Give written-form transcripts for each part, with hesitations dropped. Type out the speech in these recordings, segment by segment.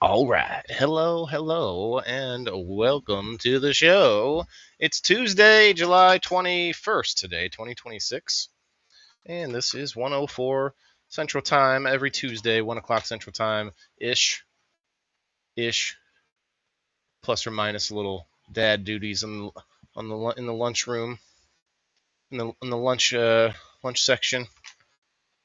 All right. Hello, and welcome to the show. It's Tuesday, July 21st today, 2026. And this is 104 Central Time every Tuesday, 1 o'clock Central Time ish, plus or minus a little dad duties in the lunchroom, in the lunch section.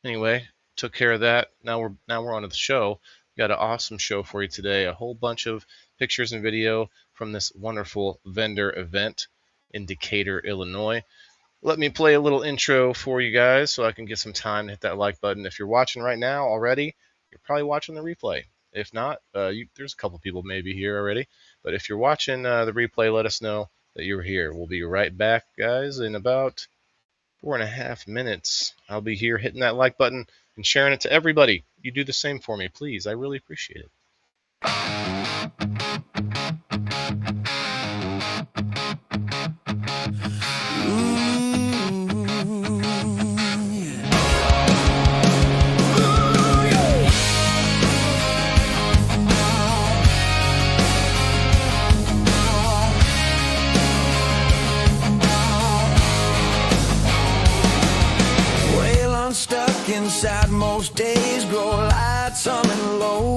Anyway, took care of that. Now we're on to the show. We got an awesome show for you today. A whole bunch of pictures and video from this wonderful vendor event in Decatur, Illinois. Let me play a little intro for you guys so I can get some time to hit that like button. If you're watching right now already, you're probably watching the replay. If not, there's a couple people maybe here already. But if you're watching the replay, let us know that you're here. We'll be right back, guys, in about 4.5 minutes. I'll be here hitting that like button and sharing it to everybody. You do the same for me, please. I really appreciate it. Waylon stuck inside most days, grow lights humming low,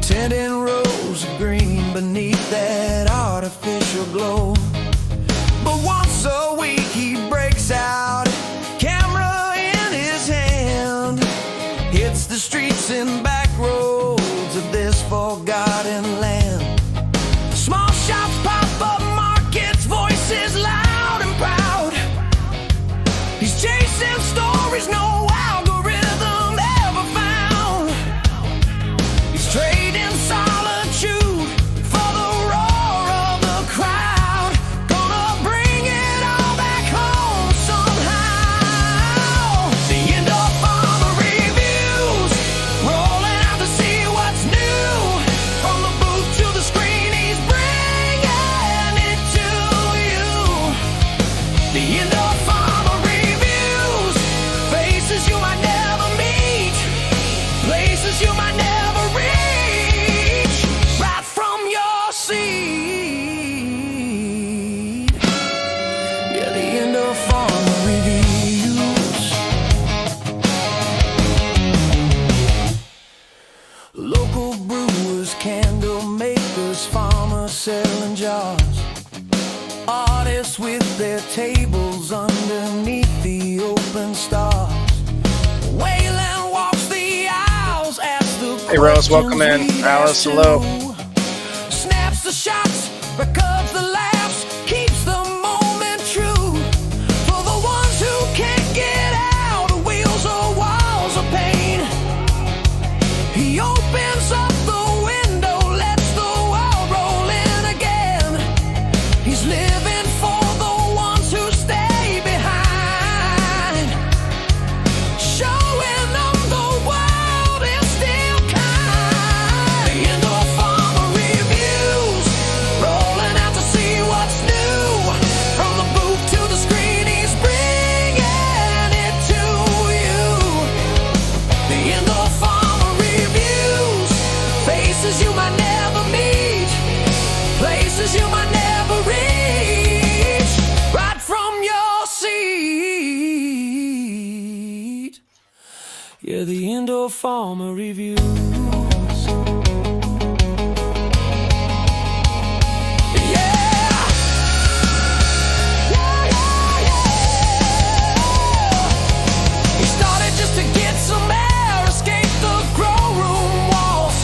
tinted rows of green beneath that artificial glow. But once a week he breaks out, camera in his hand, hits the streets and back roads of this forgotten land. Small shops pop up, markets, voices loud and proud. He's chasing stories no algorithm ever found. He's trading solitude for the roar of the crowd. Gonna bring it all back home somehow. The end of farmer reviews, rolling out to see what's new. From the booth to the screen, he's bringing it to you. The end of farmer reviews, faces you might never meet, places you might never reach, right from your seat. Yeah, the end of farmer reviews. Local brewers, candle makers, farmers selling jars, artists with their tables underneath the open stars. Waylon walks the aisles as the Hey, Rose, welcome in. questions we Alice, ask hello. too. Snaps the shots, records the laughs, keeps the moment true. For the ones who can't get out of wheels or walls of pain, he opens up the window, lets the world roll in again. He's living for the ones who stay behind, showing them the world is still kind. The end of farmer reviews, rolling out to see what's new. From the booth to the screen, he's bringing it to you. The end of farmer reviews, faces you might never meet, places you might never reach, right from your seat. Yeah, the end of farmer reviews. Yeah. He started just to get some air, escape the grow room walls.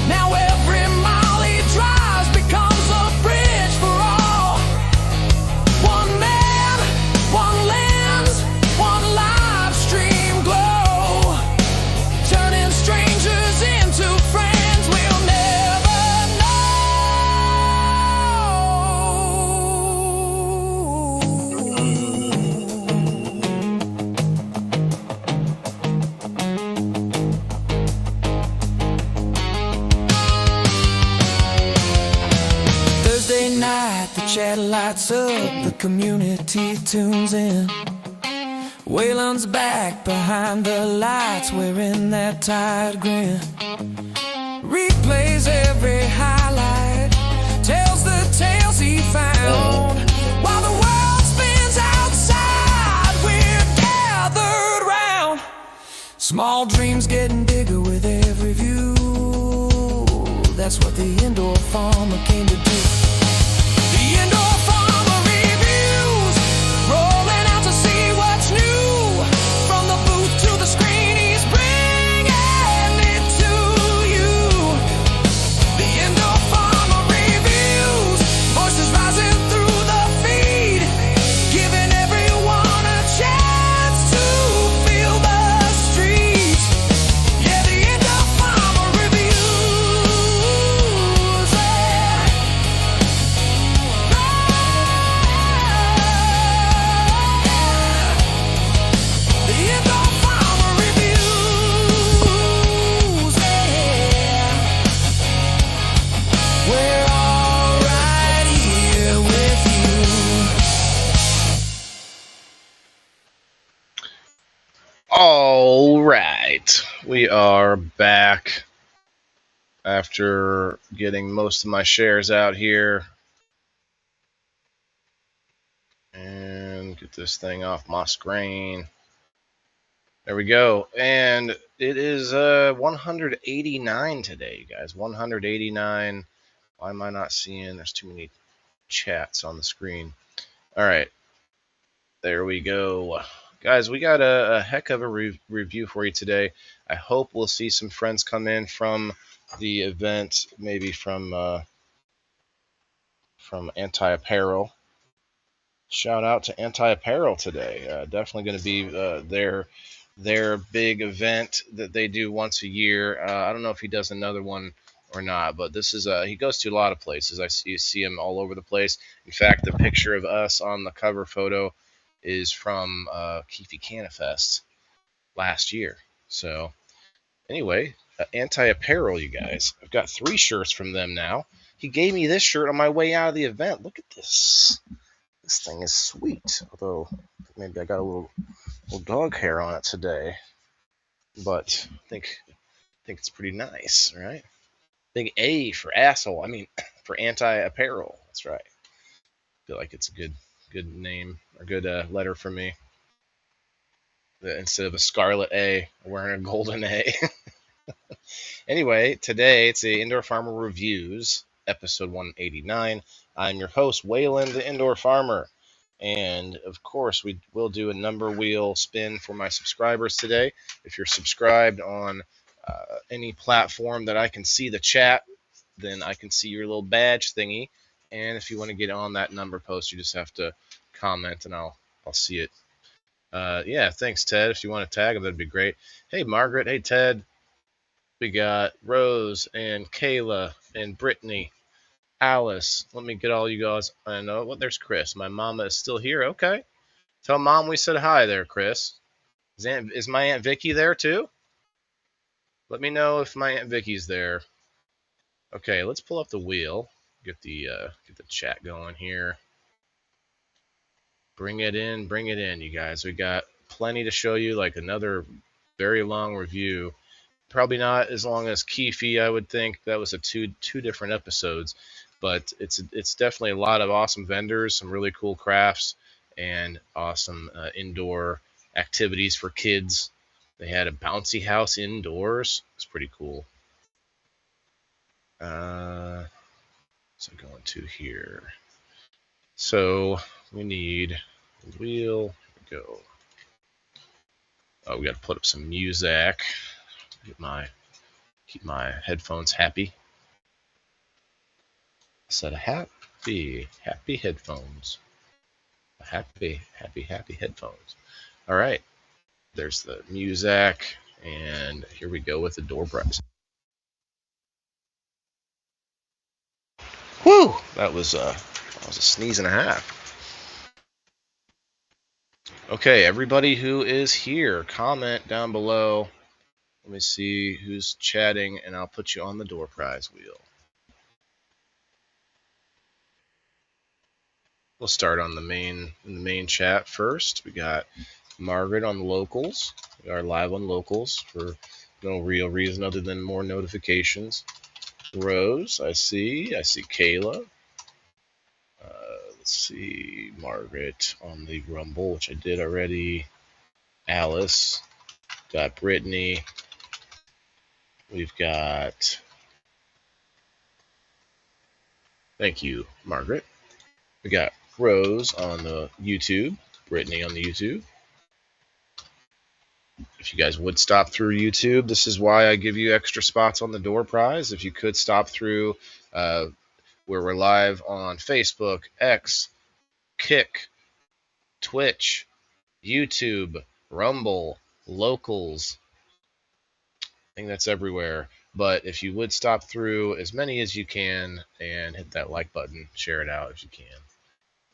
Now every mile he drives becomes a bridge for all. One man, one lens, one live stream glow, turning strangers into friends we'll never Thursday night, the chat lights up, the community tunes in. Waylon's back behind the lights, wearing that tired grin. replays every highlight, tells the tales he found. While the world spins outside, we're gathered round. Small dreams getting bigger with every view. That's what the indoor farmer came to do. The indoor farmer reviews, rolling out to see what's new. From the booth to the screen, he's bringing it to you. The indoor farmer reviews, voices rising through the feed, giving everyone a chance to feel the streets. Yeah, the indoor farmer reviews. The indoor farmer reviews. We're all right here with you. All right, we are back after getting most of my shares out here. And get this thing off my screen. There we go. And it is 189 today, you guys. 189. Why am I not seeing? There's too many chats on the screen. All right. There we go. Guys, we got a heck of a review for you today. I hope we'll see some friends come in from the event, maybe from Anti Apparel. Shout out to Anti Apparel today. Definitely going to be their big event that they do once a year. I don't know if he does another one or not, but this is he goes to a lot of places. You see him all over the place. In fact, the picture of us on the cover photo is from Keefe Canifest last year. So anyway, Anti Apparel, you guys. I've got 3 shirts from them now. He gave me this shirt on my way out of the event. Look at this. This thing is sweet, although maybe I got a little dog hair on it today. But I think it's pretty nice, right? Big A for asshole. I mean, for Anti Apparel. That's right. I feel like it's a good name or good letter for me. Instead of a scarlet A, I'm wearing a golden A. Anyway, today it's the Indoor Farmer Reviews, episode 189. I'm your host, Waylon, the Indoor Farmer. And, of course, we will do a number wheel spin for my subscribers today. If you're subscribed on any platform that I can see the chat, then I can see your little badge thingy. And if you want to get on that number post, you just have to comment, and I'll see it. Yeah, thanks, Ted. If you want to tag them, that'd be great. Hey, Margaret. Hey, Ted. We got Rose and Kayla and Brittany, Alice. Let me get all you guys. I know. Well, there's Chris. My mama is still here. Okay. Tell Mom we said hi there, Chris. Is my Aunt Vicky there too? Let me know if my Aunt Vicky's there. Okay, let's pull up the wheel. Get the chat going here. Bring it in, you guys. We got plenty to show you. Like another very long review. Probably not as long as Keefe, I would think. That was a two different episodes, but it's definitely a lot of awesome vendors, some really cool crafts, and awesome indoor activities for kids. They had a bouncy house indoors. It's pretty cool. So going to here. So we need a wheel. Here we go. Oh, we got to put up some music. Keep my headphones happy. I said happy headphones. Happy headphones. All right. There's the music, and here we go with the door prize. Whew! That was a sneeze and a half. Okay, everybody who is here, comment down below. Let me see who's chatting, and I'll put you on the door prize wheel. We'll start on in the main chat first. We got Margaret on locals. We are live on locals for no real reason other than more notifications. Rose, I see. I see Kayla. Let's see. Margaret on the Rumble, which I did already. Alice. Got Brittany. We've got. Thank you, Margaret. We got Rose on the YouTube. Brittany on the YouTube. If you guys would stop through YouTube, this is why I give you extra spots on the door prize. If you could stop through where we're live on Facebook, X, Kick, Twitch, YouTube, Rumble, Locals. I think that's everywhere. But if you would stop through as many as you can and hit that like button, share it out if you can.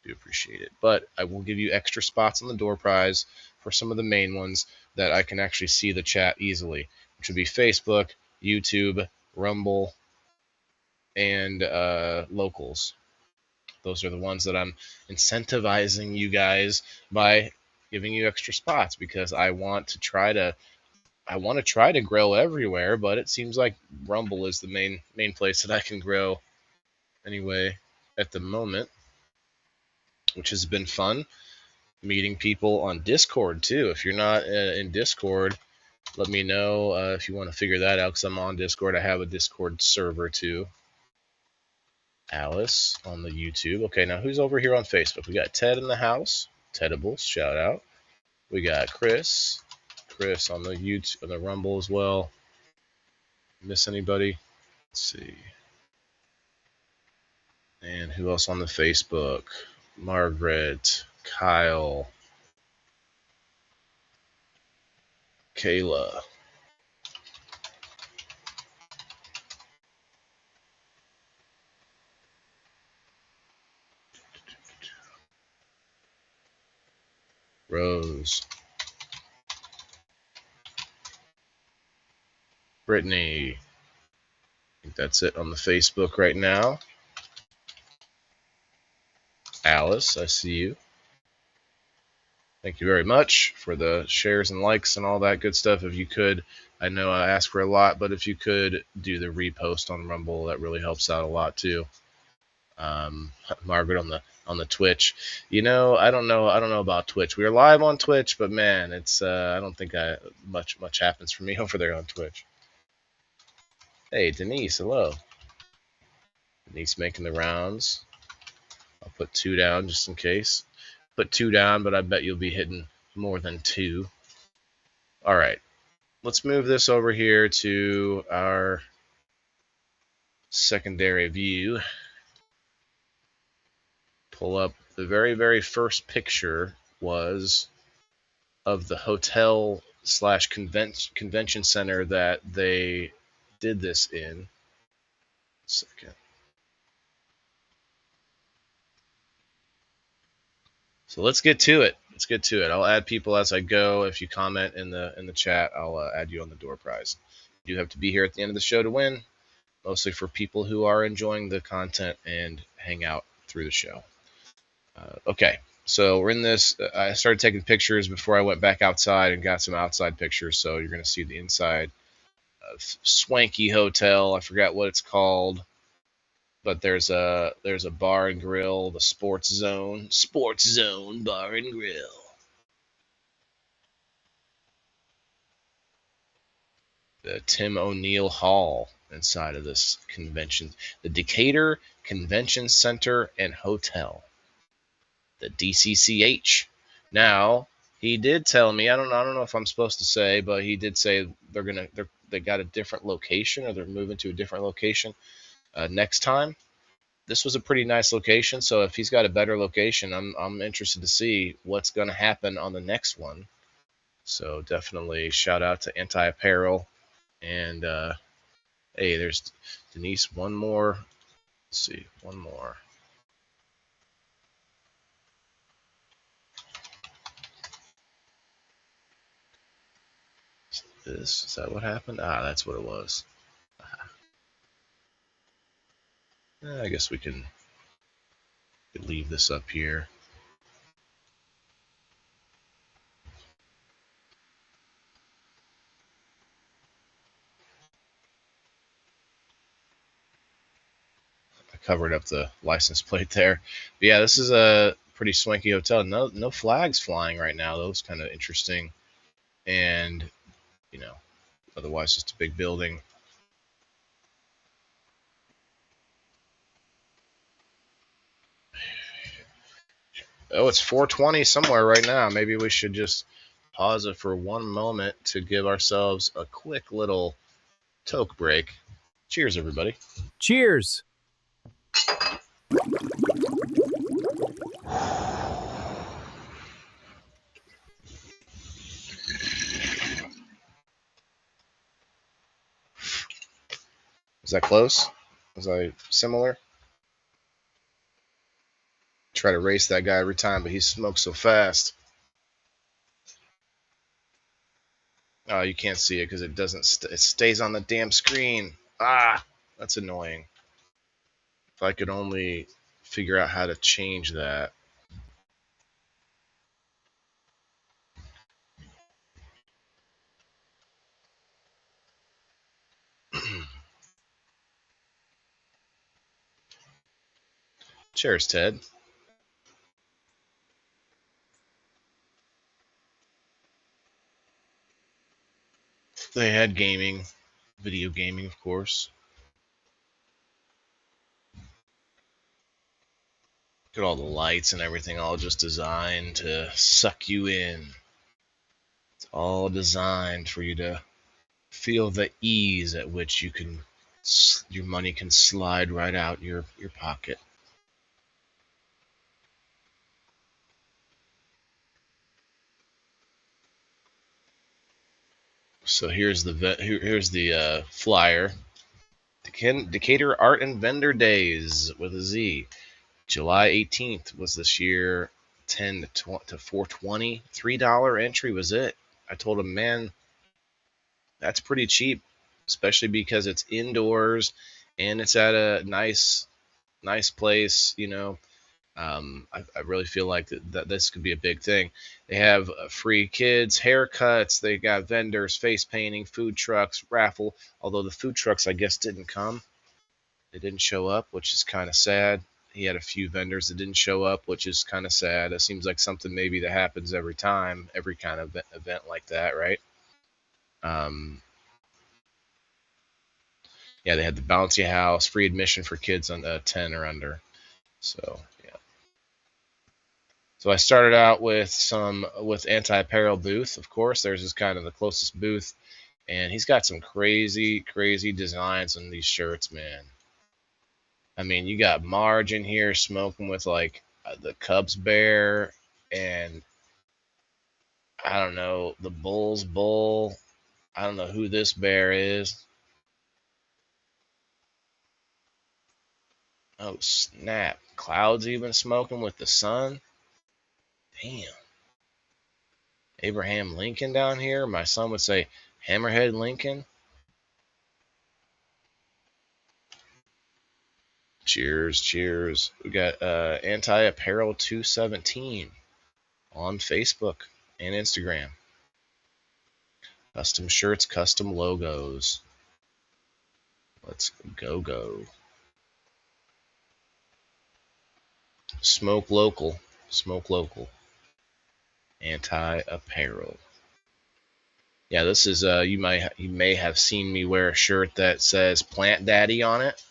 Do appreciate it. But I will give you extra spots on the door prize for some of the main ones that I can actually see the chat easily, which would be Facebook, YouTube, Rumble, and Locals. Those are the ones that I'm incentivizing you guys by giving you extra spots because I want to try to grow everywhere, but it seems like Rumble is the main place that I can grow anyway at the moment, which has been fun. Meeting people on Discord too. If you're not in Discord, let me know if you want to figure that out because I'm on Discord. I have a Discord server too. Alice on the YouTube. Okay, now who's over here on Facebook? We got Ted in the house. Tedibles, shout out. We got Chris. Chris on the YouTube, on the Rumble as well. Miss anybody? Let's see. And who else on the Facebook? Margaret, Kyle, Kayla. Rose. Brittany. I think that's it on the Facebook right now. Alice, I see you. Thank you very much for the shares and likes and all that good stuff. If you could, I know I asked for a lot, but if you could do the repost on Rumble, that really helps out a lot too. Margaret on the Twitch. I don't know about Twitch. We are live on Twitch, but man, it's I don't think much happens for me over there on Twitch. Hey, Denise, hello. Denise making the rounds. I'll put 2 down just in case. Put 2 down, but I bet you'll be hitting more than 2. All right. Let's move this over here to our secondary view. Pull up the very, very first picture was of the hotel / convention center that they did this in. Second. So let's get to it. I'll add people as I go. If you comment in the chat, I'll add you on the door prize. You have to be here at the end of the show to win. Mostly for people who are enjoying the content and hang out through the show. Okay, so we're in this. I started taking pictures before I went back outside and got some outside pictures. So you're going to see the inside of swanky hotel. I forgot what it's called. But there's a bar and grill, the Sports Zone Bar and Grill. The Tim O'Neill Hall inside of this convention, the Decatur Convention Center and Hotel, the DCCH. Now he did tell me, I don't know if I'm supposed to say, but he did say they got a different location or they're moving to a different location next time. This was a pretty nice location, so if he's got a better location, I'm interested to see what's going to happen on the next one. So definitely shout out to Anti Apparel, and hey, there's Denise. One more. Let's see, one more. Is that what happened? That's what it was. I guess we can leave this up here. covered up the license plate there. But yeah, this is a pretty swanky hotel. No flags flying right now. That was kind of interesting. And, you know, otherwise just a big building. Oh, it's 4:20 somewhere right now. Maybe we should just pause it for one moment to give ourselves a quick little toke break. Cheers, everybody. Cheers. Was that close? Was I similar? Try to race that guy every time, but he smokes so fast. Oh, you can't see it because it doesn't. It stays on the damn screen. Ah, that's annoying. If I could only figure out how to change that. Cheers, Ted. They had gaming, video gaming, of course. Look at all the lights and everything, all just designed to suck you in. It's all designed for you to feel the ease at which your money can slide right out your pocket. So here's the flyer. Decatur Art and Vendor Daze with a Z. July 18th was this year. 10 to 420. $3 entry was it. I told him, man, that's pretty cheap, especially because it's indoors and it's at a nice place. I really feel like that this could be a big thing. They have free kids haircuts. They got vendors, face painting, food trucks, raffle. Although the food trucks, I guess, didn't come. They didn't show up, which is kind of sad. He had a few vendors that didn't show up, which is kind of sad. It seems like something maybe that happens every time, every kind of event like that, right? Yeah, they had the bouncy house, free admission for kids on 10 or under. So yeah. So I started out with Anti Apparel booth. Of course, theirs is kind of the closest booth, and he's got some crazy designs on these shirts, man. I mean, you got Marge in here smoking with like the Cubs bear, and I don't know, the Bulls bull. I don't know who this bear is. Oh snap! Clouds even smoking with the sun. Damn. Abraham Lincoln down here. My son would say Hammerhead Lincoln. Cheers. We got Anti Apparel 217 on Facebook and Instagram. Custom shirts, custom logos. Let's go. Smoke local. Anti Apparel. Yeah, this is you may have seen me wear a shirt that says Plant Daddy on it.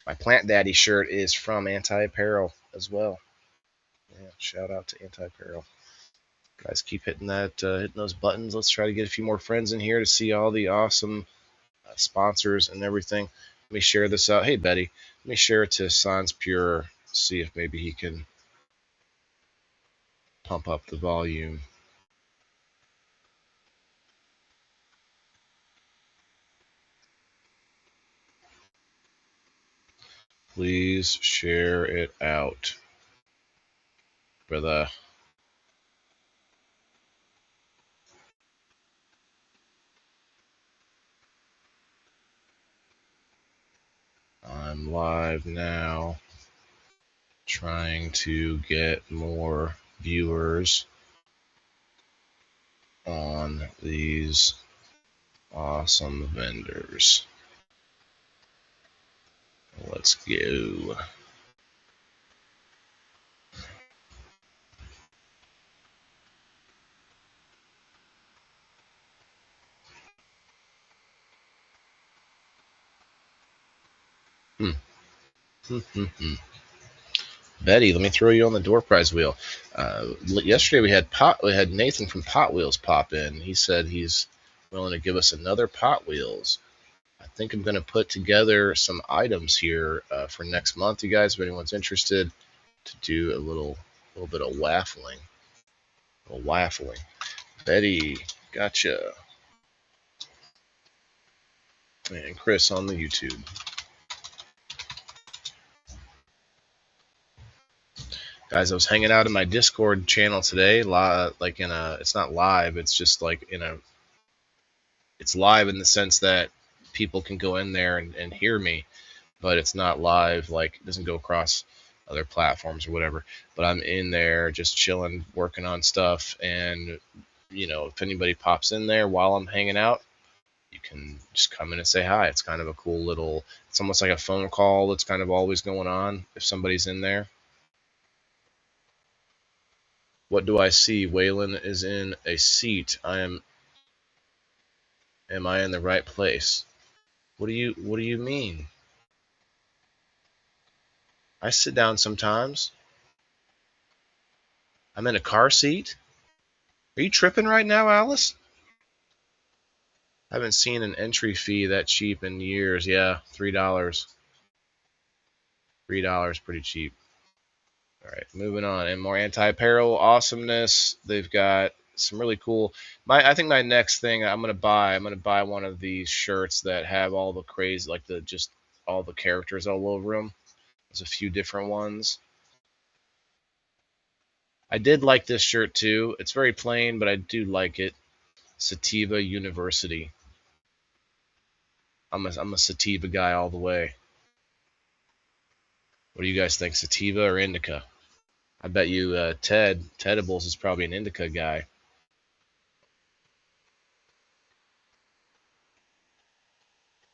My Plant Daddy shirt is from Anti Apparel as well. Yeah, shout out to Anti Apparel. Guys, keep hitting those buttons. Let's try to get a few more friends in here to see all the awesome sponsors and everything. Let me share this out. Hey, Betty, let me share it to Sans Pure. See if maybe he can pump up the volume. Please share it out, brother. I'm live now, trying to get more viewers on these awesome vendors. Let's go. Betty, let me throw you on the door prize wheel. Yesterday we had Nathan from Pot Wheels pop in. He said he's willing to give us another Pot Wheels. I think I'm going to put together some items here for next month, you guys. If anyone's interested, to do a little bit of waffling. Betty, gotcha. And Chris on the YouTube. Guys, I was hanging out in my Discord channel today, it's not live, it's just like it's live in the sense that people can go in there and hear me, but it's not live, like it doesn't go across other platforms or whatever. But I'm in there just chilling, working on stuff, and if anybody pops in there while I'm hanging out, you can just come in and say hi. It's kind of a cool little, it's almost like a phone call that's kind of always going on if somebody's in there. What do I see? Waylon is in a seat. Am I in the right place? What do you mean? I sit down sometimes. I'm in a car seat. Are you tripping right now, Alice? I haven't seen an entry fee that cheap in years. Yeah, $3. $3, pretty cheap. All right, moving on. And more Anti Apparel awesomeness. They've got some really cool. I think my next thing I'm gonna buy one of these shirts that have all the crazy, like just all the characters all over them. There's a few different ones. I did like this shirt too. It's very plain, but I do like it. Sativa University. I'm a sativa guy all the way. What do you guys think, sativa or indica? I bet you Tedibles is probably an indica guy.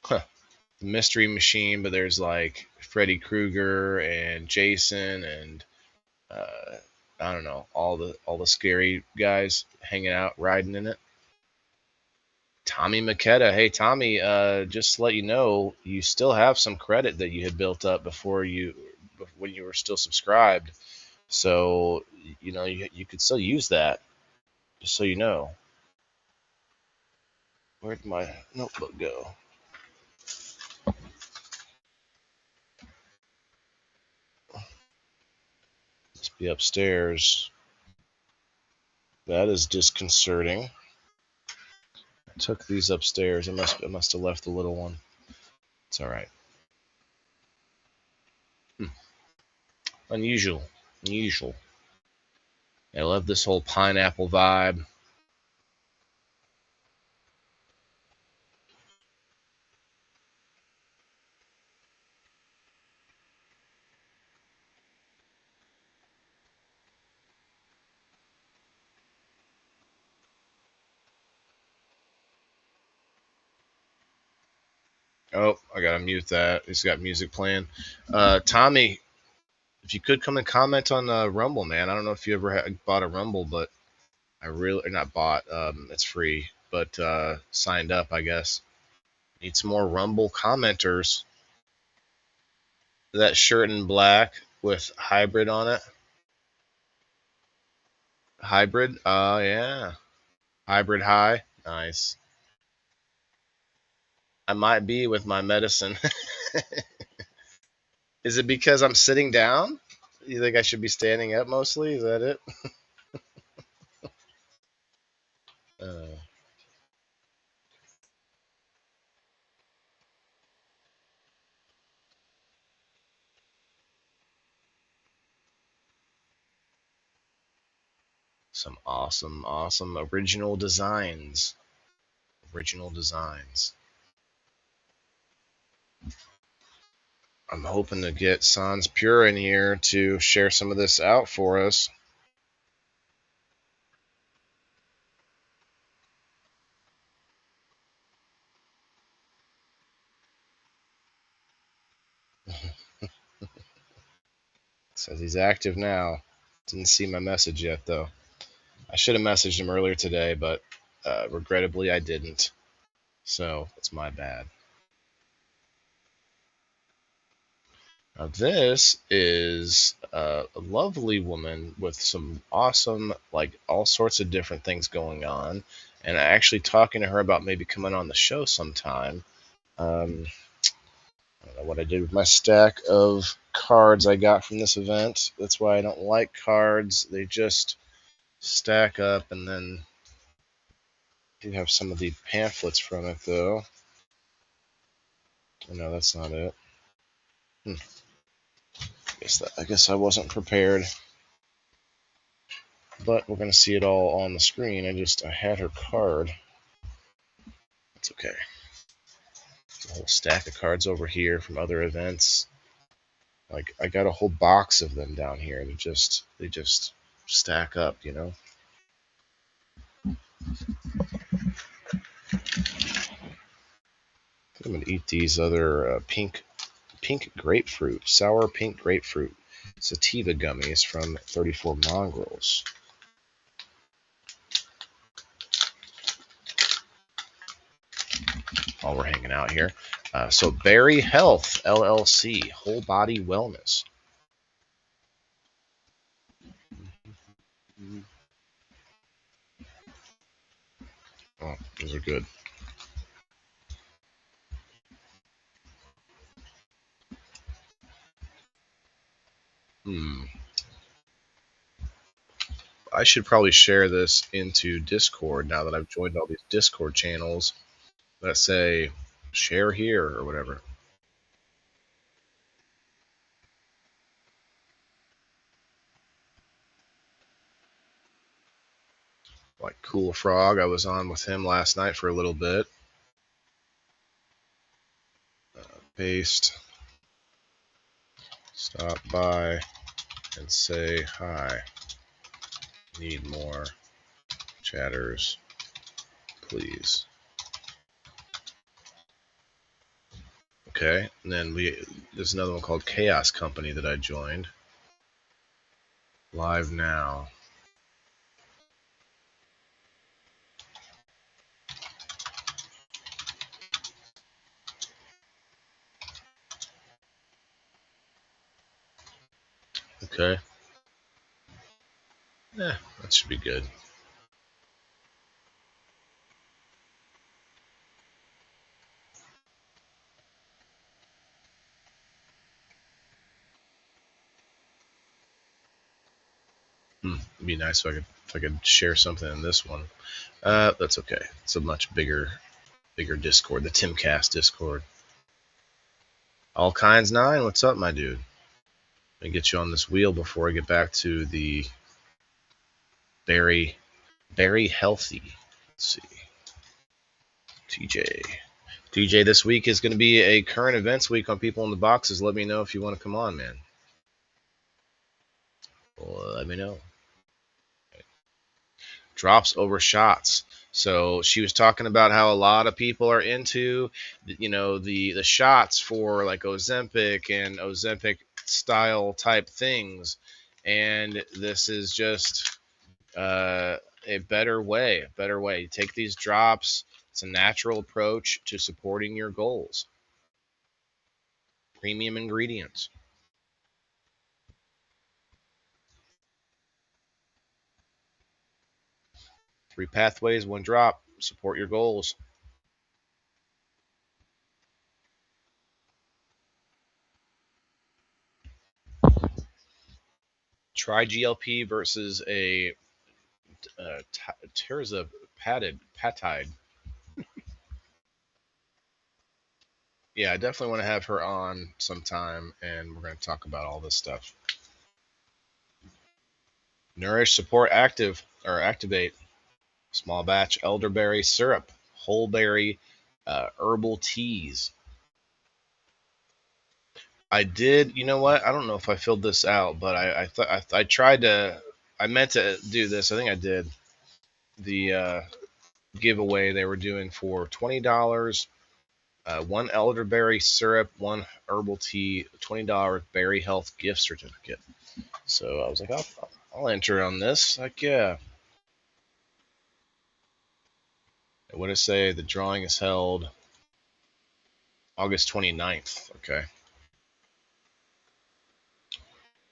Huh. The Mystery Machine, but there's like Freddy Krueger and Jason and I don't know, all the scary guys hanging out, riding in it. Tommy Makeda. Hey Tommy, just to let you know, you still have some credit that you had built up when you were still subscribed. So you could still use that. Just so you know. Where'd my notebook go? Must be upstairs. That is disconcerting. I took these upstairs. I must have left the little one. It's all right. Unusual. I love this whole pineapple vibe. Oh, I gotta mute that. It's got music playing. Tommy, if you could come and comment on Rumble, man. I don't know if you ever bought a Rumble, but I really not bought. It's free, but signed up, I guess. Need some more Rumble commenters. That shirt in black with hybrid on it. Hybrid? Yeah. Hybrid high. Nice. I might be with my medicine. Is it because I'm sitting down? You think I should be standing up mostly? Is that it? uh, some awesome original designs. I'm hoping to get Sans Pure in here to share some of this out for us. Says he's active now. Didn't see my message yet, though. I should have messaged him earlier today, but regrettably I didn't. So it's my bad. Now this is a lovely woman with some awesome, like all sorts of different things going on, and actually talking to her about maybe coming on the show sometime. I don't know what I did with my stack of cards I got from this event. That's why I don't like cards. They just stack up, and then I do have some of the pamphlets from it though. Oh, no, that's not it. I guess I wasn't prepared. But we're gonna see it all on the screen. I had her card. It's okay. There's a whole stack of cards over here from other events. Like I got a whole box of them down here. They just stack up, you know. I'm gonna eat these other pink grapefruit, sour pink grapefruit sativa gummies from 34 Mongrels. While we're hanging out here, so Berry Health LLC, Whole Body Wellness. Oh, those are good. I should probably share this into Discord now that I've joined all these Discord channels that say share here or whatever. Like Cool Frog, I was on with him last night for a little bit. Paste. Stop by and say hi. Need more chatters, please. Okay, and then there's another one called Chaos Company that I joined. Live now. Okay. Yeah, that should be good. It'd be nice if I could share something in this one. That's okay. It's a much bigger Discord, the Timcast Discord. All Kinds 9, what's up, my dude? Let me get you on this wheel before I get back to the very healthy. Let's see. TJ, this week is going to be a current events week on People in the Boxes. Let me know if you want to come on, man. Let me know. Drops over shots. So she was talking about how a lot of people are into, the shots for like Ozempic and Ozempic style type things, and this is just a better way. You take these drops. It's a natural approach to supporting your goals. Premium ingredients. 3 pathways, 1 drop. Support your goals. Try GLP versus a tirzepatide. Yeah, I definitely want to have her on sometime, and we're going to talk about all this stuff. Nourish, support, activate. Small batch elderberry syrup, whole berry herbal teas. I did. You know what? I don't know if I filled this out, but I tried to. I meant to do this. I think I did. The giveaway they were doing for $20. 1 elderberry syrup, 1 herbal tea, $20 Berry Health gift certificate. So I was like, I'll enter on this. Like, yeah. What did it say? The drawing is held August 29th. Okay.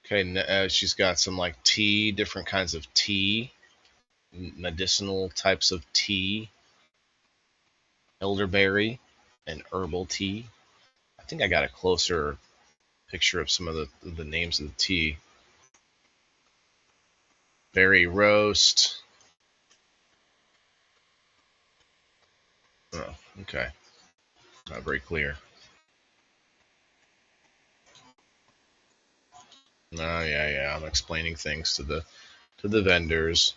Okay, she's got some like tea, different kinds of tea, medicinal types of tea, elderberry, and herbal tea. I think I got a closer picture of some of the names of the tea. Berry roast. Oh, okay. Not very clear. Oh yeah. I'm explaining things to the vendors.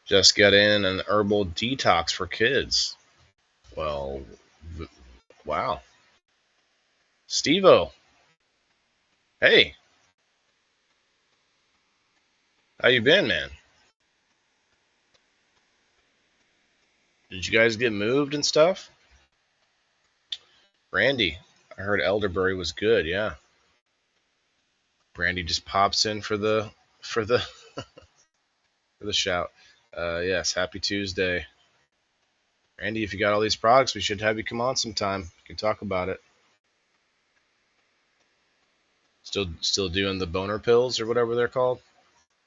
Just got in an herbal detox for kids. Well, wow. Steve-O, hey, how you been, man? Did you guys get moved and stuff? Brandy, I heard elderberry was good. Yeah, Brandy just pops in for the for the shout. Yes, happy Tuesday, Randy. If you got all these products, we should have you come on sometime. We can talk about it. Still doing the boner pills or whatever they're called.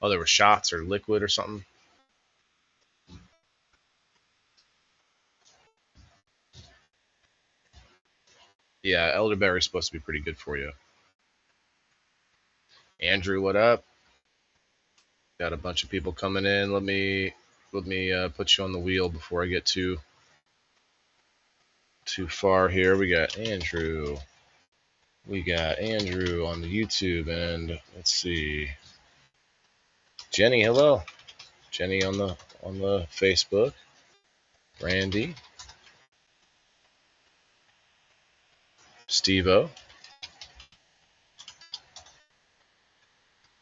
Oh, there were shots or liquid or something. Yeah, elderberry is supposed to be pretty good for you. Andrew, what up? Got a bunch of people coming in. Let me put you on the wheel before I get too far here. We got Andrew. We got Andrew on the YouTube, and let's see, Jenny. Hello, Jenny on the Facebook. Randy, Steve-O.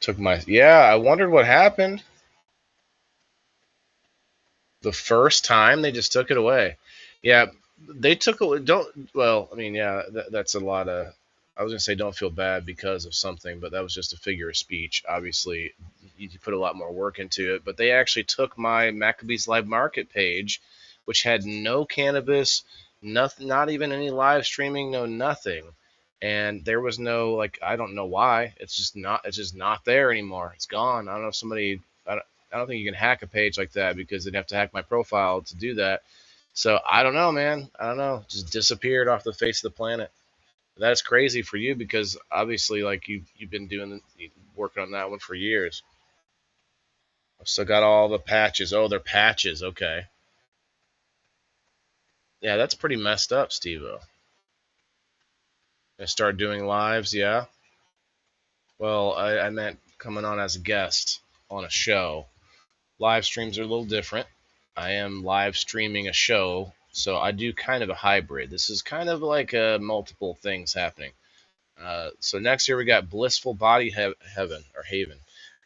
Took my I wondered what happened. The first time they just took it away. Yeah, they took it. Don't well. I mean, yeah, that's a lot of. I was gonna say don't feel bad because of something, but that was just a figure of speech. Obviously, you put a lot more work into it. But they actually took my Maccabees Live Market page, which had no cannabis, nothing, not even any live streaming, no nothing, and there was no like I don't know why. It's just not there anymore. It's gone. I don't know if somebody. I don't think you can hack a page like that because they'd have to hack my profile to do that. So I don't know, man. I don't know. Just disappeared off the face of the planet. That's crazy for you because obviously, like you've been working on that one for years. I've still got all the patches. Oh, they're patches. Okay. Yeah, that's pretty messed up, Steve-O. I start doing lives. Yeah. Well, I meant coming on as a guest on a show. Live streams are a little different. I am live streaming a show, so I do kind of a hybrid. This is kind of like multiple things happening. So next year we got Blissful Body Heaven or Haven.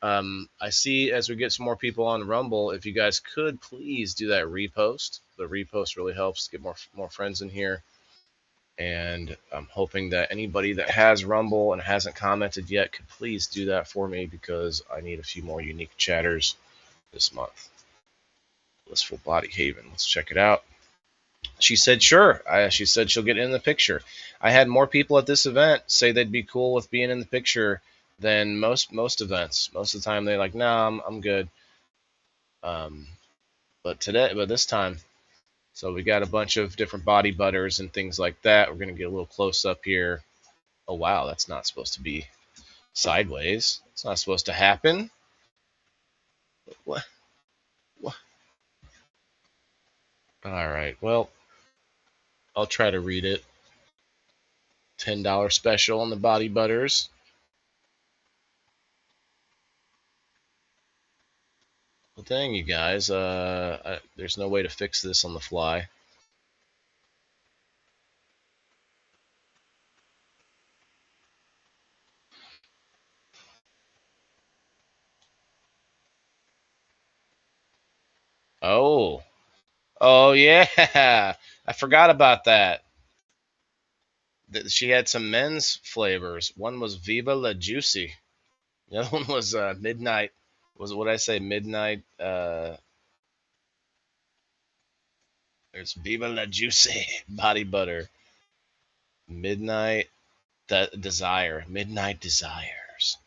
I see as we get some more people on Rumble, if you guys could please do that repost. The repost really helps get more friends in here. And I'm hoping that anybody that has Rumble and hasn't commented yet could please do that for me because I need a few more unique chatters this month. Blissful Body Haven. Let's check it out. She said sure. She said she'll get in the picture. I had more people at this event say they'd be cool with being in the picture than most events. Most of the time they're like, "Nah, I'm good." Um, but this time, so we got a bunch of different body butters and things like that. We're gonna get a little close up here. Oh wow, that's not supposed to be sideways. It's not supposed to happen. What? What? All right. Well, I'll try to read it. $10 special on the body butters. Well, dang you guys. There's no way to fix this on the fly. Oh. Oh, yeah. I forgot about that. She had some men's flavors. One was Viva La Juicy. The other one was Midnight. Was what I say? Midnight. There's Viva La Juicy body butter. Midnight Desire. Midnight Desires.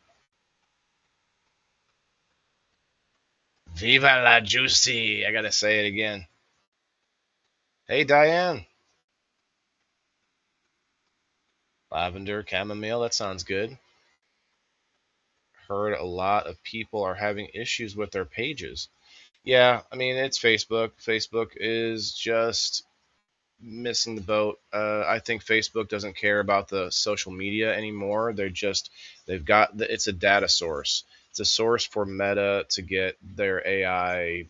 Viva la Juicy. I gotta say it again. Hey, Diane. Lavender, chamomile. That sounds good. Heard a lot of people are having issues with their pages. Yeah, I mean, it's Facebook. Facebook is just missing the boat. I think Facebook doesn't care about the social media anymore. They've got it's a data source. It's a source for Meta to get their AI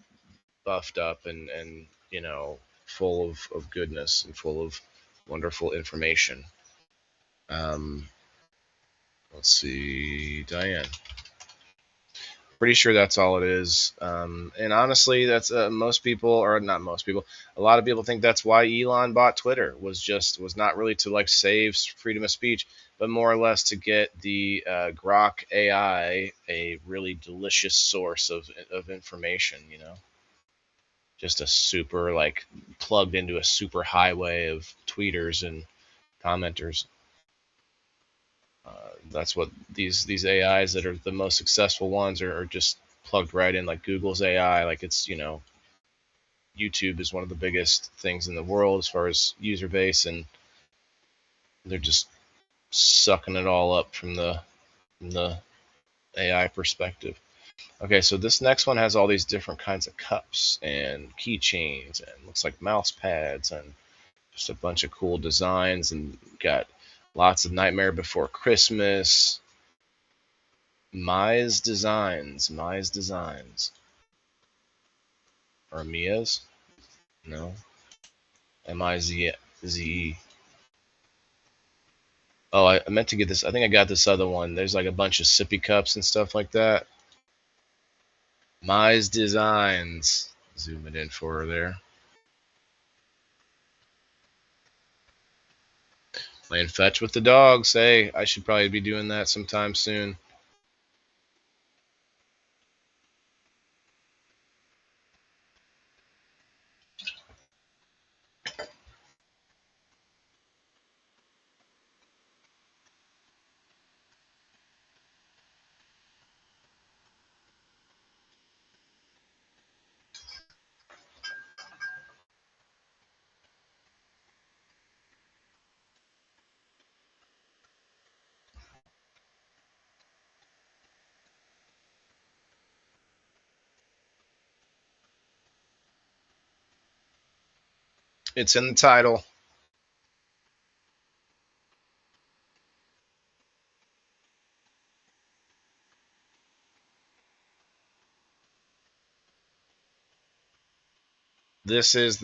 buffed up and full of goodness and full of wonderful information. Um, let's see, Diane. Pretty sure that's all it is. And honestly, that's most people, or not most people, a lot of people think that's why Elon bought Twitter was not really to like save freedom of speech, but more or less to get the Grok AI a really delicious source of information. Just a super like plugged into a super highway of tweeters and commenters. That's what these AIs that are the most successful ones are just plugged right in, like Google's AI. Like it's YouTube is one of the biggest things in the world as far as user base, and they're just sucking it all up from the AI perspective. Okay, so this next one has all these different kinds of cups and keychains and looks like mouse pads and just a bunch of cool designs, and got lots of Nightmare Before Christmas. Mia's Designs. Or Mia's? No. Mize. Oh, I meant to get this. I think I got this other one. There's like a bunch of sippy cups and stuff like that. Mize Designs. Zoom it in for her there. Playing fetch with the dogs. Hey, I should probably be doing that sometime soon. It's in the title. This is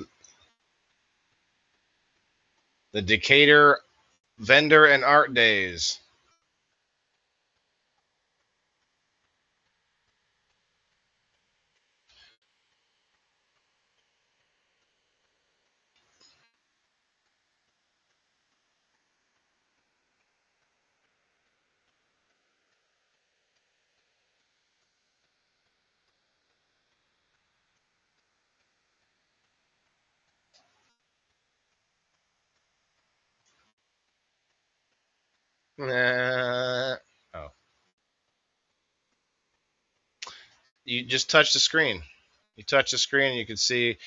the Decatur Vendor and Art Daze. Oh. You just touch the screen. You touch the screen and you can see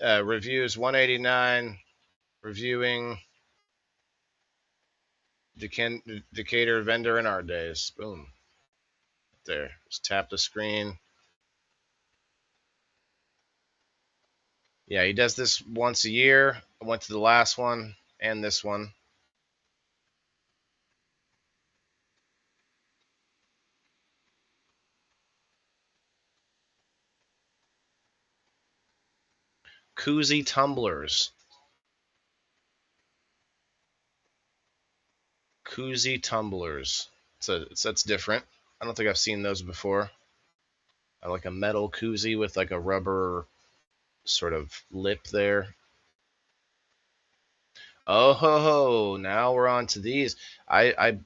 reviews 189, reviewing Decatur Vendor and Art Daze. Boom. There. Just tap the screen. Yeah, he does this once a year. I went to the last one and this one. Koozie tumblers. Koozie tumblers. That's different. I don't think I've seen those before. I like a metal koozie with like a rubber sort of lip there. Oh ho ho! Now we're on to these. I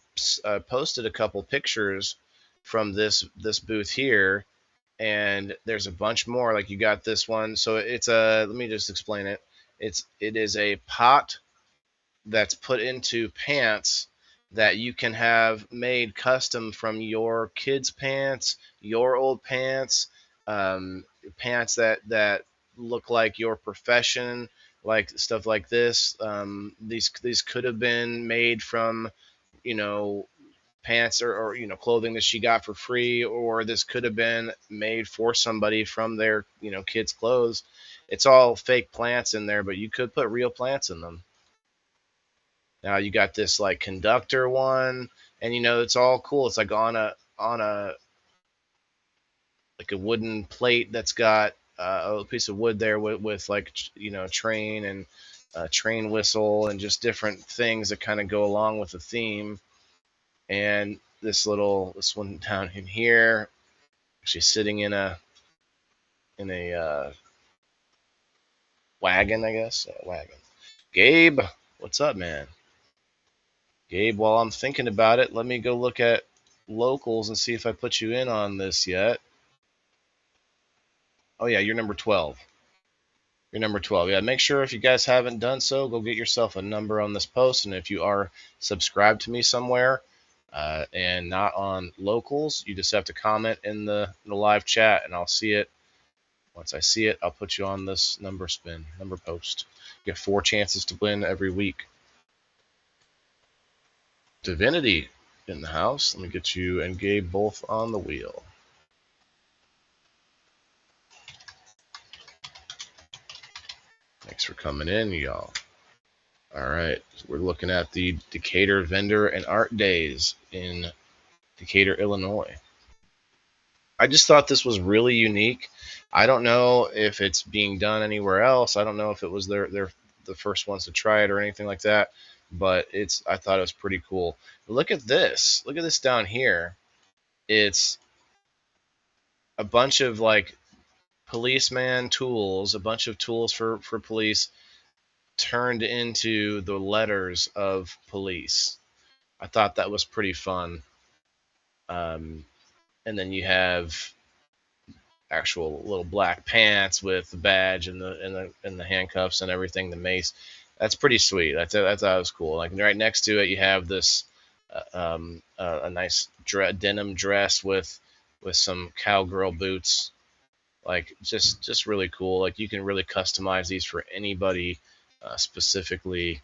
posted a couple pictures from this booth here, and there's a bunch more. Like you got this one. So it's a. Let me just explain it. It is a pot that's put into pants that you can have made custom from your kids' pants, your old pants, pants that look like your profession, like stuff like this. These could have been made from, you know, pants or clothing that she got for free, or this could have been made for somebody from their kids' clothes. It's all fake plants in there, but you could put real plants in them. Now you got this like conductor one, and it's all cool. It's like on a like a wooden plate that's got a piece of wood there with like train and train whistle and just different things that kind of go along with the theme. And this one down in here, actually sitting in a wagon, I guess. Wagon. Gabe, what's up, man? Gabe, while I'm thinking about it, let me go look at locals and see if I put you in on this yet. Oh yeah, you're number 12. You're number 12. Yeah, make sure if you guys haven't done so, go get yourself a number on this post. And if you are subscribed to me somewhere and not on locals, you just have to comment in the live chat, and I'll see it. Once I see it, I'll put you on this number post. You get 4 chances to win every week. Divinity in the house. Let me get you and Gabe both on the wheel. Thanks for coming in, y'all. All right, so we're looking at the Decatur Vendor and Art Daze in Decatur, Illinois. I just thought this was really unique. I don't know if it's being done anywhere else. I don't know if it was their the first ones to try it or anything like that. But I thought it was pretty cool. Look at this. Look at this down here. It's a bunch of like policeman tools, a bunch of tools for police turned into the letters of police. I thought that was pretty fun. Um, and then you have actual little black pants with the badge and the handcuffs and everything, the mace. That's pretty sweet. I thought it was cool. Like right next to it, you have this a nice denim dress with some cowgirl boots. Like just really cool. Like you can really customize these for anybody specifically.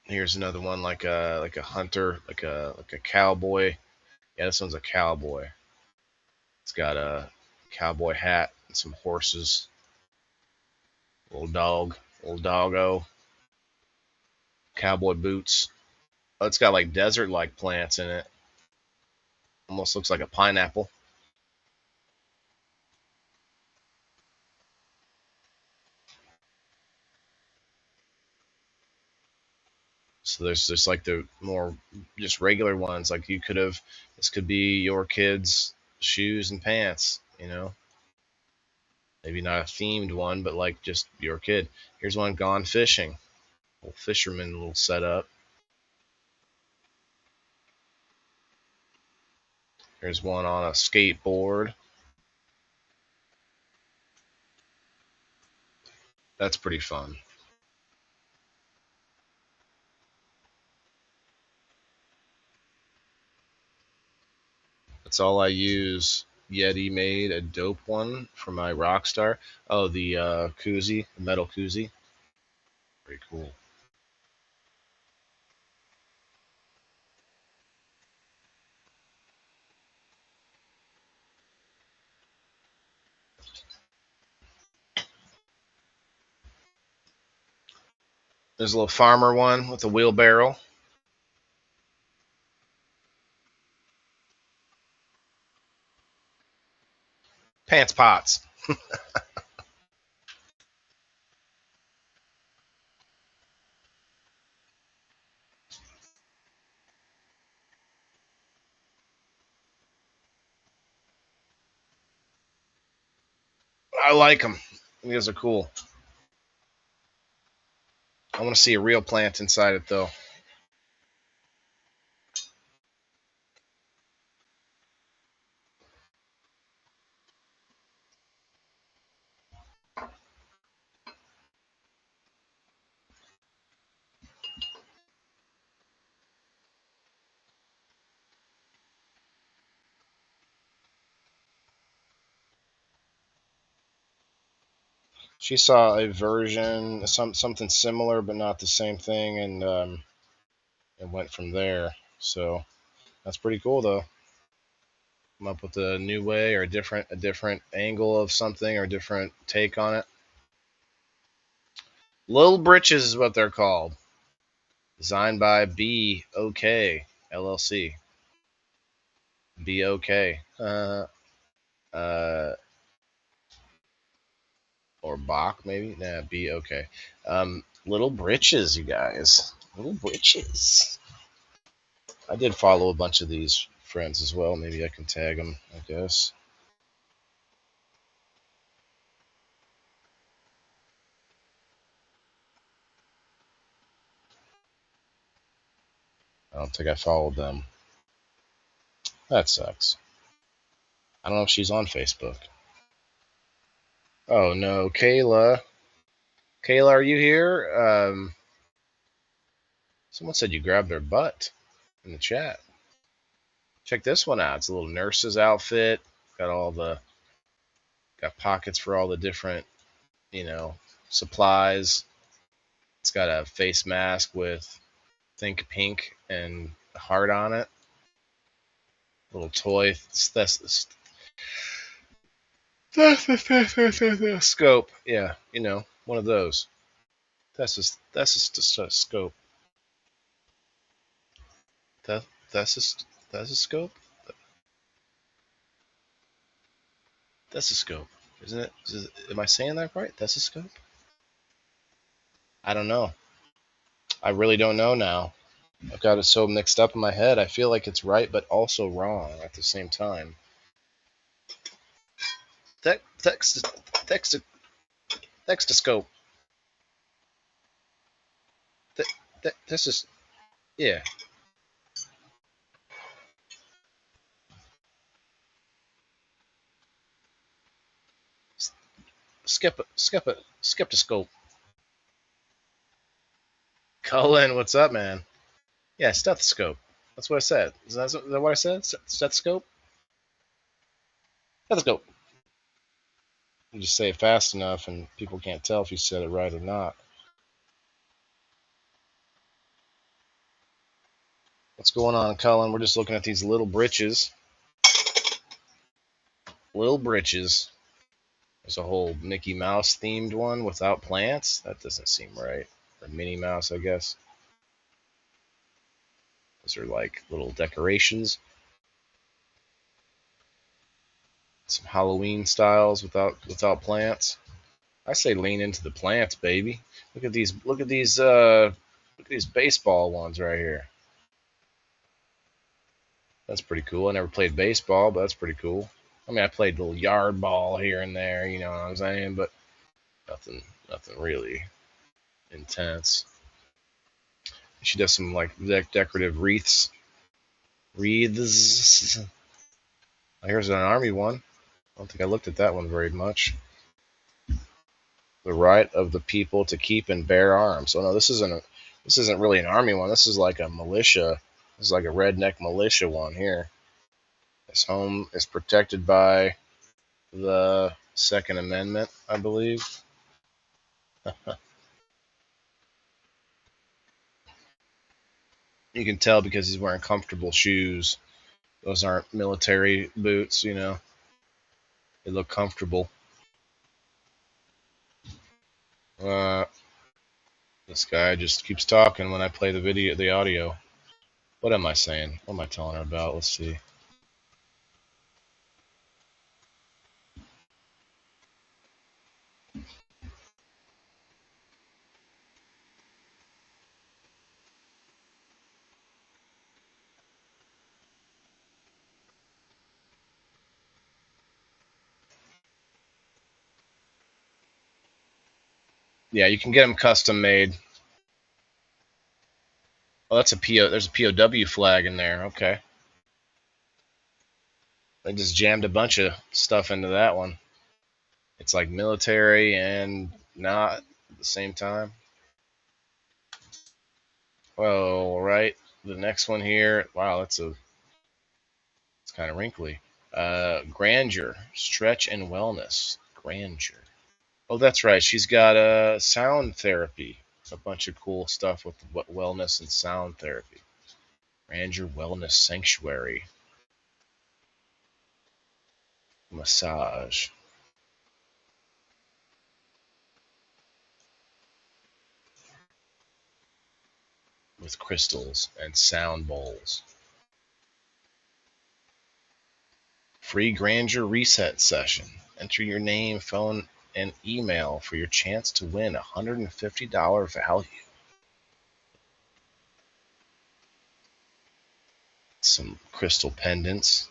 Here's another one like a hunter, like a cowboy. Yeah, this one's a cowboy. It's got a cowboy hat and some horses. Little doggo. Cowboy boots. Oh, it's got like desert-like plants in it. Almost looks like a pineapple. So there's just like the more just regular ones. Like this could be your kids' shoes and pants. Maybe not a themed one, but like just your kid. Here's one gone fishing. Little fisherman little setup. Here's one on a skateboard. That's pretty fun. That's all I use. Yeti made a dope one for my Rockstar. Oh, the koozie, the metal koozie. Pretty cool. There's a little farmer one with a wheelbarrow. Pants pots. I like them. These are cool. I want to see a real plant inside it though. She saw a version, something similar but not the same thing, and it went from there. So that's pretty cool, though. Come up with a new way or a different angle of something or a different take on it. Little Britches is what they're called. Designed by BOK LLC. BOK. Uh, or Bach maybe. Nah, BOK. Little Britches, you guys. Little Britches. I did follow a bunch of these friends as well. Maybe I can tag them, I guess. I don't think I followed them. That sucks. I don't know if she's on Facebook. Oh no, Kayla. Kayla, are you here? Someone said you grabbed their butt in the chat. Check this one out. It's a little nurse's outfit. Got pockets for all the different, supplies. It's got a face mask with think pink and a heart on it. Little toy scope. Yeah, one of those. That's just a scope. That's a scope. That's a scope, isn't it? Am I saying that right? That's a scope. I don't know. I really don't know now. I've got it so mixed up in my head. I feel like it's right, but also wrong at the same time. Textoscope. This is, yeah. Skeptoscope. Cullen, what's up, man? Yeah, stethoscope. That's what I said. Is that what I said? Stethoscope? Stethoscope. You just say it fast enough and people can't tell if you said it right or not. What's going on, Cullen? We're just looking at these little britches. Little britches. There's a whole Mickey Mouse themed one without plants. That doesn't seem right. Or Minnie Mouse, I guess. Those are like little decorations. Some Halloween styles without plants. I say lean into the plants, baby. Look at these baseball ones right here. That's pretty cool. I never played baseball, but that's pretty cool. I mean, I played a little yard ball here and there, you know what I'm saying, but nothing really intense. She does some like decorative wreaths. Here's an army one. I don't think I looked at that one very much. The right of the people to keep and bear arms. Oh no, this isn't really an army one. This is like a militia. This is like a redneck militia one here. This home is protected by the Second Amendment, I believe. You can tell because he's wearing comfortable shoes. Those aren't military boots, you know. They look comfortable. This guy just keeps talking when I play the audio. What am I saying? What am I telling her about? Let's see. Yeah, you can get them custom made. Oh, that's a PO. There's a POW flag in there. Okay. They just jammed a bunch of stuff into that one. It's like military and not at the same time. Well, right. The next one here. Wow, it's kind of wrinkly. Grandeur, stretch and wellness. Grandeur. Oh, that's right. She's got sound therapy. A bunch of cool stuff with wellness and sound therapy. Ranger Wellness Sanctuary. Massage. With crystals and sound bowls. Free Grandeur Reset Session. Enter your name, phone, and email for your chance to win $150 value. Some crystal pendants.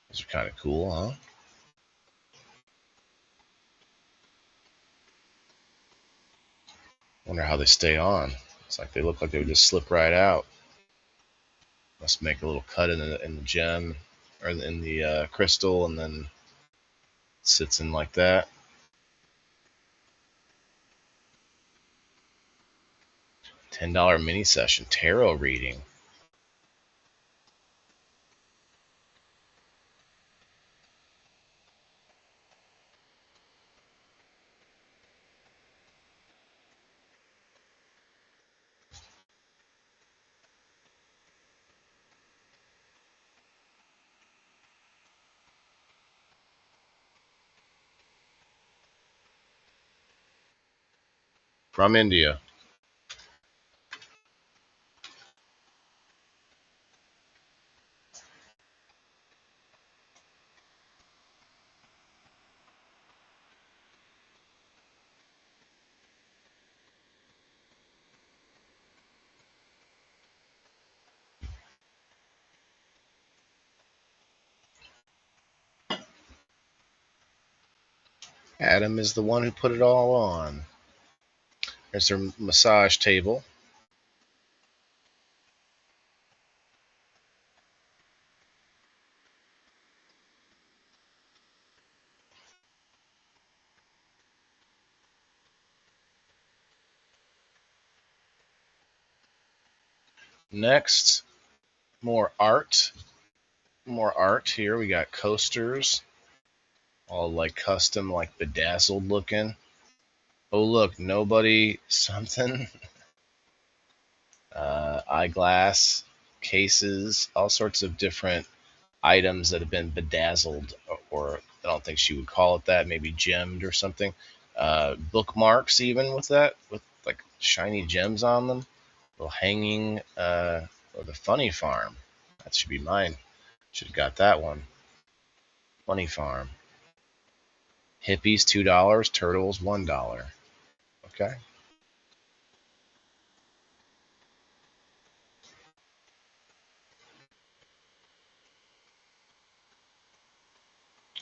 Those are kind of cool, huh? Wonder how they stay on. It's like they look like they would just slip right out. Must make a little cut in the gem or in the crystal, and then it sits in like that. $10 mini session tarot reading. From India. Adam is the one who put it all on. There's their massage table. Next, more art. More art here. We got coasters, all like custom, like bedazzled looking. Oh, look, nobody something. Eyeglass cases, all sorts of different items that have been bedazzled, or I don't think she would call it that, maybe gemmed or something. Bookmarks, even with that, with like shiny gems on them. Little hanging, or the Funny Farm. That should be mine. Should have got that one. Funny Farm. Hippies $2, turtles $1. Okay.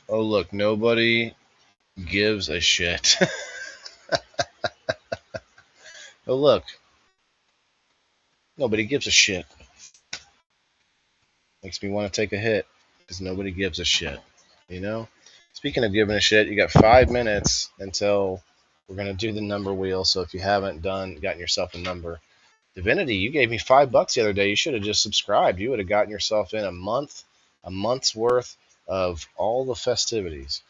Oh look, nobody gives a shit. Oh look, nobody gives a shit. Makes me want to take a hit because nobody gives a shit. You know. Speaking of giving a shit, you got 5 minutes until we're gonna do the number wheel. So if you haven't gotten yourself a number, Divinity, you gave me $5 the other day. You should have just subscribed. You would have gotten yourself in a month's worth of all the festivities.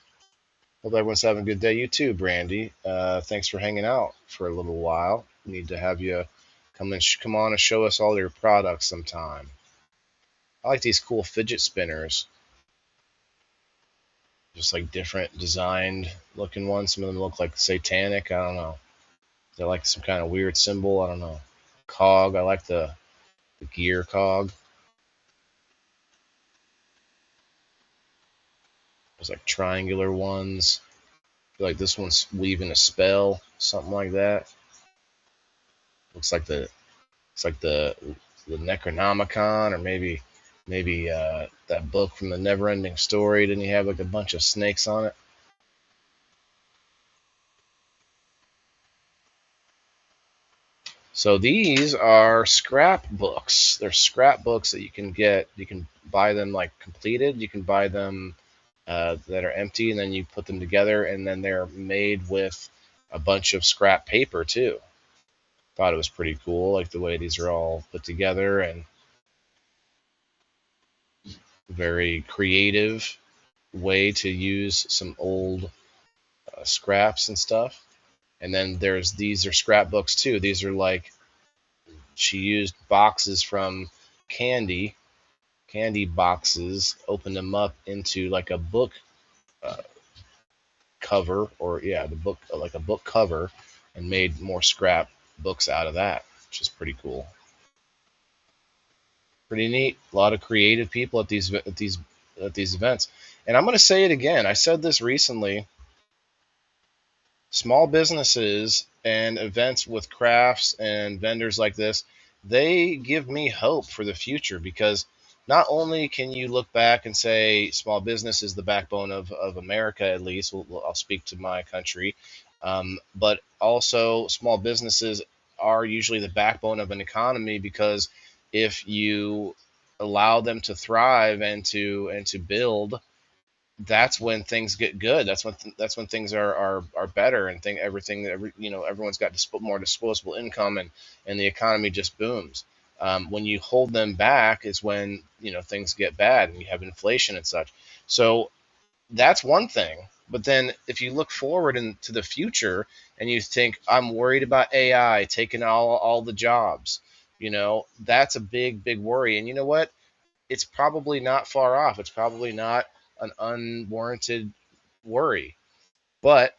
Hope everyone's having a good day. You too, Brandy. Thanks for hanging out for a little while. We need to have you come on and show us all your products sometime. I like these cool fidget spinners, just like different designed looking ones. Some of them look like satanic. I don't know. They're like some kind of weird symbol. I don't know. Cog. I like the gear cog. There's like triangular ones. I feel like this one's weaving a spell, something like that. Looks like the Necronomicon, or maybe that book from the Neverending Story. Didn't he have like a bunch of snakes on it? So these are scrapbooks. They're scrapbooks that you can get. You can buy them like completed. You can buy them that are empty, and then you put them together, and then they're made with a bunch of scrap paper too. Thought it was pretty cool, like the way these are all put together, and very creative way to use some old scraps and stuff. And then these are scrapbooks too. These are like she used boxes from candy boxes, opened them up into like a book uh, cover, or yeah, the book like a book cover, and made more scrap books out of that, which is pretty cool. Pretty neat. A lot of creative people at these events. And I'm going to say it again. I said this recently. Small businesses and events with crafts and vendors like this, they give me hope for the future, because not only can you look back and say small business is the backbone of America, at least, I'll speak to my country, but also small businesses are usually the backbone of an economy, because if you allow them to thrive and to build, that's when things get good. That's when things are better, and everyone's got more disposable income, and the economy just booms. When you hold them back is when things get bad and you have inflation and such. So that's one thing. But then if you look forward into the future and you think, I'm worried about AI taking all the jobs, that's a big worry. And you know what? It's probably not far off. It's probably not an unwarranted worry. But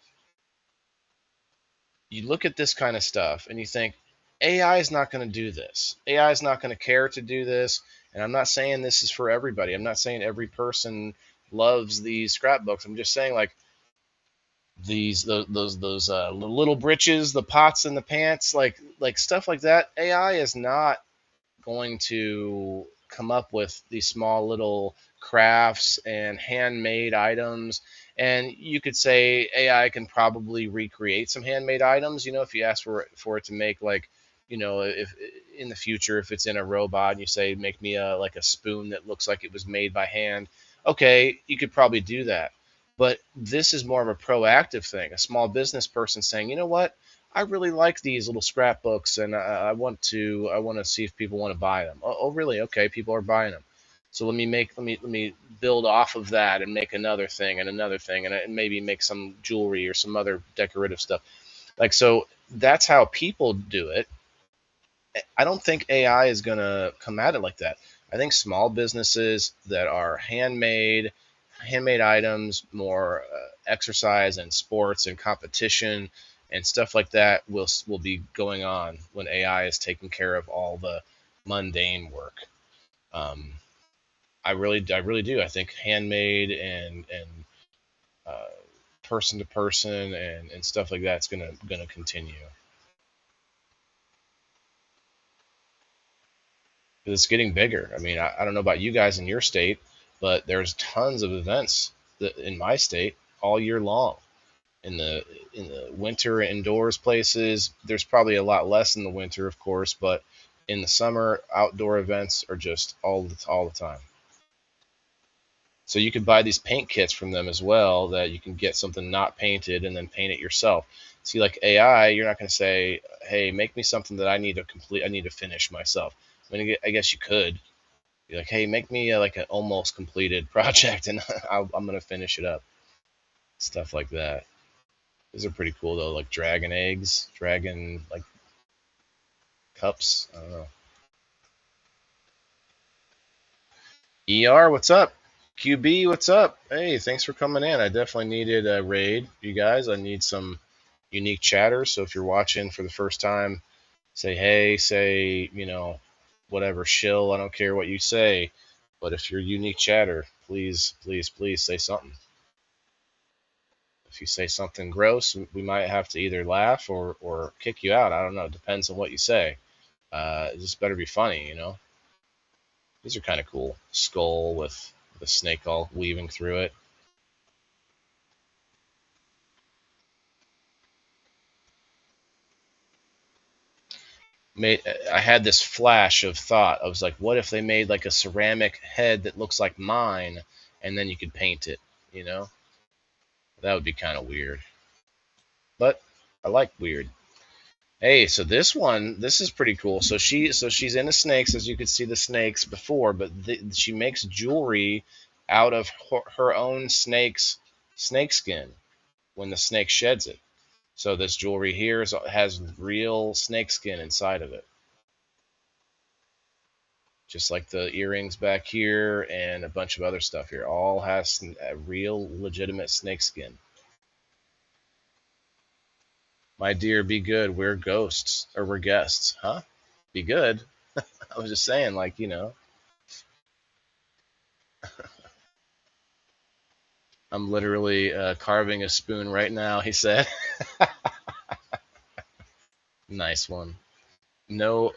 you look at this kind of stuff and you think, AI is not going to do this. AI is not going to care to do this. And I'm not saying this is for everybody. I'm not saying every person loves these scrapbooks. I'm just saying, like, those little britches, the pots and the pants, like stuff like that. AI is not going to come up with these small little crafts and handmade items. And you could say AI can probably recreate some handmade items, if you ask for it to make, like, if in the future, if it's in a robot and you say, make me like a spoon that looks like it was made by hand, okay, you could probably do that. But this is more of a proactive thing, a small business person saying, you know what, I really like these little scrapbooks, and I want to see if people want to buy them. Oh, really? Okay, people are buying them. So let me build off of that and make another thing and another thing, and maybe make some jewelry or some other decorative stuff. Like, so that's how people do it. I don't think AI is going to come at it like that. I think small businesses that are handmade items, more exercise and sports and competition and stuff like that will be going on when AI is taking care of all the mundane work. Um, I really do. I think handmade and person to person and stuff like that's gonna continue. It's getting bigger. I mean, I don't know about you guys in your state, but there's tons of events in my state all year long. In the winter indoors places, there's probably a lot less in the winter, of course, but in the summer, outdoor events are just all the time. So you could buy these paint kits from them as well, that you can get something not painted and then paint it yourself. See, like AI, you're not going to say, "Hey, make me something that I need to finish myself." I mean, I guess you could be like, "Hey, make me like an almost completed project, and I'm going to finish it up." Stuff like that. These are pretty cool though, like dragon eggs, dragon like cups. I don't know. ER, what's up? QB, what's up? Hey, thanks for coming in. I definitely needed a raid, you guys. I need some unique chatters. So if you're watching for the first time, say hey, say, whatever, shill. I don't care what you say. But if you're a unique chatter, please say something. If you say something gross, we might have to either laugh or kick you out. I don't know. It depends on what you say. It just better be funny. These are kind of cool. Skull with the snake all weaving through it. I had this flash of thought. I was like, what if they made like a ceramic head that looks like mine, and then you could paint it? You know, that would be kind of weird. But I like weird. Hey, so this is pretty cool. So she's into snakes, as you could see the snakes before, but she makes jewelry out of her own snake skin. when the snake sheds it. So this jewelry here has real snake skin inside of it. Just like the earrings back here and a bunch of other stuff here. All has a real legitimate snake skin. My dear, be good. We're ghosts. Or we're guests. Huh? Be good? I was just saying, like, you know. I'm literally carving a spoon right now, he said. Nice one. No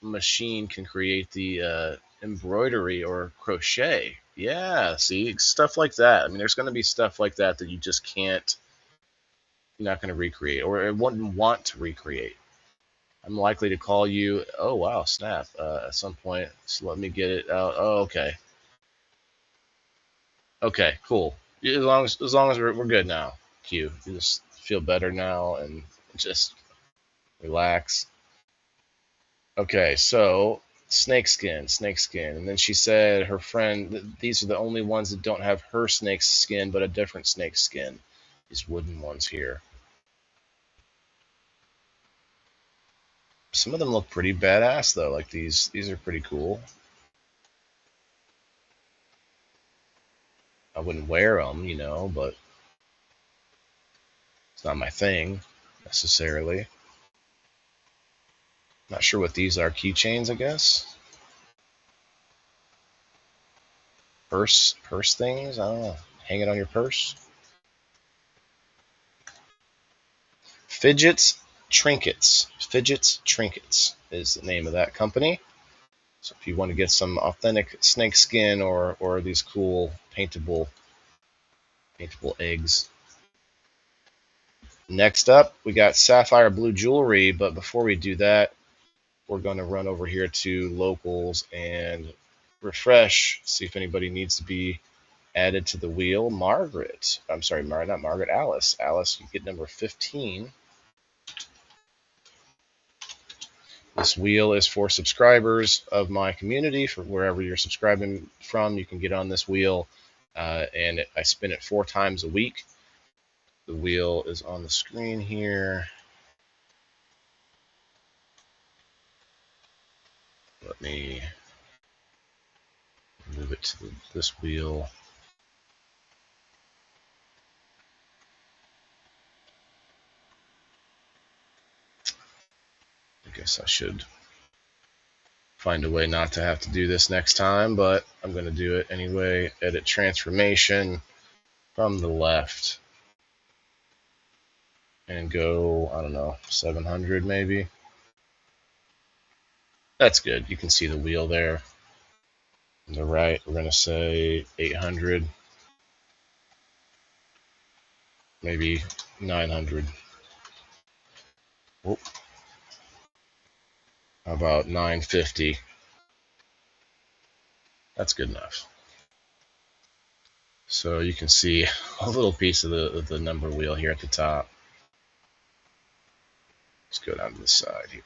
machine can create the embroidery or crochet. Yeah, see, stuff like that. I mean, there's going to be stuff like that that you just can't, you're not going to recreate, or it wouldn't want to recreate. I'm likely to call you. Oh wow, snap! At some point, so let me get it out. Oh, okay, okay, cool. As long as we're good now. Q, you just feel better now and just relax. Okay, so snakeskin, and then she said her friend. These are the only ones that don't have her snake skin, but a different snake skin. These wooden ones here. Some of them look pretty badass though. Like these are pretty cool. I wouldn't wear them, you know, but it's not my thing necessarily. Not sure what these are. Keychains, I guess. Purse things. I don't know. Hang it on your purse. Fidgets Trinkets is the name of that company. So if you want to get some authentic snake skin or these cool paintable eggs. Next up, we got sapphire blue jewelry, but before we do that, we're going to run over here to locals and refresh, see if anybody needs to be added to the wheel. Margaret, I'm sorry, not Margaret, Alice. Alice, you get number 15. This wheel is for subscribers of my community. For wherever you're subscribing from, you can get on this wheel, and I spin it 4 times a week. The wheel is on the screen here. Let me move it to this wheel. I guess I should find a way not to have to do this next time, but I'm going to do it anyway. Edit transformation from the left and go, I don't know, 700 maybe. That's good. You can see the wheel there. On the right, we're going to say 800, maybe 900. Whoop. How about 950? That's good enough. So you can see a little piece of the number wheel here at the top. Let's go down to the side here.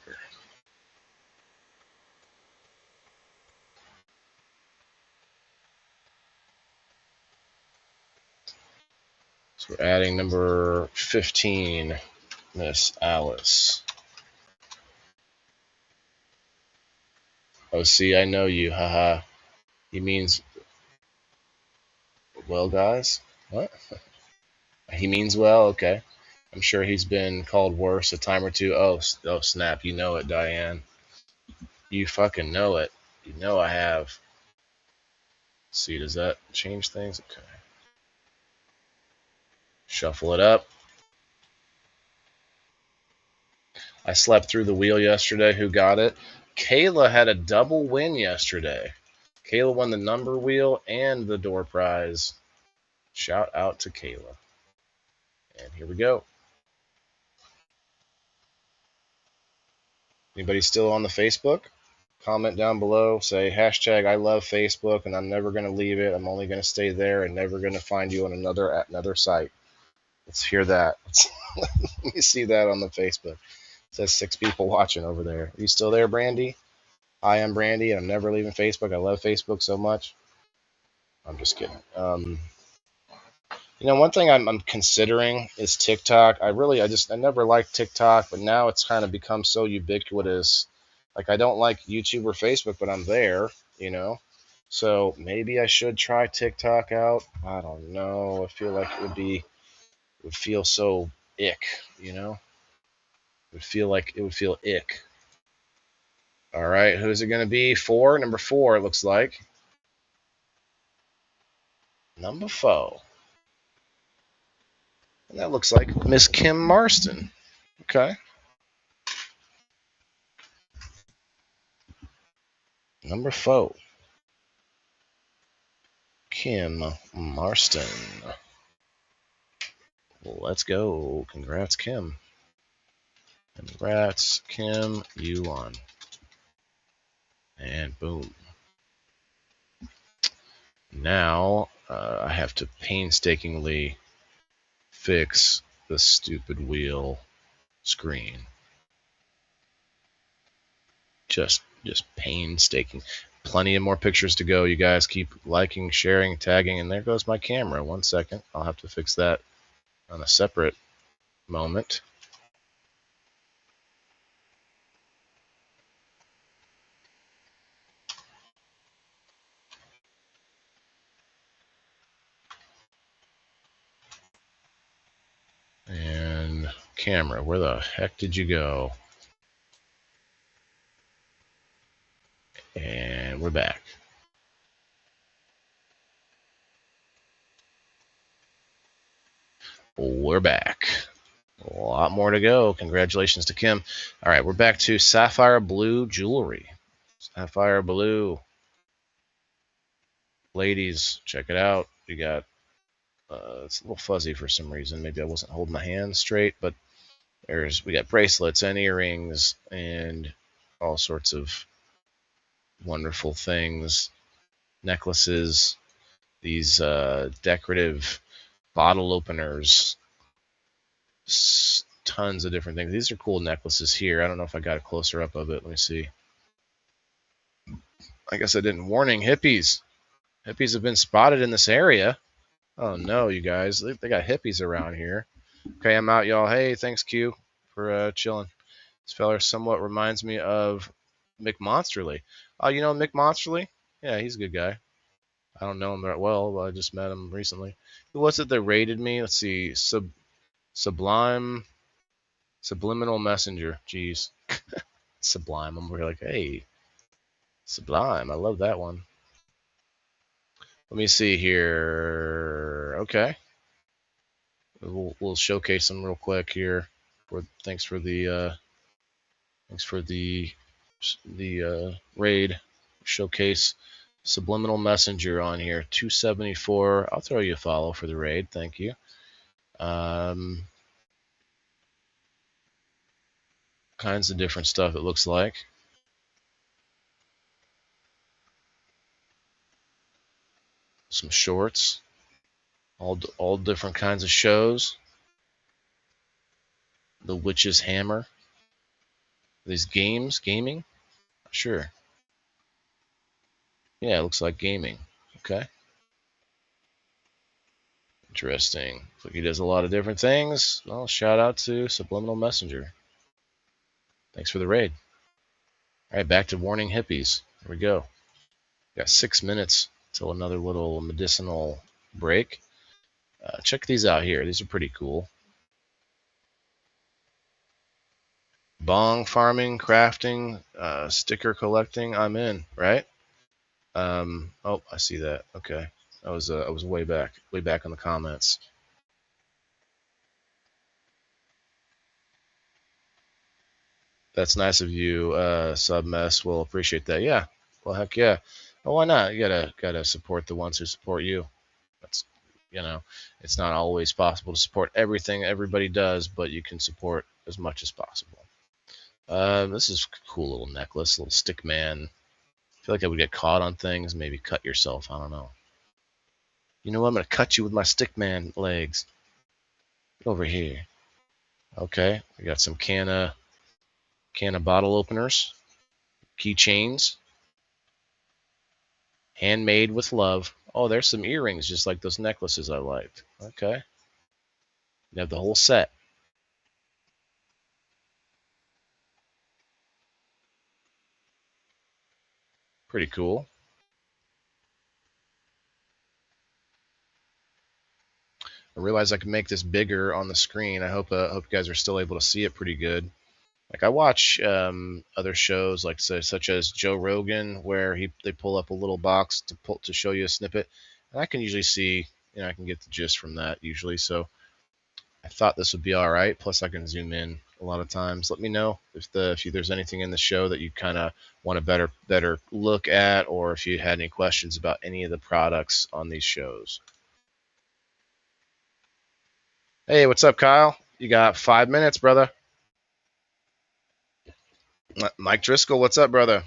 So we're adding number 15, Miss Alice. Oh, see, I know you, haha. He means, well, guys? What? He means well? Okay. I'm sure he's been called worse a time or two. Oh, snap. You know it, Diane. You fucking know it. You know I have. Let's see, does that change things? Okay. Shuffle it up. I slept through the wheel yesterday. Who got it? Kayla had a double win yesterday. Kayla won the number wheel and the door prize. Shout out to Kayla. And here we go. Anybody still on the Facebook? Comment down below. Say hashtag I love Facebook and I'm never going to leave it. I'm only going to stay there and never going to find you on another site. Let's hear that. Let me see that on the Facebook. It says 6 people watching over there. Are you still there, Brandy? Hi, I'm Brandy, and I'm never leaving Facebook. I love Facebook so much. I'm just kidding. One thing I'm considering is TikTok. I never liked TikTok, but now it's kind of become so ubiquitous. Like I don't like YouTube or Facebook, but I'm there. So maybe I should try TikTok out. I don't know. I feel like it would feel so ick. It would feel like it would feel ick. All right, who's it going to be? Number four, it looks like. Number four. And that looks like Miss Kim Marston. Okay. Number four. Kim Marston. Let's go. Congrats, Kim. Congrats, Kim. You won. And boom. Now I have to painstakingly fix the stupid wheel screen. Just painstaking. Plenty of more pictures to go. You guys keep liking, sharing, tagging, and there goes my camera. 1 second. I'll have to fix that on a separate moment. And camera, where the heck did you go? And we're back. We're back. A lot more to go. Congratulations to Kim. All right, we're back to sapphire blue jewelry. Sapphire blue. Ladies, check it out. You got, it's a little fuzzy for some reason. Maybe I wasn't holding my hand straight, but we got bracelets and earrings and all sorts of wonderful things. Necklaces, these decorative bottle openers, tons of different things. These are cool necklaces here. I don't know if I got a closer up of it. Let me see. I guess I didn't. Warning, hippies. Hippies have been spotted in this area. Oh no, you guys. They got hippies around here. Okay, I'm out, y'all. Hey, thanks, Q, for chilling. This fella somewhat reminds me of Mick Monsterly. Oh, you know Mick Monsterly? Yeah, he's a good guy. I don't know him that well, but I just met him recently. Who was it that raided me? Let's see. Subliminal Messenger. Jeez. Sublime. I'm really like, hey, Sublime. I love that one. Let me see here. Okay. We'll showcase them real quick here. Thanks for the raid. Showcase Subliminal Messenger on here. 274. I'll throw you a follow for the raid. Thank you. Kinds of different stuff it looks like. Some shorts. All different kinds of shows. The Witch's Hammer. These gaming? Sure. Yeah, it looks like gaming. Okay. Interesting. Looks like he does a lot of different things. Well, shout out to Subliminal Messenger. Thanks for the raid. All right, back to warning hippies. Here we go. Got 6 minutes till another little medicinal break. Check these out here. These are pretty cool. Bong farming, crafting, sticker collecting. I'm in, right? Oh, I see that. Okay, I was way back in the comments. That's nice of you, Submess. We'll appreciate that. Yeah. Well, heck yeah. Well, why not? You gotta support the ones who support you. That's it's not always possible to support everything everybody does, but you can support as much as possible. This is a cool little necklace, little stick man. I feel like I would get caught on things. Maybe cut yourself. I don't know. You know what? I'm gonna cut you with my stick man legs. Get over here. Okay. We got some can of bottle openers, keychains, handmade with love. Oh, there's some earrings, just like those necklaces I liked. Okay. You have the whole set. Pretty cool. I realize I can make this bigger on the screen. I hope you guys are still able to see it pretty good. Like I watch other shows, like such as Joe Rogan, where they pull up a little box to show you a snippet, and I can usually see, I can get the gist from that usually. So I thought this would be all right. Plus, I can zoom in a lot of times. Let me know if there's anything in the show that you kind of want a better look at, or if you had any questions about any of the products on these shows. Hey, what's up, Kyle? You got 5 minutes, brother. Mike Driscoll, what's up, brother?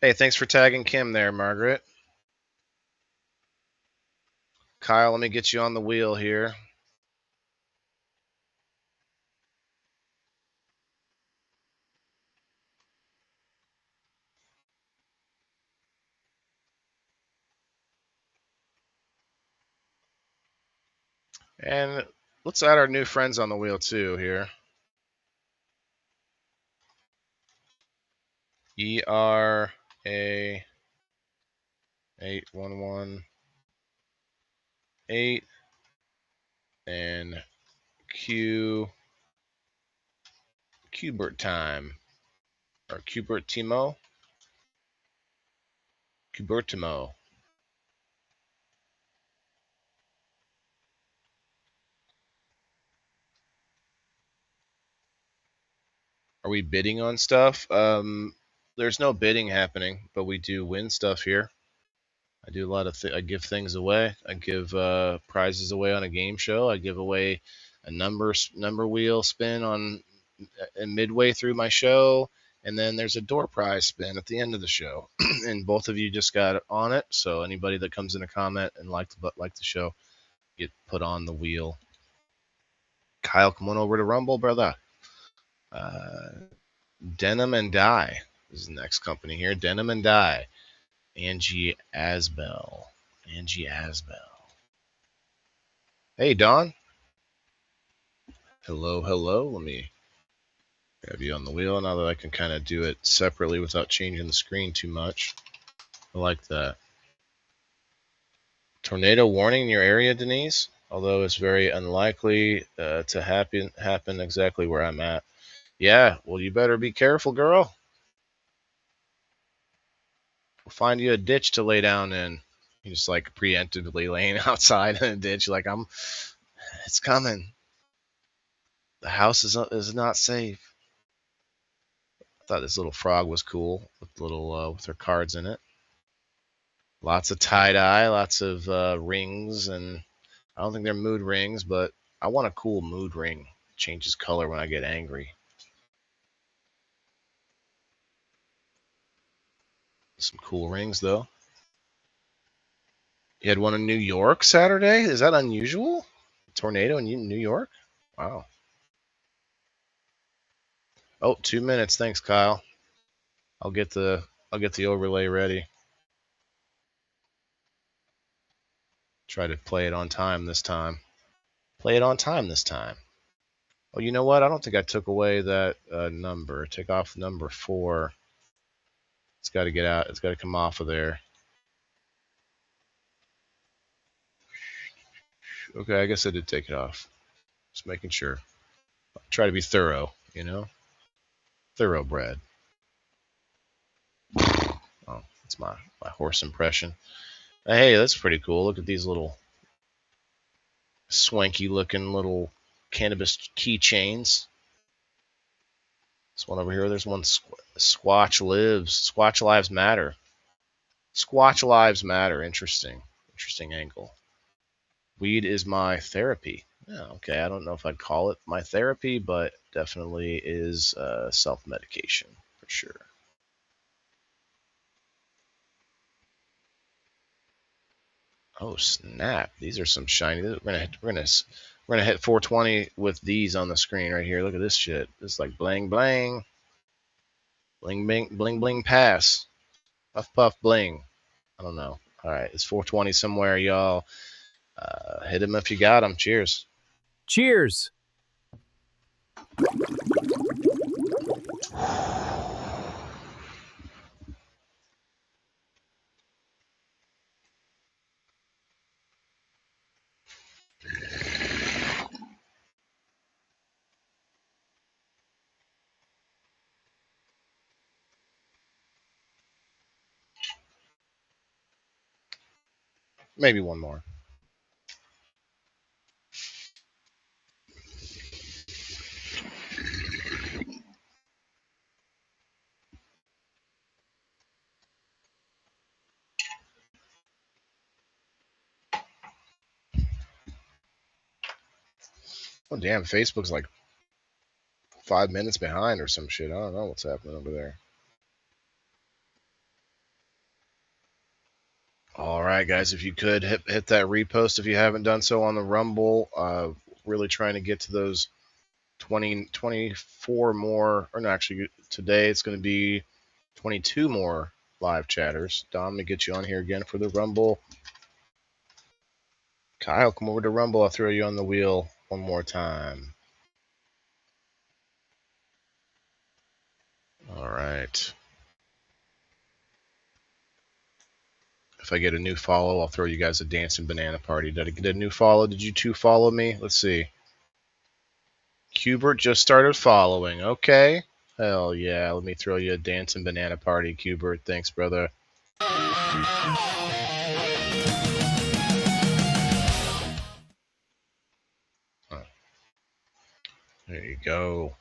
Hey, thanks for tagging Kim there, Margaret. Kyle, let me get you on the wheel here. And let's add our new friends on the wheel too here. ERA 8118 and Qbert time, or Cubertimo. Are we bidding on stuff? There's no bidding happening, but we do win stuff here. I do a lot of I give things away. I give prizes away on a game show. I give away a number wheel spin on midway through my show, and then there's a door prize spin at the end of the show. And both of you just got on it, so anybody that comes in a comment and like the show get put on the wheel. Kyle, come on over to Rumble, brother. Denim and Dye is the next company here. Denim and Dye. Anti Apparel. Hey, Don. Hello. Let me grab you on the wheel now that I can kind of do it separately without changing the screen too much. I like that. Tornado warning in your area, Denise? Although it's very unlikely to happen exactly where I'm at. Yeah, well, you better be careful, girl. We'll find you a ditch to lay down in. You're just like preemptively laying outside in a ditch, like it's coming. The house is not safe. I thought this little frog was cool with her cards in it. Lots of tie-dye, lots of rings, and I don't think they're mood rings, but I want a cool mood ring. It changes color when I get angry. Some cool rings, though. You had one in New York Saturday? Is that unusual? Tornado in New York? Wow. Oh, 2 minutes. Thanks, Kyle. I'll get the overlay ready. Try to play it on time this time. Oh, you know what? I don't think I took away that number. Take off number 4. It's got to get out. It's got to come off of there. Okay, I guess I did take it off. Just making sure. I'll try to be thorough, Thoroughbred. Oh, that's my horse impression. Hey, that's pretty cool. Look at these little swanky looking little cannabis keychains. This one over here, there's one Squatch Lives Matter. Squatch Lives Matter. Interesting angle. Weed is my therapy. Yeah, okay, I don't know if I'd call it my therapy, but definitely is self-medication for sure. Oh snap! These are some shiny. We're gonna hit 420 with these on the screen right here. Look at this shit. This is like bling bling, bling bling bling bling pass. Puff puff bling. I don't know. All right, it's 420 somewhere, y'all. Hit him if you got him. Cheers. Cheers. Maybe one more. Oh damn, Facebook's like 5 minutes behind or some shit. I don't know what's happening over there. All right, guys, if you could hit that repost if you haven't done so on the Rumble. Really trying to get to those 24 more, or no, actually today it's going to be 22 more live chatters. Dom, I'm going to get you on here again for the Rumble. Kyle, come over to Rumble. I'll throw you on the wheel one more time. All right. If I get a new follow, I'll throw you guys a dancing banana party. Did I get a new follow? Did you two follow me? Let's see. Cubert just started following. Okay. Hell yeah. Let me throw you a dancing banana party, Cubert. Thanks, brother. There you go.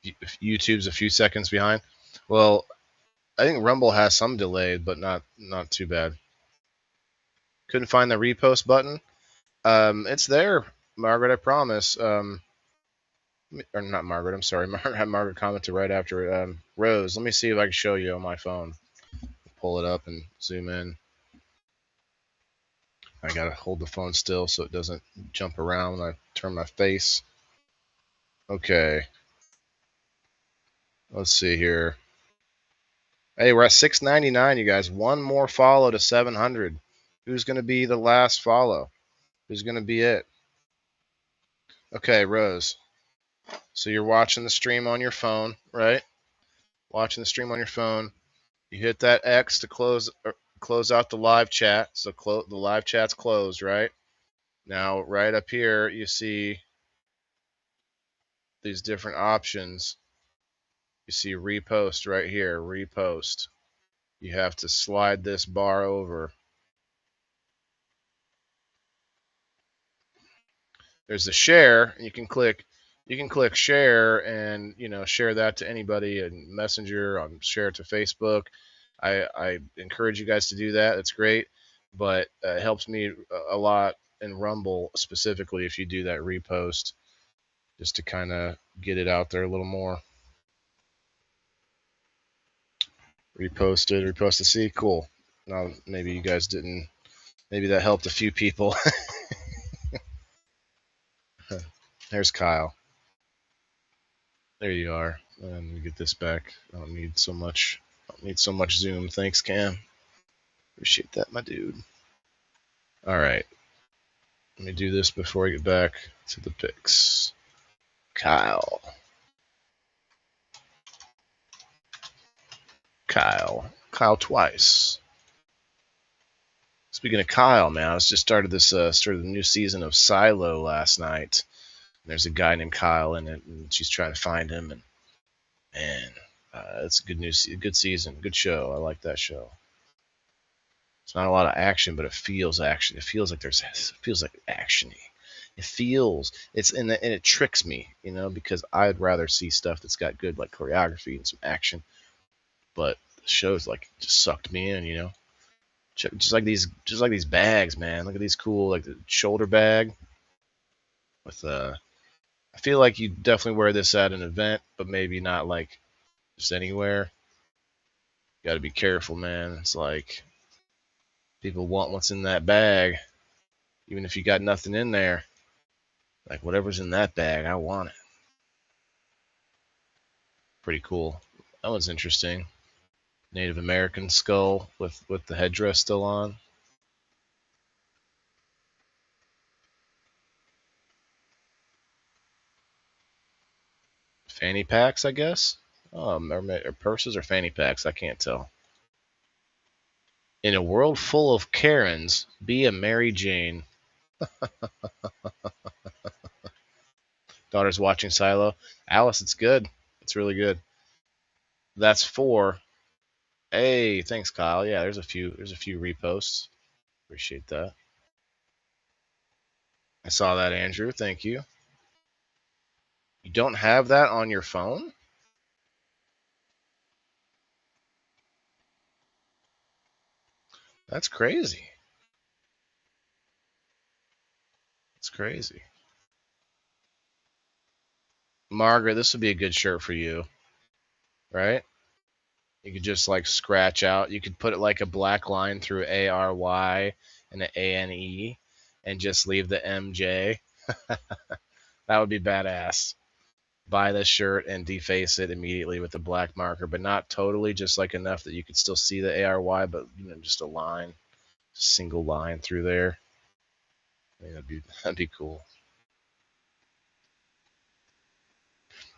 YouTube's a few seconds behind. Well, I think Rumble has some delay, but not too bad. Couldn't find the repost button. It's there, Margaret. I promise. Or not Margaret. I'm sorry. Margaret commented right after Rose. Let me see if I can show you on my phone. Pull it up and zoom in. I gotta hold the phone still so it doesn't jump around when I turn my face. Okay. Let's see here. Hey, we're at 699, you guys. One more follow to 700. Who's gonna be the last follow? Who's gonna be it? Okay, Rose. So you're watching the stream on your phone, right? Watching the stream on your phone. You hit that X to close out the live chat. So the live chat's closed, right? Now, right up here, you see these different options. You see repost right here, repost. You have to slide this bar over. There's the share, and you can click share and share that to anybody in Messenger, share it to Facebook. I encourage you guys to do that. It's great, but it helps me a lot in Rumble specifically if you do that repost, just to kind of get it out there a little more. Reposted. See, cool. Now maybe you guys didn't. Maybe that helped a few people. There's Kyle. There you are. Let me get this back. I don't need so much zoom. Thanks, Cam. Appreciate that, my dude. All right. Let me do this before I get back to the pics. Kyle twice. Speaking of Kyle, man, I just started the new season of Silo last night. There's a guy named Kyle in it, and she's trying to find him. And man, it's a good season, good show. I like that show. It's not a lot of action, but it feels action. It feels like actiony. And it tricks me, because I'd rather see stuff that's got good like choreography and some action. But the shows like just sucked me in, just like these bags, man. Look at these cool, like the shoulder bag with I feel like you definitely wear this at an event, but maybe not like just anywhere. Got to be careful, man. It's like people want what's in that bag, even if you got nothing in there. Like whatever's in that bag, I want it. Pretty cool. That one's interesting. Native American skull with the headdress still on. Fanny packs, I guess. Oh, or purses or fanny packs, I can't tell. In a world full of Karens, be a Mary Jane. Daughter's watching Silo. Alice, it's good. It's really good. That's 4. Hey, thanks, Kyle. Yeah, there's a few reposts. Appreciate that. I saw that, Andrew. Thank you. You don't have that on your phone? That's crazy. It's crazy. Margaret, this would be a good shirt for you, right? You could just like scratch out. You could put it like a black line through ARY and an ANE and just leave the MJ. That would be badass. Buy this shirt and deface it immediately with a black marker, but not totally, just like enough that you could still see the ARY, but just a line, single line through there. I mean, that'd be cool.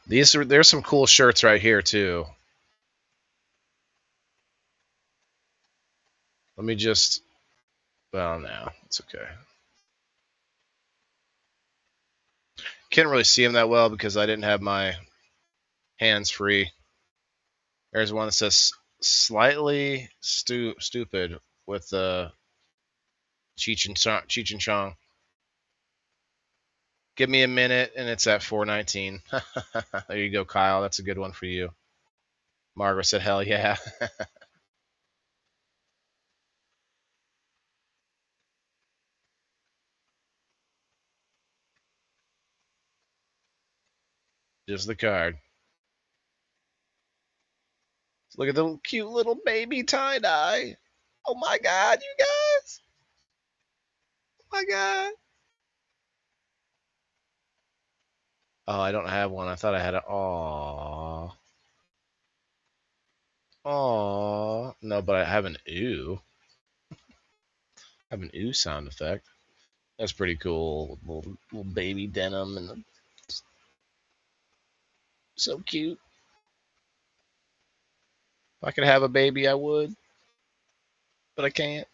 There's some cool shirts right here too. Let me just. Well, no, it's okay. Can't really see them that well because I didn't have my hands free. There's one that says slightly stupid with Cheech and Chong. Give me a minute, and it's at 4:19. There you go, Kyle. That's a good one for you. Margaret said, "Hell yeah." Just the card. Look at the cute little baby tie dye. Oh my God, you guys! Oh my God. Oh, I don't have one. I thought I had a. Aww. Aww. No, but I have an ooh. I have an ooh sound effect. That's pretty cool. Little baby denim and so cute. If I could have a baby, I would, but I can't.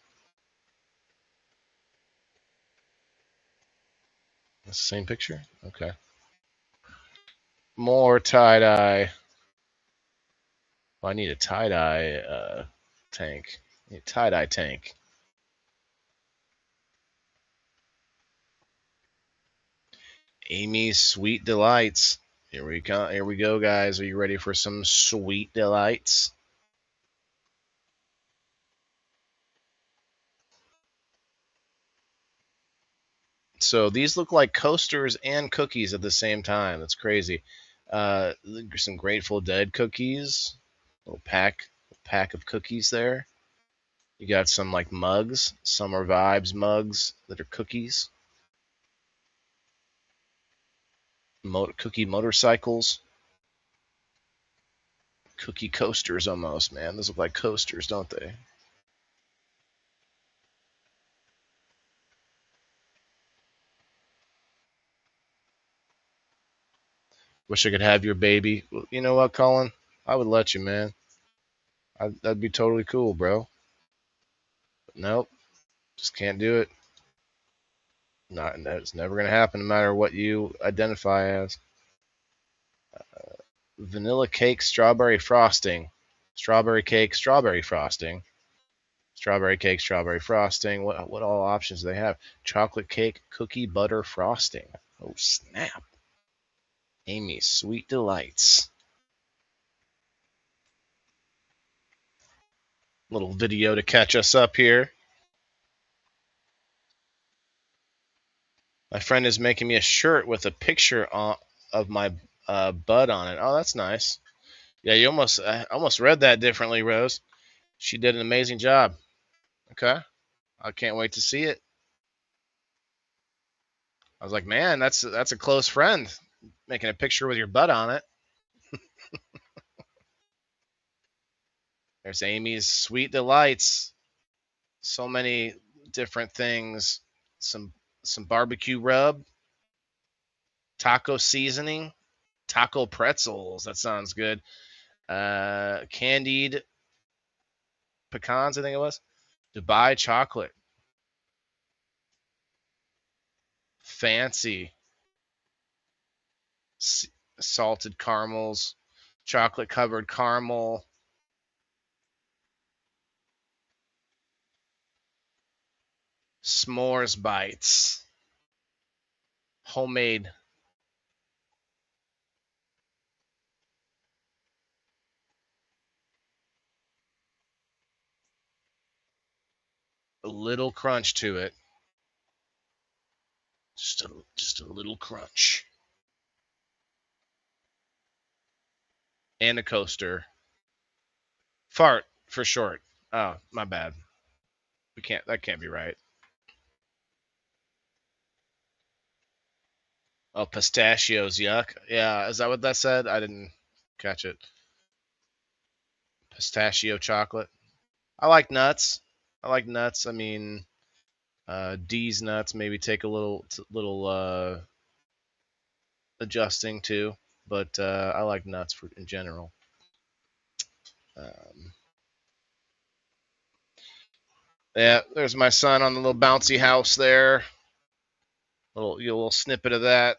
That's the same picture? Okay. More tie dye. Well, I need a tie dye tank. I need a tie dye tank. Amy's Sweet Delights. Here we go, guys. Are you ready for some sweet delights? So these look like coasters and cookies at the same time. That's crazy. Some Grateful Dead cookies. Little pack of cookies there. You got some like mugs, Summer Vibes mugs that are cookies. Cookie motorcycles. Cookie coasters almost, man. Those look like coasters, don't they? Wish I could have your baby. Well, you know what, Colin? I would let you, man. That'd be totally cool, bro. But nope, just can't do it. That's never gonna happen, no matter what you identify as. Vanilla cake, strawberry frosting, strawberry cake, strawberry frosting, strawberry cake, strawberry frosting. What all options do they have? Chocolate cake, cookie butter frosting. Oh snap! Amy's Sweet Delights. Little video to catch us up here. My friend is making me a shirt with a picture of my bud on it. Oh, that's nice. Yeah, I almost read that differently, Rose. She did an amazing job. Okay, I can't wait to see it. I was like, man, that's a close friend making a picture with your butt on it. There's Amy's Sweet Delights. So many different things. Some barbecue rub, taco seasoning, taco pretzels. That sounds good. Candied pecans, I think it was. Dubai chocolate. Fancy. Salted caramels. Chocolate covered caramel. S'mores bites. Homemade. A little crunch to it. Just a little crunch. And a coaster. Fart for short. Oh, my bad. That can't be right. Oh, pistachios, yuck. Yeah, is that what that said? I didn't catch it. Pistachio chocolate. I like nuts. I mean, D's nuts maybe take a little adjusting too, but I like nuts in general. Um, yeah, there's my son on the little bouncy house there. Little snippet of that.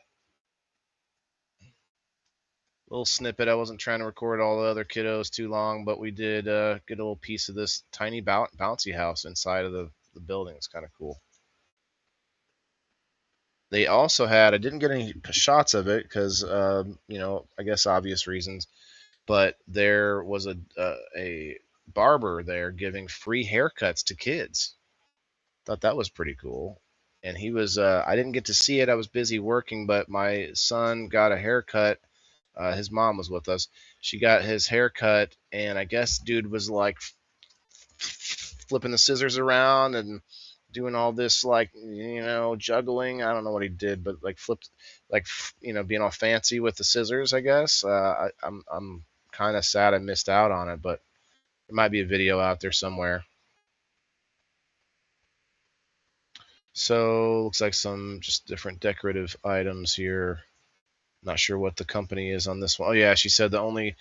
Little snippet. I wasn't trying to record all the other kiddos too long, but we did get a little piece of this tiny bouncy house inside of the building. It's kind of cool. They also had, I didn't get any shots of it because, I guess obvious reasons, but there was a barber there giving free haircuts to kids. Thought that was pretty cool. And he was, I didn't get to see it. I was busy working, but my son got a haircut. His mom was with us. She got his haircut, and I guess dude was like flipping the scissors around and doing all this like juggling. I don't know what he did, but like flipped, like being all fancy with the scissors. I guess I'm kind of sad I missed out on it, but there might be a video out there somewhere. So looks like some just different decorative items here. Not sure what the company is on this one. Oh yeah, she said the only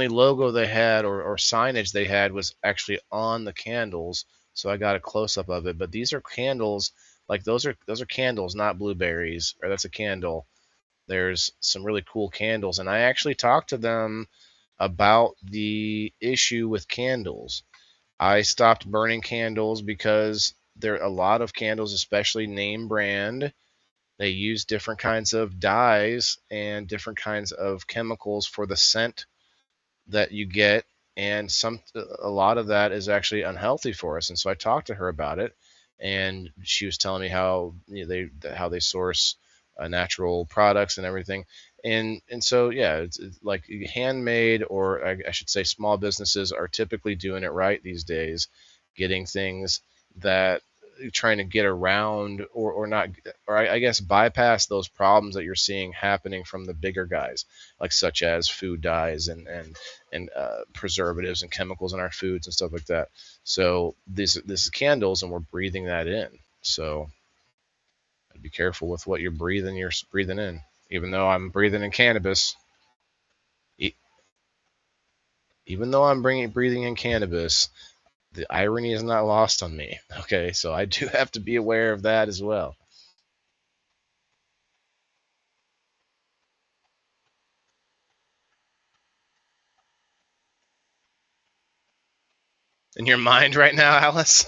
logo they had or signage they had was actually on the candles. So I got a close up of it. But these are candles, like those are candles, not blueberries. Or that's a candle. There's some really cool candles, and I actually talked to them about the issue with candles. I stopped burning candles because there are a lot of candles, especially name brand, they use different kinds of dyes and different kinds of chemicals for the scent that you get, and a lot of that is actually unhealthy for us. And so I talked to her about it, and she was telling me how they source natural products and everything. And so yeah, it's like handmade, or I should say small businesses are typically doing it right these days, getting things that trying to get around or not, or I guess bypass those problems that you're seeing happening from the bigger guys, like such as food dyes and preservatives and chemicals in our foods and stuff like that. So this is candles, and we're breathing that in. So be careful with what you're breathing. You're breathing in, even though I'm breathing in cannabis. Even though I'm breathing in cannabis, the irony is not lost on me. Okay, so I do have to be aware of that as well. In your mind right now, Alice?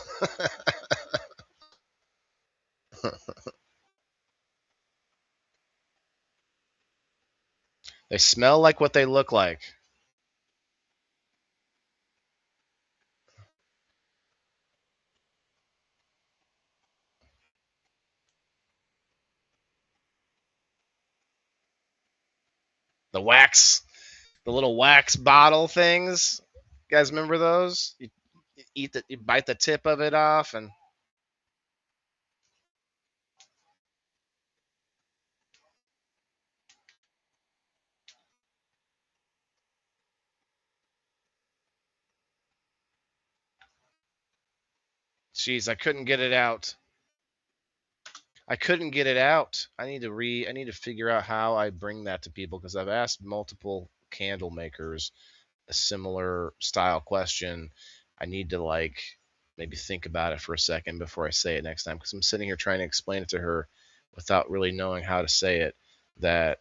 They smell like what they look like. The little wax bottle things. You guys remember those? You bite the tip of it off, and Jeez, I couldn't get it out. I couldn't get it out. I need to figure out how I bring that to people, because I've asked multiple candle makers a similar style question. I need to like maybe think about it for a second before I say it next time, because I'm sitting here trying to explain it to her without really knowing how to say it. That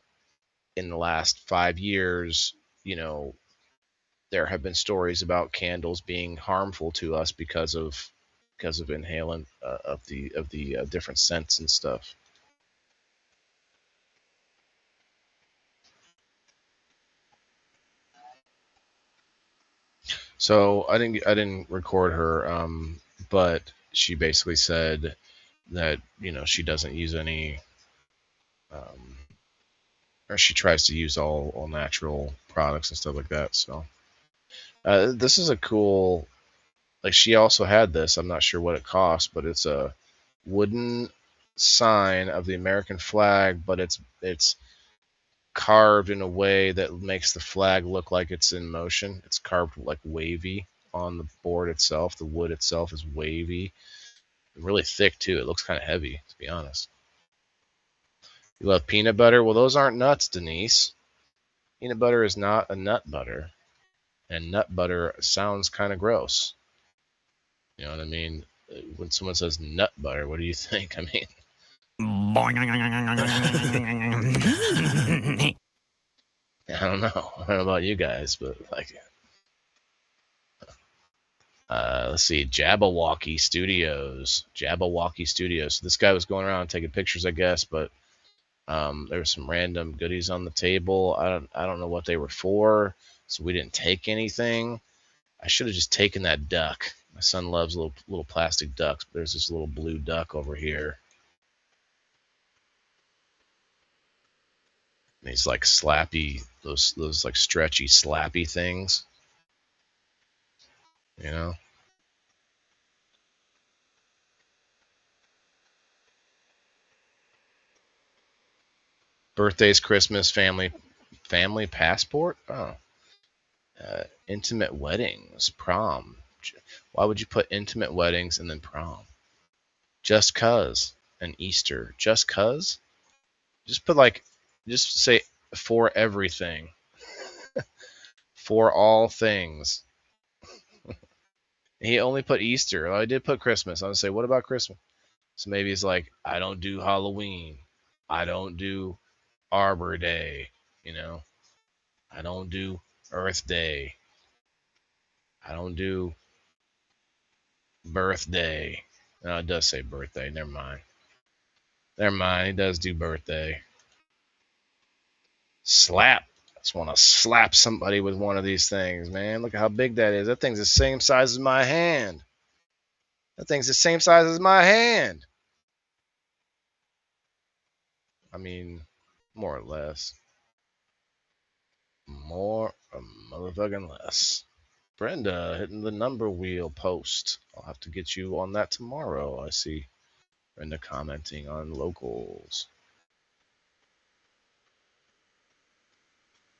in the last 5 years, you know, there have been stories about candles being harmful to us because of inhalant of the different scents and stuff. So I didn't record her, but she basically said that she doesn't use any, um, or she tries to use all natural products and stuff like that. So this is a cool. Like, she also had this. I'm not sure what it costs, but it's a wooden sign of the American flag, but it's carved in a way that makes the flag look like it's in motion. It's carved like wavy on the board itself. The wood itself is wavy, really thick too. It looks kind of heavy, to be honest. You love peanut butter? Well, those aren't nuts, Denise. Peanut butter is not a nut butter, and nut butter sounds kind of gross. You know what I mean? When someone says nut butter, what do you think? I mean, I don't know. I don't know about you guys, but like, let's see, Jabberwocky Studios. Jabberwocky Studios. So this guy was going around taking pictures, I guess, but there were some random goodies on the table. I don't know what they were for, so we didn't take anything. I should have just taken that duck. My son loves little plastic ducks. But there's this little blue duck over here. And these like slappy, those like stretchy slappy things. You know? Birthdays, Christmas, family passport? Oh. Intimate weddings, prom. Why would you put intimate weddings and then prom? Just cuz. And Easter. Just cuz? Just put like, just say for everything. For all things. He only put Easter. Well, I did put Christmas. I was say, what about Christmas? So maybe it's like, I don't do Halloween. I don't do Arbor Day. You know, I don't do Earth Day. I don't do birthday. No, it does say birthday. Never mind. Never mind. He does do birthday. Slap. I just want to slap somebody with one of these things, man. Look at how big that is. That thing's the same size as my hand. That thing's the same size as my hand. I mean, more or less. More or motherfucking less. Brenda hitting the number wheel post. I'll have to get you on that tomorrow. I see Brenda commenting on locals.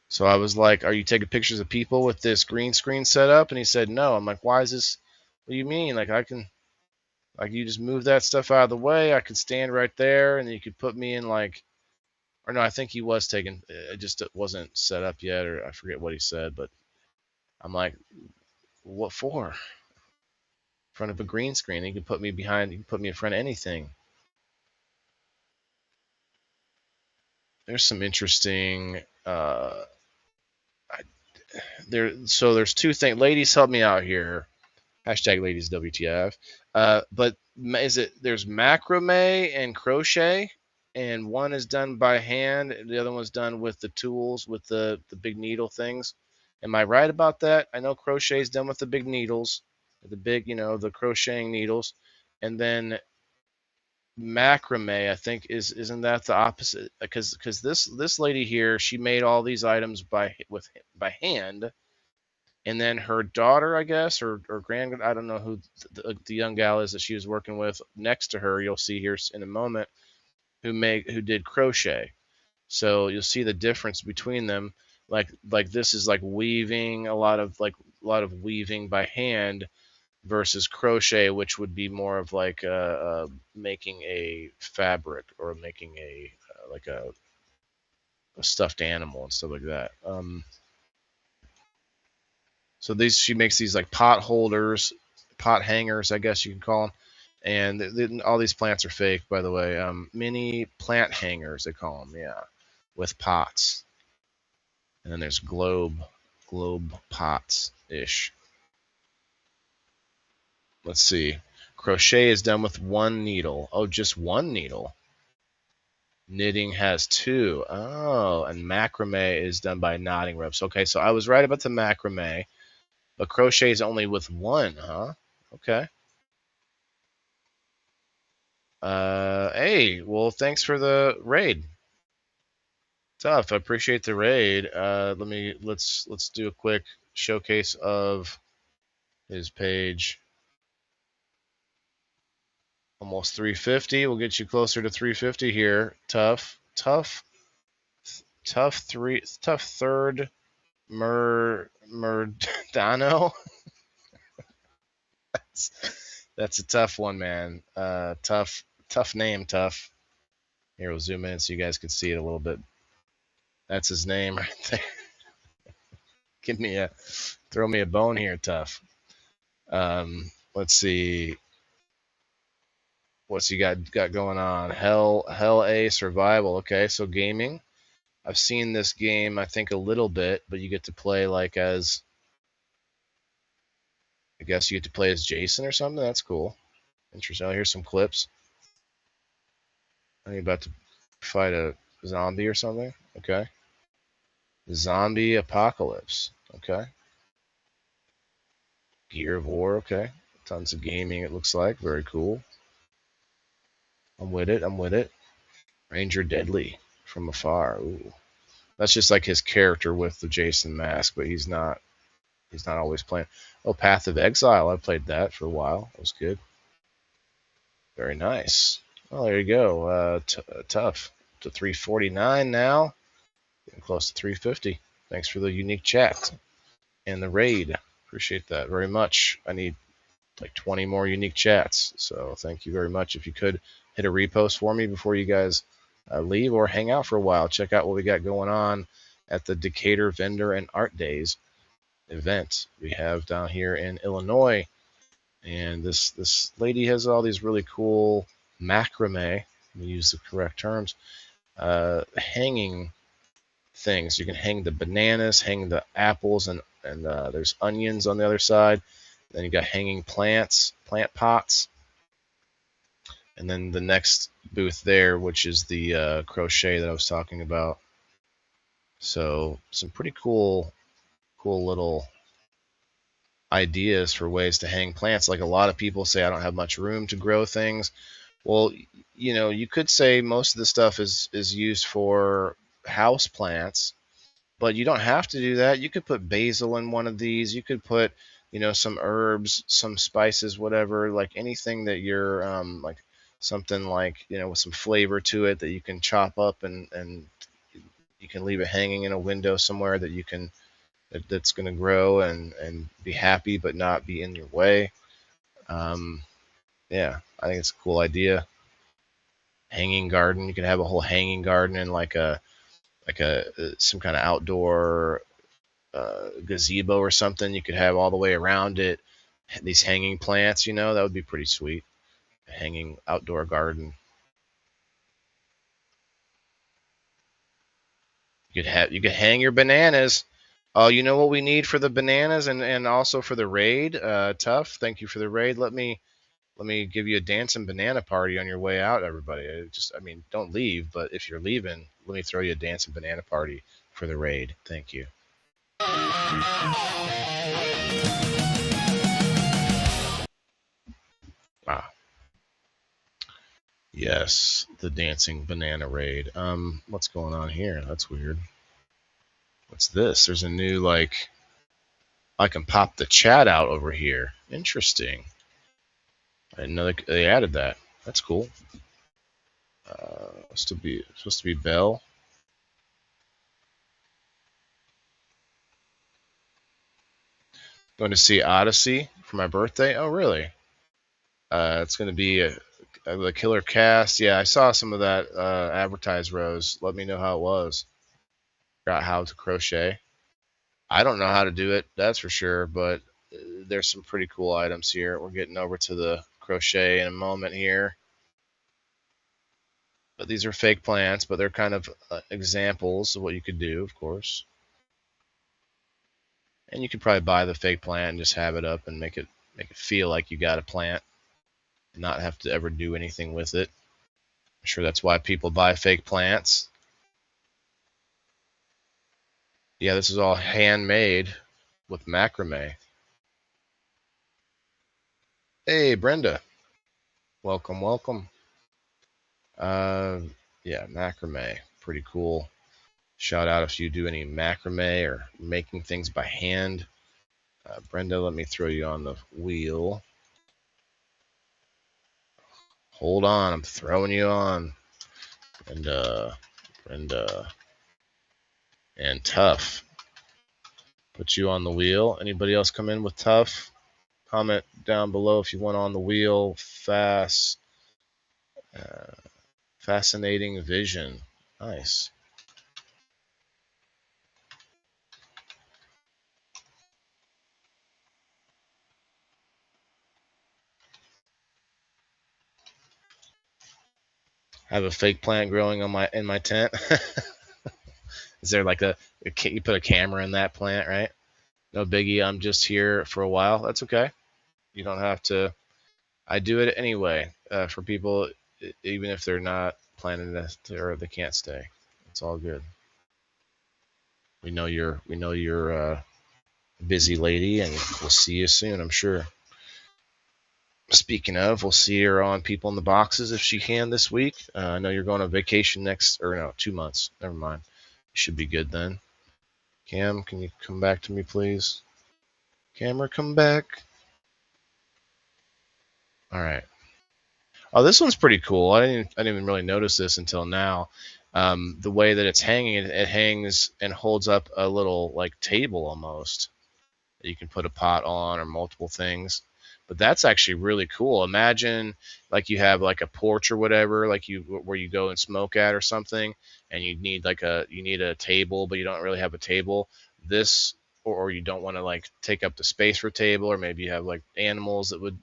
So I was like, are you taking pictures of people with this green screen set up? And he said, no. I'm like, why is this? What do you mean? Like, I can, like, you just move that stuff out of the way. I could stand right there, and you could put me in, like, or no, I think he was taking, it just wasn't set up yet, or I forget what he said, but I'm like, what for? In front of a green screen. You can put me behind, you can put me in front of anything. There's some interesting, so there's two things. Ladies, help me out here. Hashtag ladies WTF. But there's macrame and crochet, and one is done by hand, and the other one's done with the tools, with the big needle things. Am I right about that? I know crochet is done with the big needles, the big, the crocheting needles, and then macrame, I think, isn't that the opposite? Because this lady here, she made all these items by hand, and then her daughter, I guess, or grand, I don't know who the young gal is that she was working with next to her. You'll see here in a moment who did crochet. So you'll see the difference between them. Like this is like weaving, a lot of weaving by hand, versus crochet, which would be more of like making a fabric or making a like a stuffed animal and stuff like that. So she makes these like pot holders, pot hangers, I guess you can call them. And all these plants are fake, by the way. Mini plant hangers, they call them, yeah, with pots. And then there's globe pots ish. Let's see. Crochet is done with one needle. Oh, just one needle. Knitting has two. Oh, and macrame is done by knotting ropes. Okay, so I was right about the macrame, but crochet is only with one, huh? Okay. Hey, well, thanks for the raid. Tough. I appreciate the raid. Let's do a quick showcase of his page. Almost 350. We'll get you closer to 350 here. Tough third Murdano. That's a tough one, man. Tough name, tough. Here, we'll zoom in so you guys can see it a little bit. That's his name right there. Throw me a bone here, tough. Let's see. What's he got going on? Hell A survival. Okay, so gaming. I've seen this game, I think, a little bit, but you get to play like as, I guess you get to play as Jason or something. That's cool. Interesting. Oh, here's some clips. Are you about to fight a zombie or something? Okay. Zombie apocalypse. Okay. Gear of War. Okay. Tons of gaming, it looks like. Very cool. I'm with it. Ranger Deadly from afar. Ooh. That's just like his character with the Jason mask, but he's not always playing. Oh, Path of Exile. I played that for a while. It was good. Very nice. Well, there you go. Tough to 349 now. Getting close to 350. Thanks for the unique chat and the raid. Appreciate that very much. I need like 20 more unique chats. So thank you very much. If you could hit a repost for me before you guys leave or hang out for a while. Check out what we got going on at the Decatur Vendor and Art Daze event we have down here in Illinois. And this lady has all these really cool macrame, we use the correct terms, hanging things. You can hang the bananas, hang the apples, and there's onions on the other side. Then you got hanging plants, plant pots. And then the next booth there, which is the crochet that I was talking about. So some pretty cool little ideas for ways to hang plants. Like a lot of people say, I don't have much room to grow things. Well, you know, you could say most of the stuff is used for house plants, but you don't have to do that. You could put basil in one of these. You could put, you know, some herbs, some spices, whatever, like anything that you're like something like, you know, with some flavor to it that you can chop up and you can leave it hanging in a window somewhere that you can that's going to grow and be happy but not be in your way. Yeah, I think it's a cool idea. Hanging garden. You can have a whole hanging garden in like a some kind of outdoor gazebo or something. You could have all the way around it these hanging plants. You know, that would be pretty sweet. A hanging outdoor garden. You could hang your bananas. Oh, you know what we need for the bananas and also for the raid? Tough. Thank you for the raid. Let me give you a dancing banana party on your way out, everybody. I mean, don't leave, but if you're leaving, let me throw you a dancing banana party for the raid. Thank you. Ah. Yes, the dancing banana raid. What's going on here? That's weird. What's this? There's a new, like, I can pop the chat out over here. Interesting. I didn't know they added that. That's cool. Supposed to be Bell. Going to see Odyssey for my birthday. Oh, really? It's going to be the killer cast. Yeah, I saw some of that advertised, Rose. Let me know how it was. Got how to crochet. I don't know how to do it, that's for sure, but there's some pretty cool items here. We're getting over to the crochet in a moment here. But these are fake plants, but they're kind of examples of what you could do, of course. And you could probably buy the fake plant and just have it up and make it feel like you got a plant and not have to ever do anything with it. I'm sure that's why people buy fake plants. Yeah, this is all handmade with macrame. Hey, Brenda. Welcome, welcome. Yeah, macrame. Pretty cool. Shout out if you do any macrame or making things by hand. Brenda, let me throw you on the wheel. Hold on, I'm throwing you on. Brenda, and Tough. Put you on the wheel. Anybody else come in with Tough? Comment down below if you want on the wheel. Fascinating vision. Nice. I have a fake plant growing on in my tent. Is there like you put a camera in that plant, right? No biggie. I'm just here for a while. That's okay. You don't have to. I do it anyway for people, even if they're not planning to or they can't stay. It's all good. We know you're a busy lady, and we'll see you soon, I'm sure. Speaking of, we'll see her on People in the Boxes if she can this week. I know you're going on vacation 2 months. Never mind. You should be good then. Cam, can you come back to me, please? Camera, come back. All right. Oh, this one's pretty cool. I didn't even really notice this until now. The way that it's hanging, it hangs and holds up a little like table almost that you can put a pot on or multiple things. But that's actually really cool. Imagine like you have like a porch or whatever, like where you go and smoke at or something, and you need a table, but you don't really have a table. This or you don't want to like take up the space for a table, or maybe you have like animals that would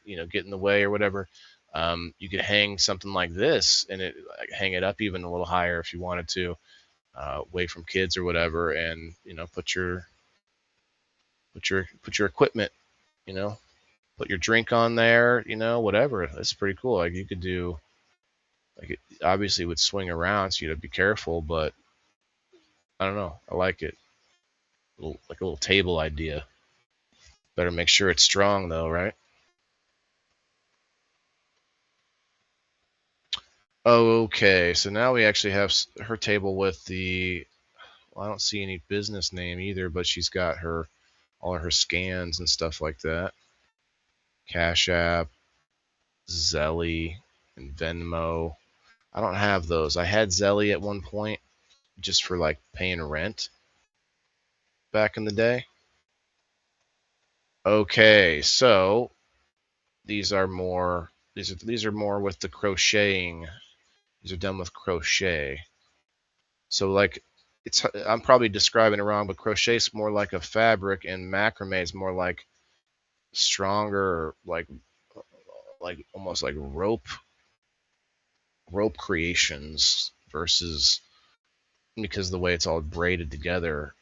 get in the way or whatever. You could hang something like this and hang it up even a little higher if you wanted to, away from kids or whatever, and put your equipment, put your drink on there, whatever. That's pretty cool. Like you could do, like it obviously would swing around, so you have to be careful, but I don't know. I like it. Like a little table idea. Better make sure it's strong though, right? Okay, so now we actually have her table with I don't see any business name either, but she's got all of her scans and stuff like that. Cash App, Zelly, and Venmo. I don't have those. I had Zelly at one point just for like paying rent back in the day. Okay, so these are more with the crocheting. These are done with crochet. So like I'm probably describing it wrong, but crochet is more like a fabric and macrame is more like stronger, like almost like rope creations versus, because the way it's all braided together,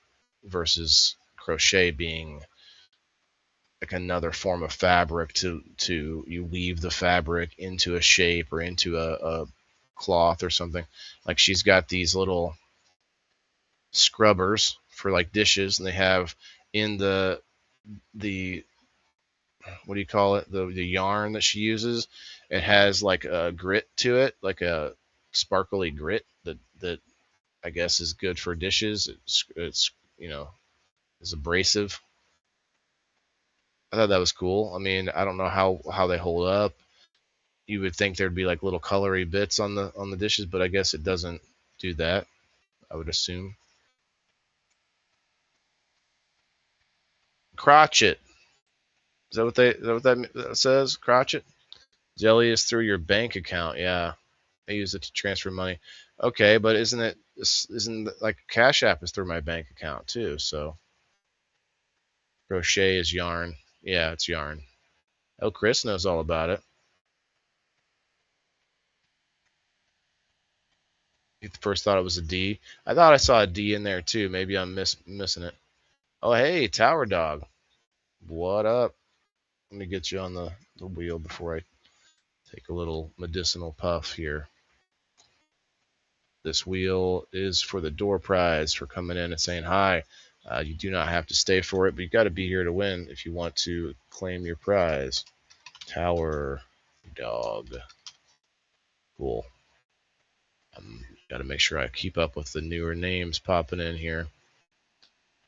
versus crochet being like another form of fabric to you weave the fabric into a shape or into a cloth or something. Like she's got these little scrubbers for like dishes, and they have in the what do you call it, the yarn that she uses, it has like a grit to it, like a sparkly grit that I guess is good for dishes. It's is abrasive. I thought that was cool. I mean, I don't know how they hold up. You would think there'd be like little colory bits on the dishes, but I guess it doesn't do that, I would assume. crotchet. Is that what that says? Crotchet? Jelly is through your bank account. Yeah. I use it to transfer money. Okay, but isn't like Cash App is through my bank account too, so crochet is yarn. Yeah, it's yarn. Oh, Chris knows all about it. He first thought it was a D. I thought I saw a D in there too. Maybe I'm missing it. Oh, hey, Tower Dog. What up? Let me get you on the wheel before I take a little medicinal puff here. This wheel is for the door prize for coming in and saying hi. You do not have to stay for it, but you got to be here to win if you want to claim your prize. Tower Dog. Cool. Got to make sure I keep up with the newer names popping in here.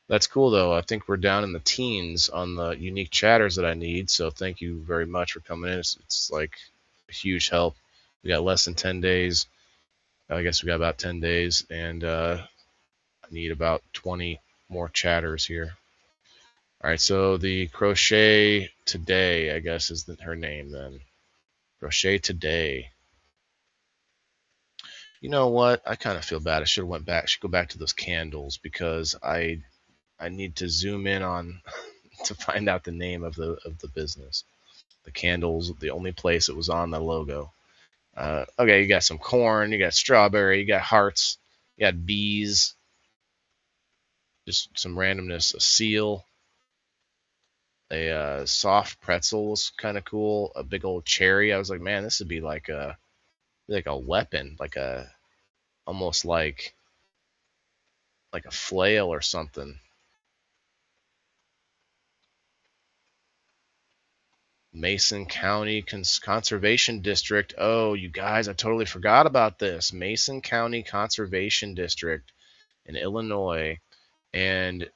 That's cool, though. I think we're down in the teens on the unique chatters that I need, so thank you very much for coming in. It's like a huge help. We got less than 10 days. I guess we got about 10 days, and I need about 20 more chatters here. All right, so the Crochet Today, I guess, is her name then. Crochet Today. You know what? I kind of feel bad. I should go back to those candles because I need to zoom in on to find out the name of the business. The candles, the only place it was on the logo. Okay, you got some corn, you got strawberry, you got hearts, you got bees, just some randomness. A seal, a soft pretzel was kind of cool. A big old cherry. I was like, man, this would be like a weapon, almost like a flail or something. Mason County Conservation District. Oh, you guys, I totally forgot about this. Mason County Conservation District in Illinois, and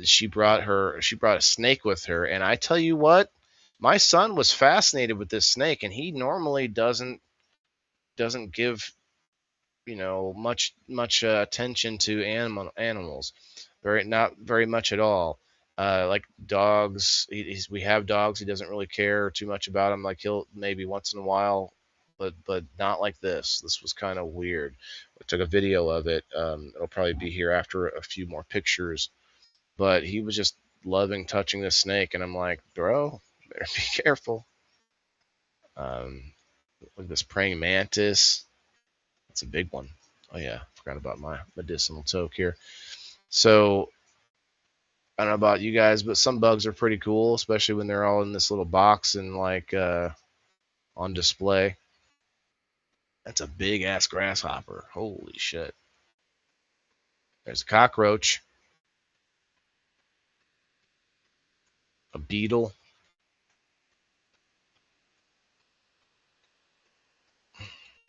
she brought a snake with her. And I tell you what, my son was fascinated with this snake, and he normally doesn't give much attention to animals, not very much at all. Like dogs, we have dogs. He doesn't really care too much about them. Like he'll maybe once in a while, but not like this. This was kind of weird. I took a video of it. It'll probably be here after a few more pictures. But he was just loving touching this snake, and I'm like, bro, better be careful. Look at this praying mantis. That's a big one. Oh yeah, forgot about my medicinal toke here. So I don't know about you guys, but some bugs are pretty cool, especially when they're all in this little box and on display. That's a big ass grasshopper. Holy shit. There's a cockroach. A beetle.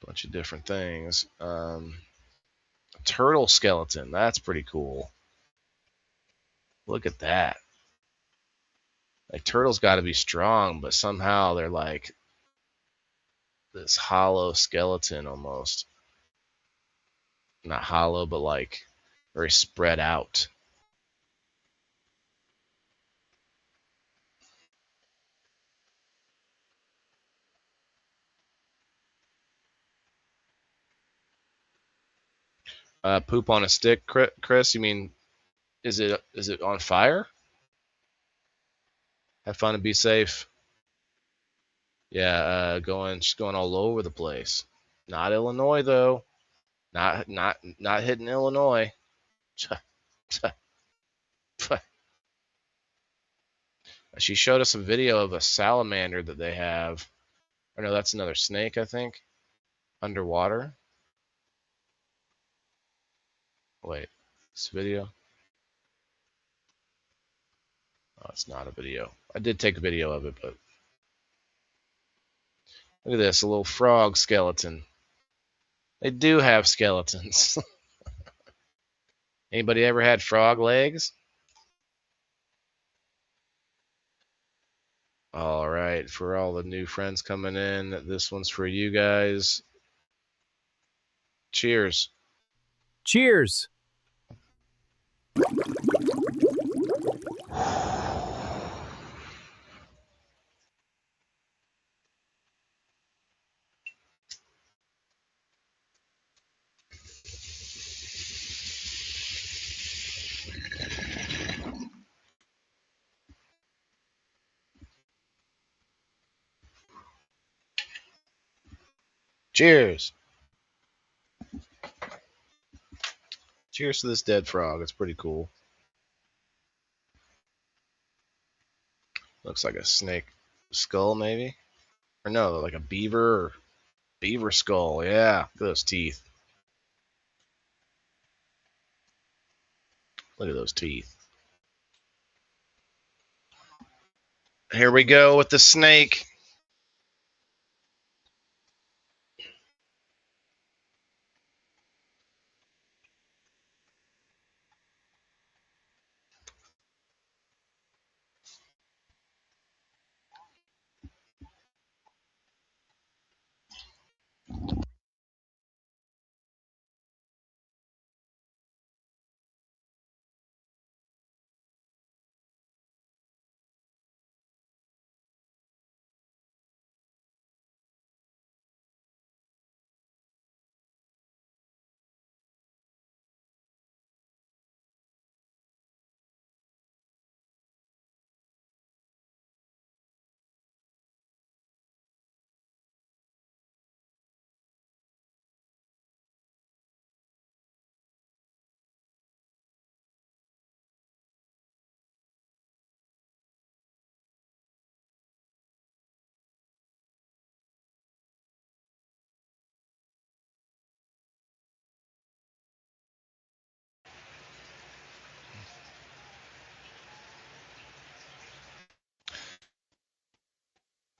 Bunch of different things. A turtle skeleton. That's pretty cool. Look at that. Like turtles got to be strong, but somehow they're like this hollow skeleton almost. Not hollow, but like very spread out. Poop on a stick, Chris? You mean is it on fire? Have fun and be safe. Yeah, she's going all over the place. Not Illinois though. Not hitting Illinois. She showed us a video of a salamander that they have. Or no, that's another snake, I think. Underwater. Wait, this video? Oh, it's not a video. I did take a video of it, but look at this, a little frog skeleton. They do have skeletons. Anybody ever had frog legs? All right, for all the new friends coming in, this one's for you guys. Cheers. Cheers. Cheers. Cheers to this dead frog. It's pretty cool. Looks like a snake skull, maybe. Or no, like a beaver skull. Yeah, look at those teeth. Look at those teeth. Here we go with the snake.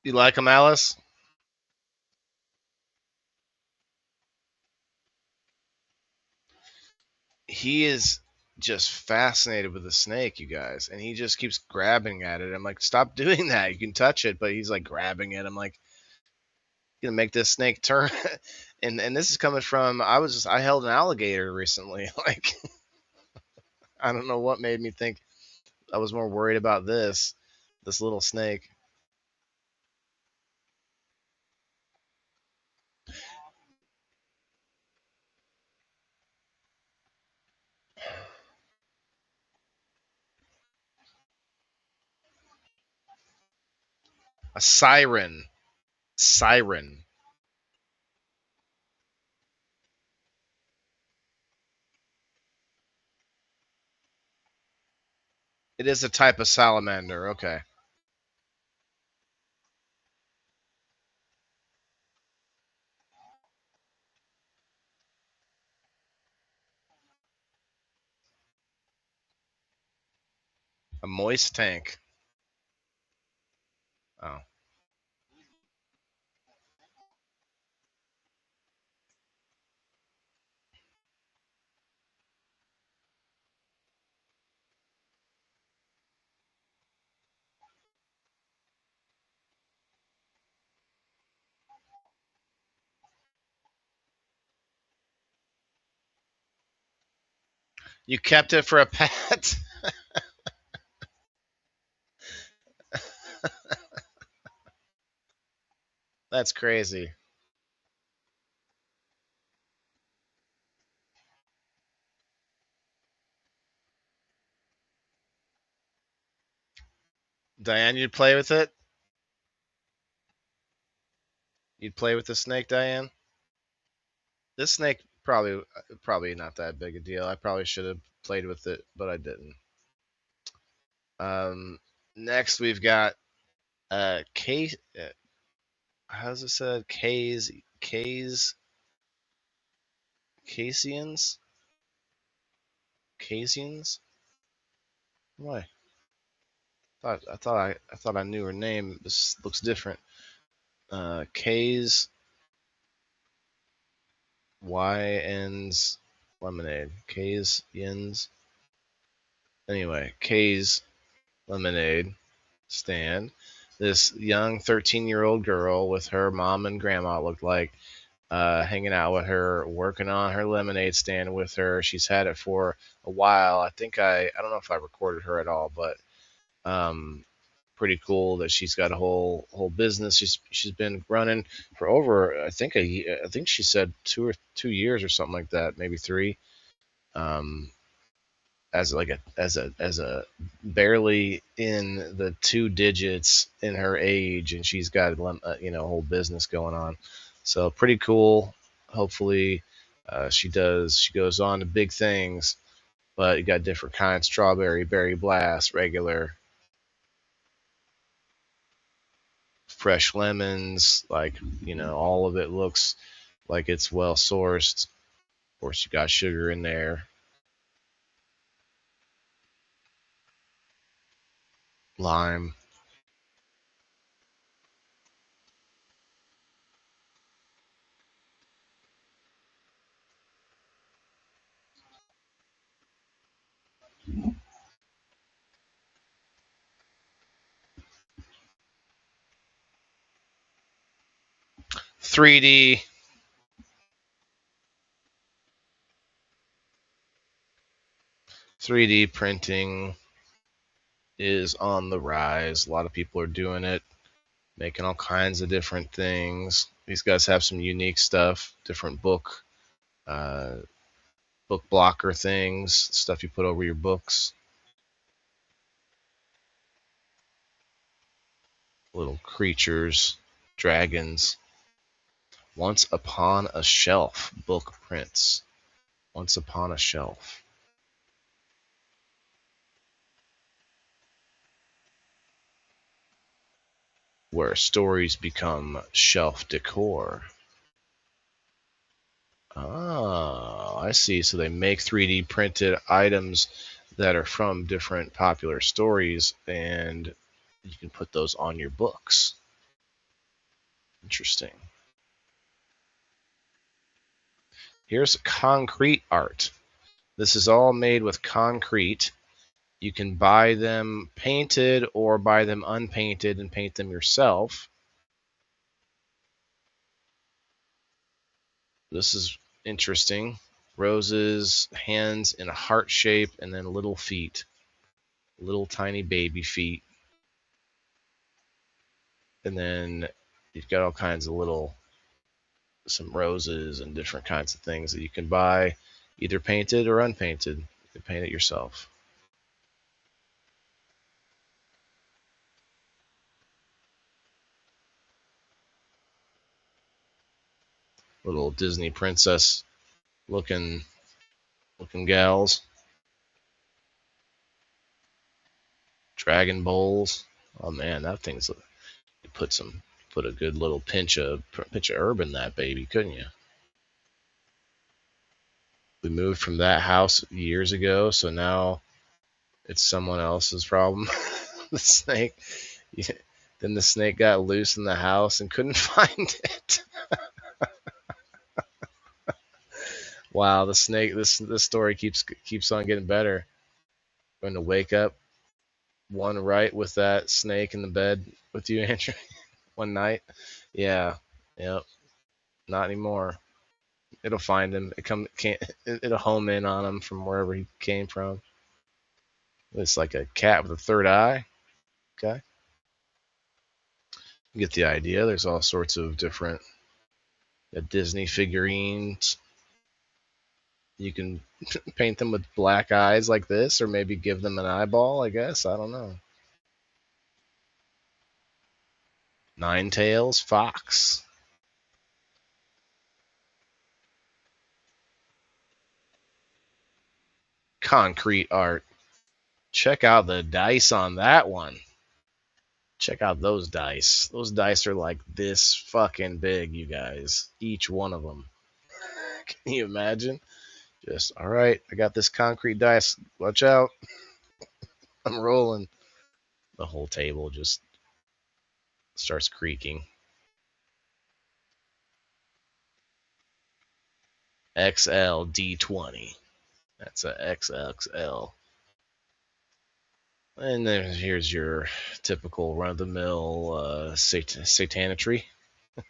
You like him, Alice? He is just fascinated with the snake, you guys, and he just keeps grabbing at it. I'm like, stop doing that. You can touch it, but he's like grabbing it. I'm like, gonna make this snake turn. And this is coming from I held an alligator recently. Like, I don't know what made me think I was more worried about this little snake. A siren. Siren. It is a type of salamander. Okay. A moist tank. Oh. You kept it for a pet? That's crazy. Diane, you'd play with it? You'd play with the snake, Diane? This snake probably not that big a deal. I probably should have played with it, but I didn't. Next we've got K. How's it said? Casians. Casians. Why? I thought I knew her name. This looks different. K's YN's lemonade. K's Yins. Anyway, K's lemonade stand. This young 13-year-old girl with her mom and grandma, it looked like, hanging out with her, working on her lemonade stand with her. She's had it for a while. I think I don't know if I recorded her at all, but um, pretty cool that she's got a whole business. She's been running for over I think she said 2 years or something like that, maybe three. Um, as like a barely in the two digits in her age, and she's got a whole business going on. So pretty cool. Hopefully, she goes on to big things. But you got different kinds: strawberry, berry blast, regular, fresh lemons. Like, all of it looks like it's well sourced. Of course, you got sugar in there, lime. Three D 3D printing is on the rise. A lot of people are doing it, making all kinds of different things. These guys have some unique stuff, different uh, book blocker things, stuff you put over your books, little creatures, dragons. Once upon a shelf, book prints. Once upon a shelf. Where stories become shelf decor. Oh, I see. So they make 3D printed items that are from different popular stories, and you can put those on your books. Interesting. Here's concrete art. This is all made with concrete. You can buy them painted or buy them unpainted and paint them yourself. This is interesting. Roses, hands in a heart shape, and then little feet. Little tiny baby feet. And then you've got all kinds of some roses and different kinds of things that you can buy, either painted or unpainted. You can paint it yourself. Little Disney princess looking gals. Dragon bowls. Oh man, that thing's, you put a good little pinch of herb in that baby, couldn't you? We moved from that house years ago, so now it's someone else's problem. The snake. Yeah. Then the snake got loose in the house and couldn't find it. Wow, the snake. This story keeps on getting better. Going to wake up one right with that snake in the bed with you, Andrew, one night. Yeah, yep. Not anymore. It'll find him. It'll home in on him from wherever he came from. It's like a cat with a third eye. Okay, you get the idea. There's all sorts of different Disney figurines. You can paint them with black eyes like this, or maybe give them an eyeball, I guess. I don't know. Ninetales fox. Concrete art. Check out the dice on that one. Check out those dice. Those dice are like this fucking big, you guys. Each one of them. Can you imagine? Just, all right, I got this concrete dice. Watch out. I'm rolling. The whole table just starts creaking. XL D20. That's a XXL. And then here's your typical run-of-the-mill satanitry. I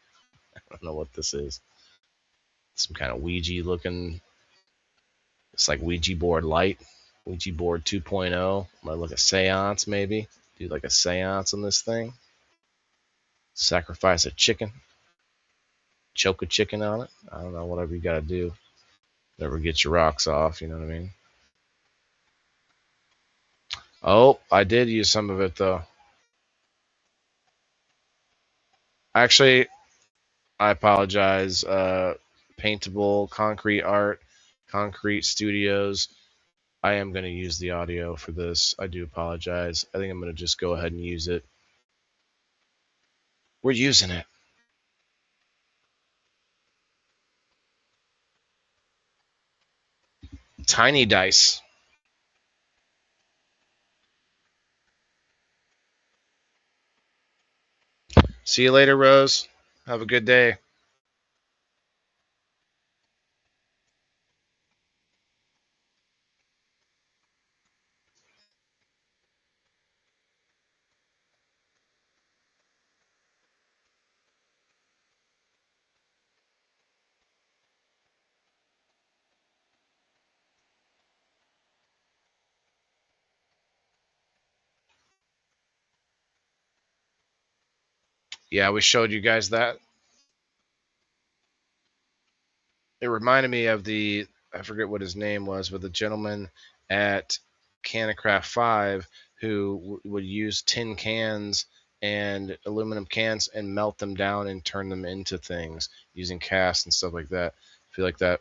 don't know what this is. Some kind of Ouija looking. It's like Ouija board light. Ouija board 2.0. Might look a seance maybe. Do like a seance on this thing. Sacrifice a chicken. Choke a chicken on it. I don't know, whatever you gotta do. Never get your rocks off, you know what I mean? Oh, I did use some of it though. Actually, I apologize. Paintable Concrete Art, Concrete Studios. I am going to use the audio for this. I do apologize. I think I'm going to just go ahead and use it. We're using it. Tiny dice. See you later, Rose. Have a good day. Yeah, we showed you guys that. It reminded me of I forget what his name was, but the gentleman at Canacraft 5 who would use tin cans and aluminum cans and melt them down and turn them into things using cast and stuff like that. I feel like that,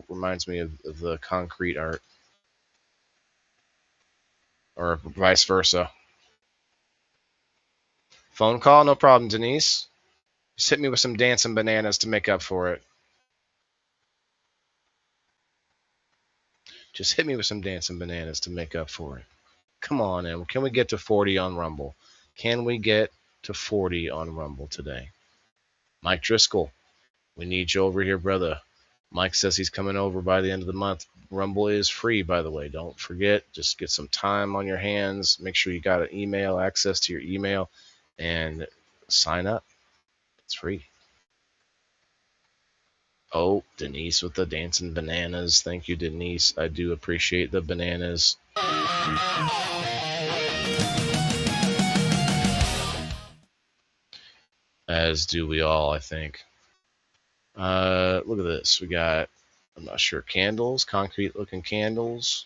reminds me of the concrete art, or vice versa. Phone call, no problem, Denise. Just hit me with some dancing bananas to make up for it. Just hit me with some dancing bananas to make up for it. Come on, and can we get to 40 on Rumble? Can we get to 40 on Rumble today? Mike Driscoll, we need you over here, brother. Mike says he's coming over by the end of the month. Rumble is free, by the way. Don't forget. Just get some time on your hands. Make sure you got an email, access to your email, and sign up. It's free. Oh, Denise with the dancing bananas. Thank you, Denise. I do appreciate the bananas. As do we all, I think. Look at this. We got, I'm not sure, candles, concrete looking candles.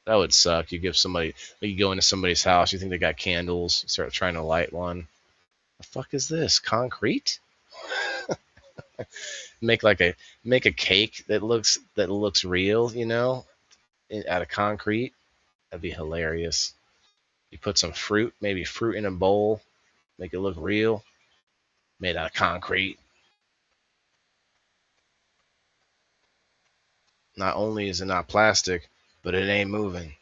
That would suck. You give somebody, you go into somebody's house, you think they got candles, start trying to light one. The fuck is this? Concrete? make a cake that looks real, out of concrete. That'd be hilarious. You put some fruit, maybe fruit in a bowl, make it look real, made out of concrete. Not only is it not plastic, but it ain't moving.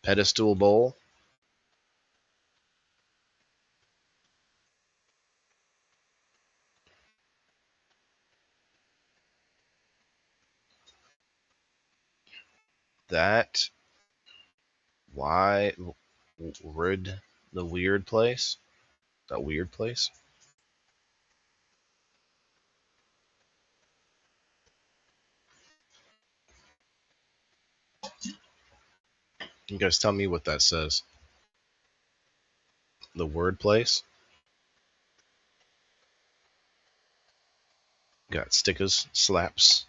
Pedestal bowl. That why would the weird place? That weird place? You guys tell me what that says. The word place? Got stickers, slaps,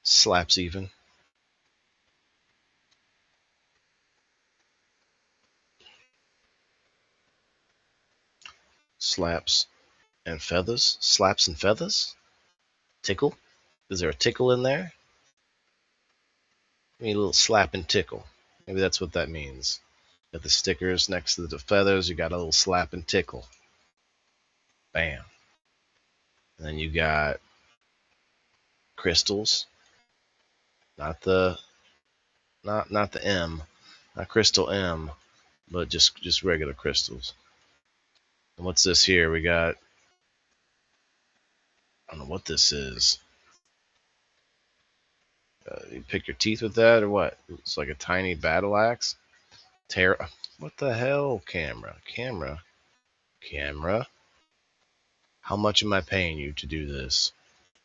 slaps even. Slaps and feathers? Slaps and feathers? Tickle? Is there a tickle in there? Maybe a little slap and tickle. Maybe that's what that means. Got the stickers next to the feathers, you got a little slap and tickle. Bam. And then you got crystals. Not the M, not crystal M, but just regular crystals. And what's this here? We got, I don't know what this is. You pick your teeth with that or what? It's like a tiny battle axe. What the hell, camera? How much am I paying you to do this?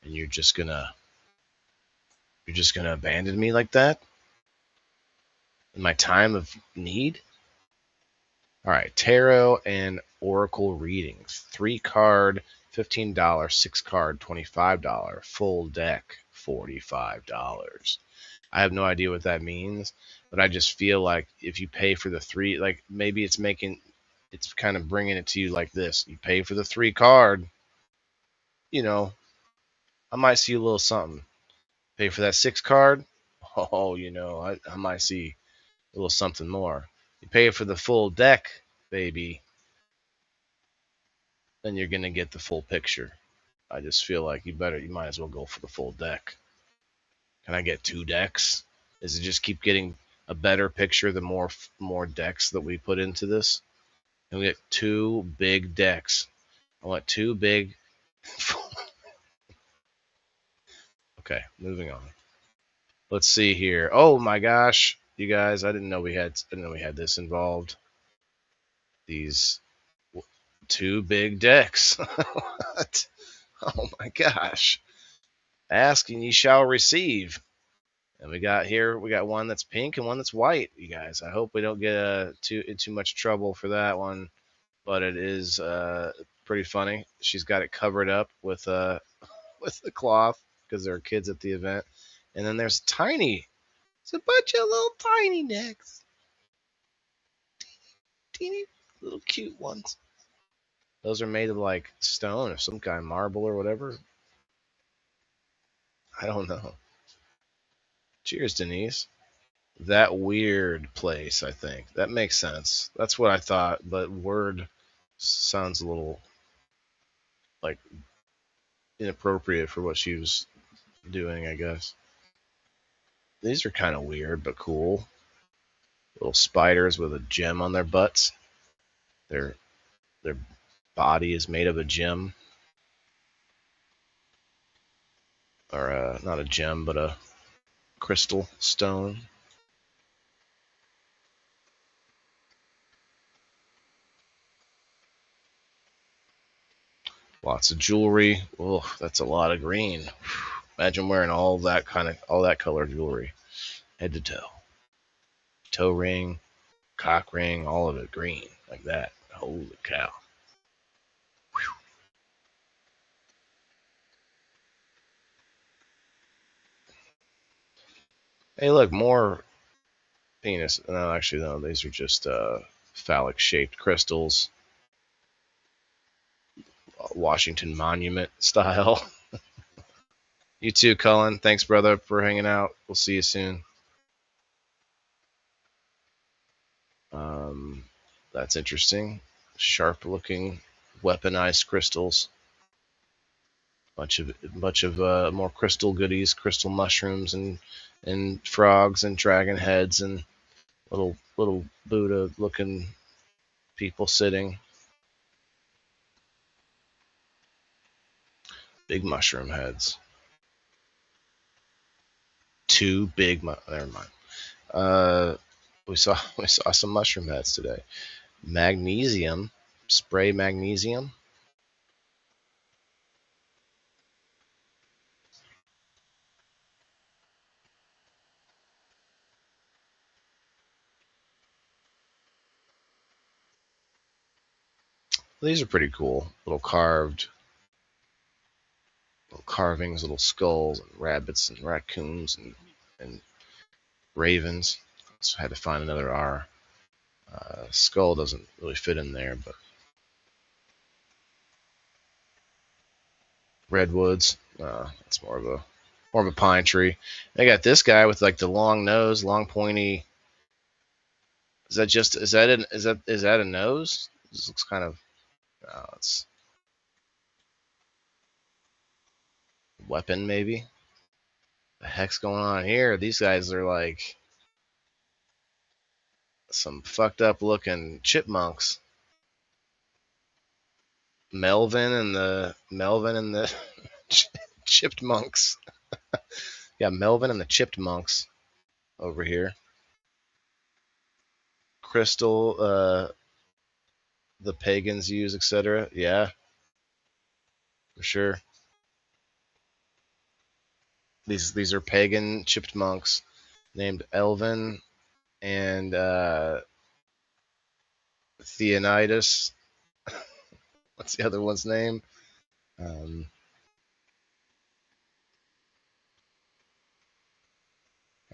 And you're just gonna abandon me like that? In my time of need? All right, tarot and oracle readings. 3 card, $15. 6 card, $25. Full deck, $45. I have no idea what that means, but I just feel like if you pay for the 3, like maybe it's making it's kind of bringing it to you like this. You pay for the 3 card, you know, I might see a little something. Pay for that 6 card, oh, I might see a little something more. You pay for the full deck, baby, then you're gonna get the full picture. I just feel like you might as well go for the full deck. Can I get 2 decks? Does it just keep getting a better picture the more decks that we put into this? And we get 2 big decks. I want 2 big. Okay, moving on. Let's see here. Oh my gosh, you guys! I didn't know we had this involved. These 2 big decks. What? Oh my gosh! Ask and ye shall receive. And we got one that's pink and one that's white. You guys, I hope we don't get in too much trouble for that one. But it is pretty funny. She's got it covered up with with the cloth because there are kids at the event. And then there's it's a bunch of little tiny necks, teeny little cute ones. Those are made of like stone or some kind of marble or whatever. I don't know. Cheers, Denise. That weird place, I think. That makes sense. That's what I thought, but word sounds a little like inappropriate for what she was doing, I guess. These are kind of weird, but cool. Little spiders with a gem on their butts. Their their body is made of a gem, or not a gem, but a crystal stone. Lots of jewelry. Oh, that's a lot of green. Imagine wearing all that color jewelry, head to toe. Toe ring, cock ring, all of it green like that. Holy cow! Whew. Hey, look, more penis. No, actually, no. These are just phallic-shaped crystals, Washington Monument style. You too, Cullen. Thanks, brother, for hanging out. We'll see you soon. That's interesting. Sharp-looking, weaponized crystals. Bunch of more crystal goodies, crystal mushrooms, and frogs and dragon heads and little Buddha-looking people sitting. Big mushroom heads. 2 big. Never mind. We saw some mushroom heads today. Magnesium, spray magnesium. These are pretty cool. Little carvings, little skulls, and rabbits and raccoons and ravens. So I had to find another R. Skull doesn't really fit in there, but redwoods. It's more of a pine tree. They got this guy with like the long nose, long pointy. Is that a nose? This looks kind of. It's weapon maybe. The heck's going on here? These guys are like some fucked up looking chipmunks. Melvin and the chipped monks. Yeah, Melvin and the chipped monks over here. Crystal, the pagans use, etc. Yeah, for sure. These are pagan chipped monks named Elvin and Theonidas. What's the other one's name? I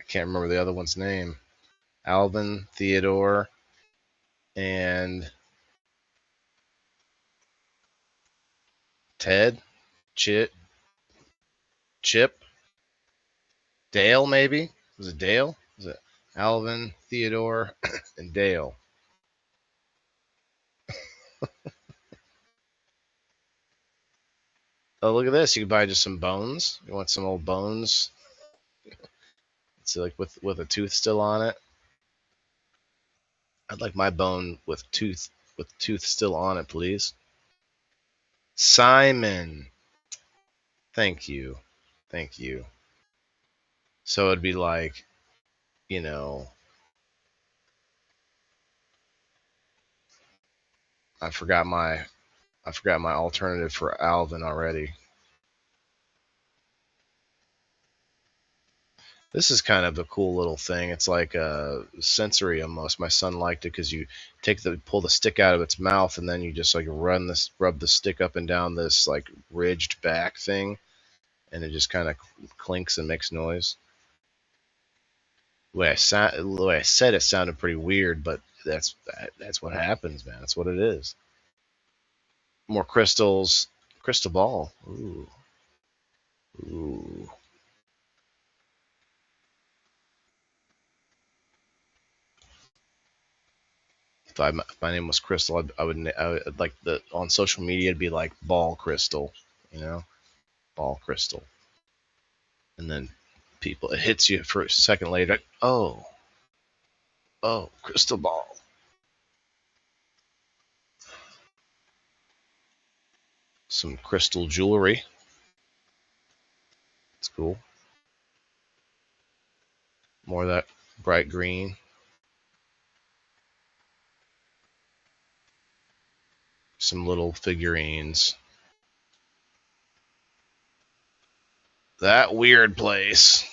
can't remember the other one's name. Alvin, Theodore, and Ted, Chip, Dale, maybe? Was it Dale? Was it Alvin, Theodore, and Dale? Oh, look at this. You can buy just some bones. You want some old bones? It's like with a tooth still on it. I'd like my bone with tooth still on it, please. Simon. Thank you. Thank you. So it'd be like, you know, I forgot my alternative for Alvin already. This is kind of a cool little thing. It's like a sensory almost. My son liked it because you pull the stick out of its mouth, and then you just like rub the stick up and down this like ridged back thing, and it just kind of clinks and makes noise. The way I said it sounded pretty weird, but that's what happens, man. That's what it is. More crystals, crystal ball. Ooh, ooh. If my name was Crystal, I would like the on social media it'd be like Ball Crystal, you know, Ball Crystal, and then people it hits you for a second later. Oh, Crystal Ball. Some crystal jewelry. It's cool. More of that bright green. Some little figurines. That weird place.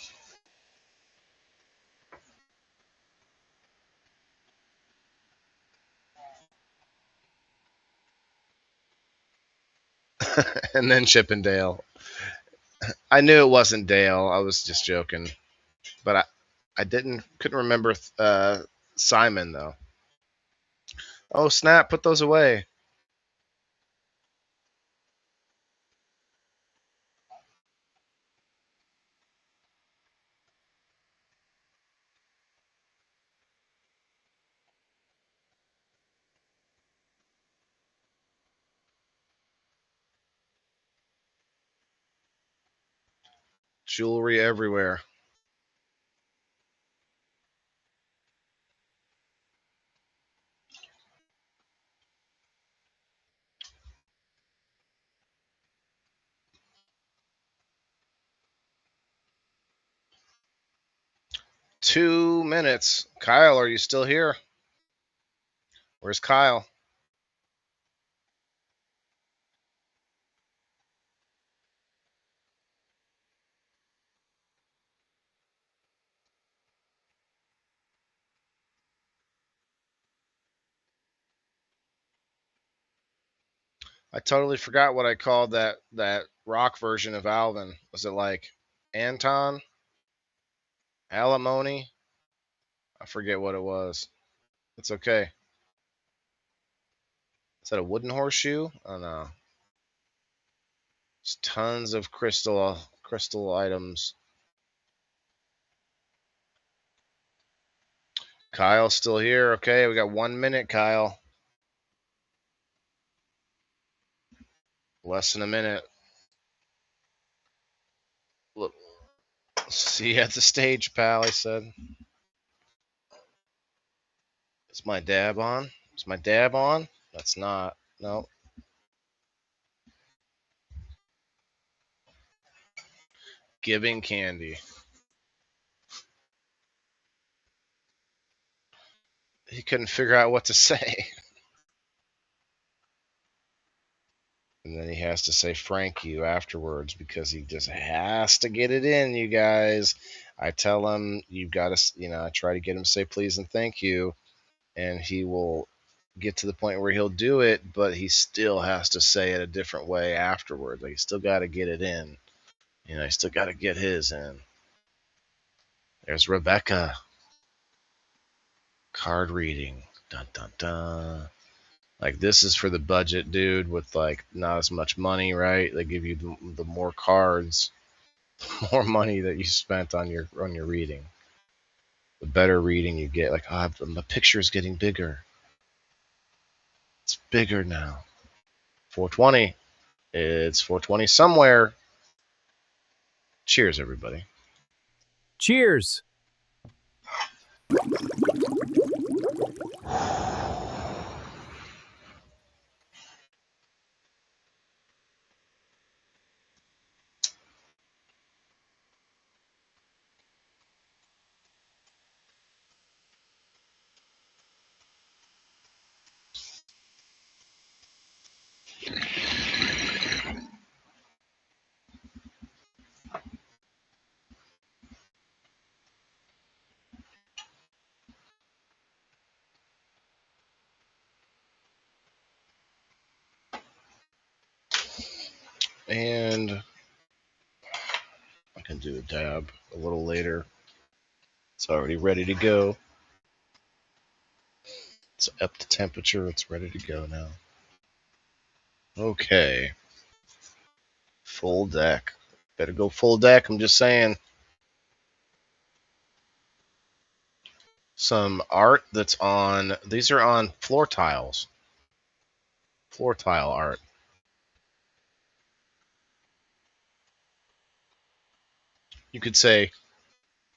And then Chippendale. I knew it wasn't Dale. I was just joking, but I couldn't remember Simon though. Oh snap! Put those away. Jewelry everywhere. $2 minutes. Kyle, are you still here? Where's Kyle? I totally forgot what I called that rock version of Alvin. Was it like Anton? Alimony? I forget what it was. It's okay. Is that a wooden horseshoe? Oh no. There's tons of crystal items. Kyle's still here. Okay, we got 1 minute, Kyle. Less than a minute. Look, see you at the stage, pal. I said. Is my dab on? Is my dab on? That's not. No. Giving candy. He couldn't figure out what to say. And then he has to say "Frank you" afterwards because he just has to get it in, you guys. I tell him you've got to, I try to get him to say please and thank you, and he will get to the point where he'll do it, but he still has to say it a different way afterwards. Like, he still got to get it in. He still got to get his in. There's Rebecca. Card reading. Dun dun dun. Like, this is for the budget dude with like not as much money, right? They give you the more cards, the more money that you spent on your reading, the better reading you get. Like, oh, my picture is getting bigger. It's bigger now. 420. It's 420 somewhere. Cheers, everybody. Cheers. And I can do a dab a little later. It's already ready to go. It's up to temperature. It's ready to go now. Okay. Full deck. Better go full deck. I'm just saying. Some art that's on. These are on floor tiles. Floor tile art. You could say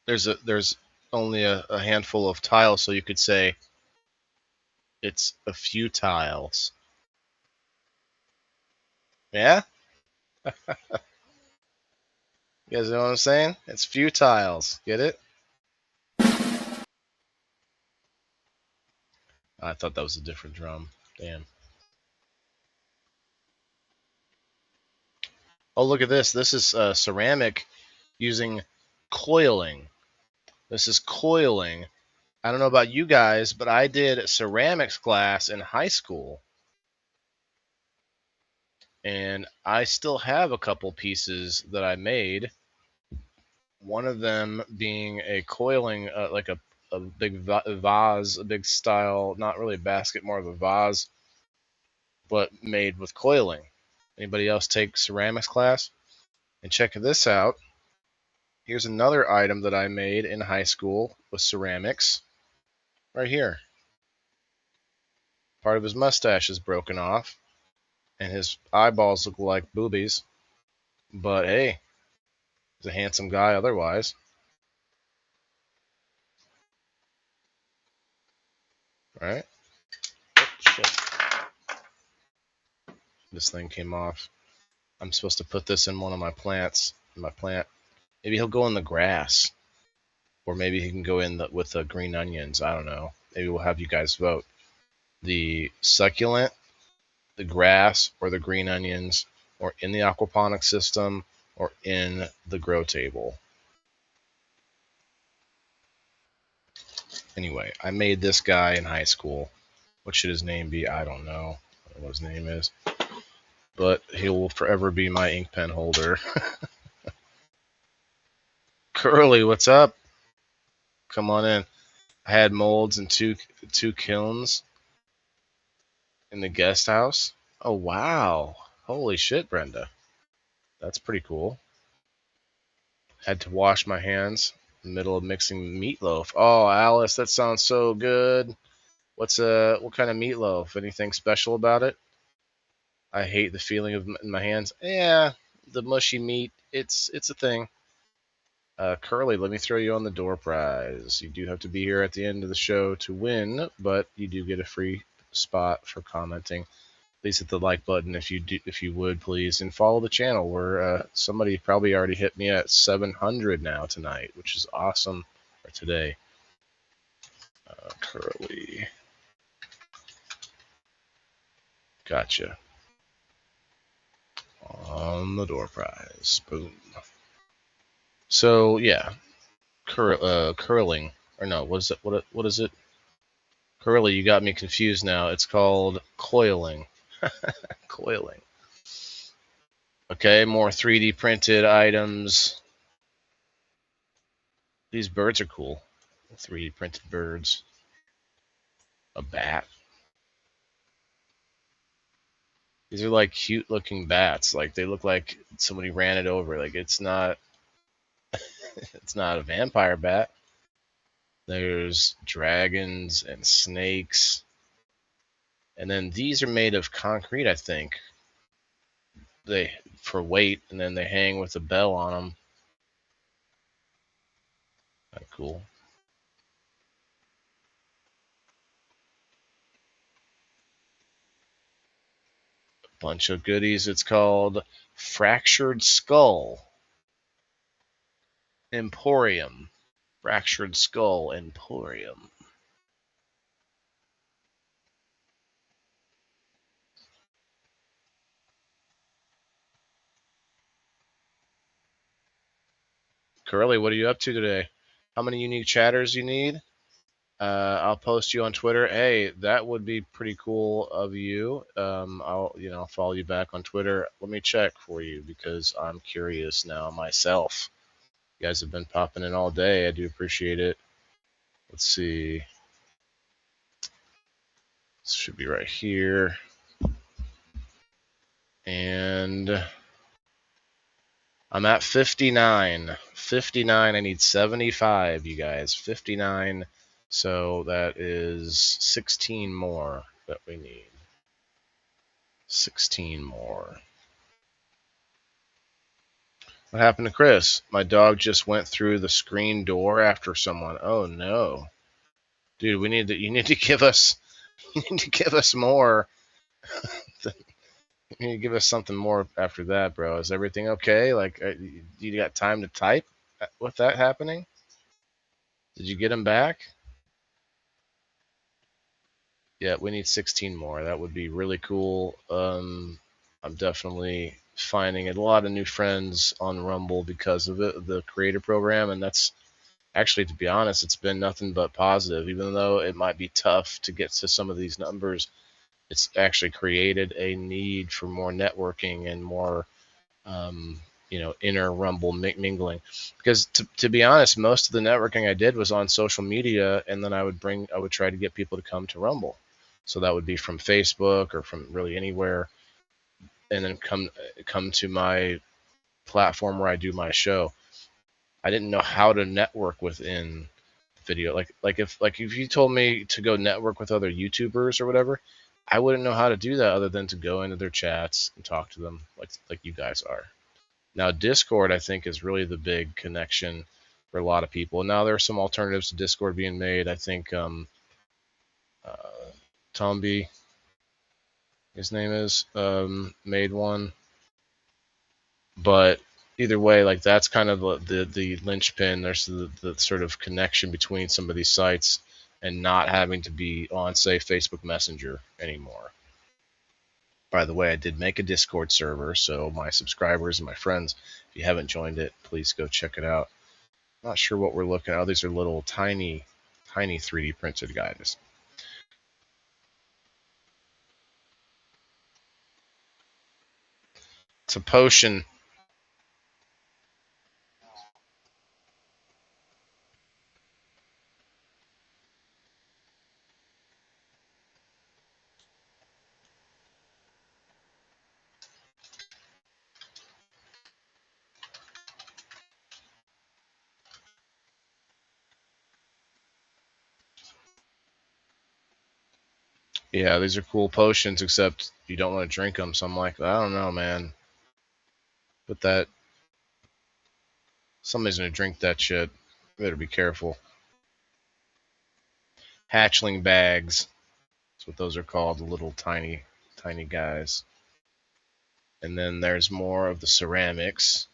there's only a handful of tiles, so you could say it's a few tiles. Yeah? You guys know what I'm saying? It's few tiles. Get it? I thought that was a different drum. Damn. Oh, look at this. This is ceramic using coiling. This is coiling. I don't know about you guys, but I did ceramics class in high school. And I still have a couple pieces that I made. One of them being a coiling, like a big vase, a big style, not really a basket, more of a vase, but made with coiling. Anybody else take ceramics class? And check this out. Here's another item that I made in high school with ceramics. Right here. Part of his mustache is broken off, and his eyeballs look like boobies. But hey, he's a handsome guy otherwise. Right? Oh, shit. This thing came off. I'm supposed to put this in one of my plants. My plant. Maybe he'll go in the grass. Or maybe he can go in with the green onions. I don't know. Maybe we'll have you guys vote. The succulent, the grass, or the green onions, or in the aquaponics system, or in the grow table. Anyway, I made this guy in high school. What should his name be? I don't know. I don't know what his name is. But he will forever be my ink pen holder. Curly, what's up? Come on in. I had molds and two kilns in the guest house. Oh, wow. Holy shit, Brenda. That's pretty cool. Had to wash my hands in the middle of mixing meatloaf. Oh, Alice, that sounds so good. What kind of meatloaf? Anything special about it? I hate the feeling of in my hands. Yeah, the mushy meat. It's a thing. Curly, let me throw you on the door prize. You do have to be here at the end of the show to win, but you do get a free spot for commenting. Please hit the like button if you would, please, and follow the channel. Where somebody probably already hit me at 700 now tonight, which is awesome. Or today. Curly, gotcha. On the door prize, boom. So yeah, curling, or no? What is it? What is it? Curly, you got me confused now. It's called coiling. Coiling. Okay, more 3D printed items. These birds are cool. 3D printed birds. A bat. These are like cute looking bats. Like they look like somebody ran it over. Like it's not it's not a vampire bat. There's dragons and snakes. And then these are made of concrete, I think. They for weight, and then they hang with a bell on them. Kind of cool. Bunch of goodies. It's called Fractured Skull Emporium. Fractured Skull Emporium. Curly, what are you up to today? How many unique chatters you need? I'll post you on Twitter. Hey, that would be pretty cool of you. I'll follow you back on Twitter. Let me check for you because I'm curious now myself. You guys have been popping in all day. I do appreciate it. Let's see. This should be right here. And I'm at 59. 59. I need 75, you guys. 59. So that is 16 more that we need. 16 more. What happened to Chris? My dog just went through the screen door after someone. Oh no. Dude, you need to give us more. You need to give us something more after that, bro. Is everything okay? Like, you got time to type with that happening? Did you get him back? Yeah, we need 16 more. That would be really cool. I'm definitely finding a lot of new friends on Rumble because of it, the creator program, and that's actually, to be honest, it's been nothing but positive. Even though it might be tough to get to some of these numbers, it's actually created a need for more networking and more, inner Rumble mingling. Because to be honest, most of the networking I did was on social media, and then I would try to get people to come to Rumble. So that would be from Facebook or from really anywhere, and then come to my platform where I do my show. I didn't know how to network within video. Like if you told me to go network with other YouTubers or whatever, I wouldn't know how to do that other than to go into their chats and talk to them like you guys are. Now Discord, I think, is really the big connection for a lot of people. Now there are some alternatives to Discord being made. I think Tomby, his name is, made one. But either way, like that's kind of the linchpin. There's the sort of connection between some of these sites and not having to be on, say, Facebook Messenger anymore. By the way, I did make a Discord server, so my subscribers and my friends, if you haven't joined it, please go check it out. Not sure what we're looking at. Oh, these are little tiny 3D printed guys. It's a potion. Yeah, these are cool potions, except you don't want to drink them. So I'm like, I don't know, man. But that somebody's gonna drink that shit. You better be careful. Hatchling bags. That's what those are called, the little tiny guys. And then there's more of the ceramics.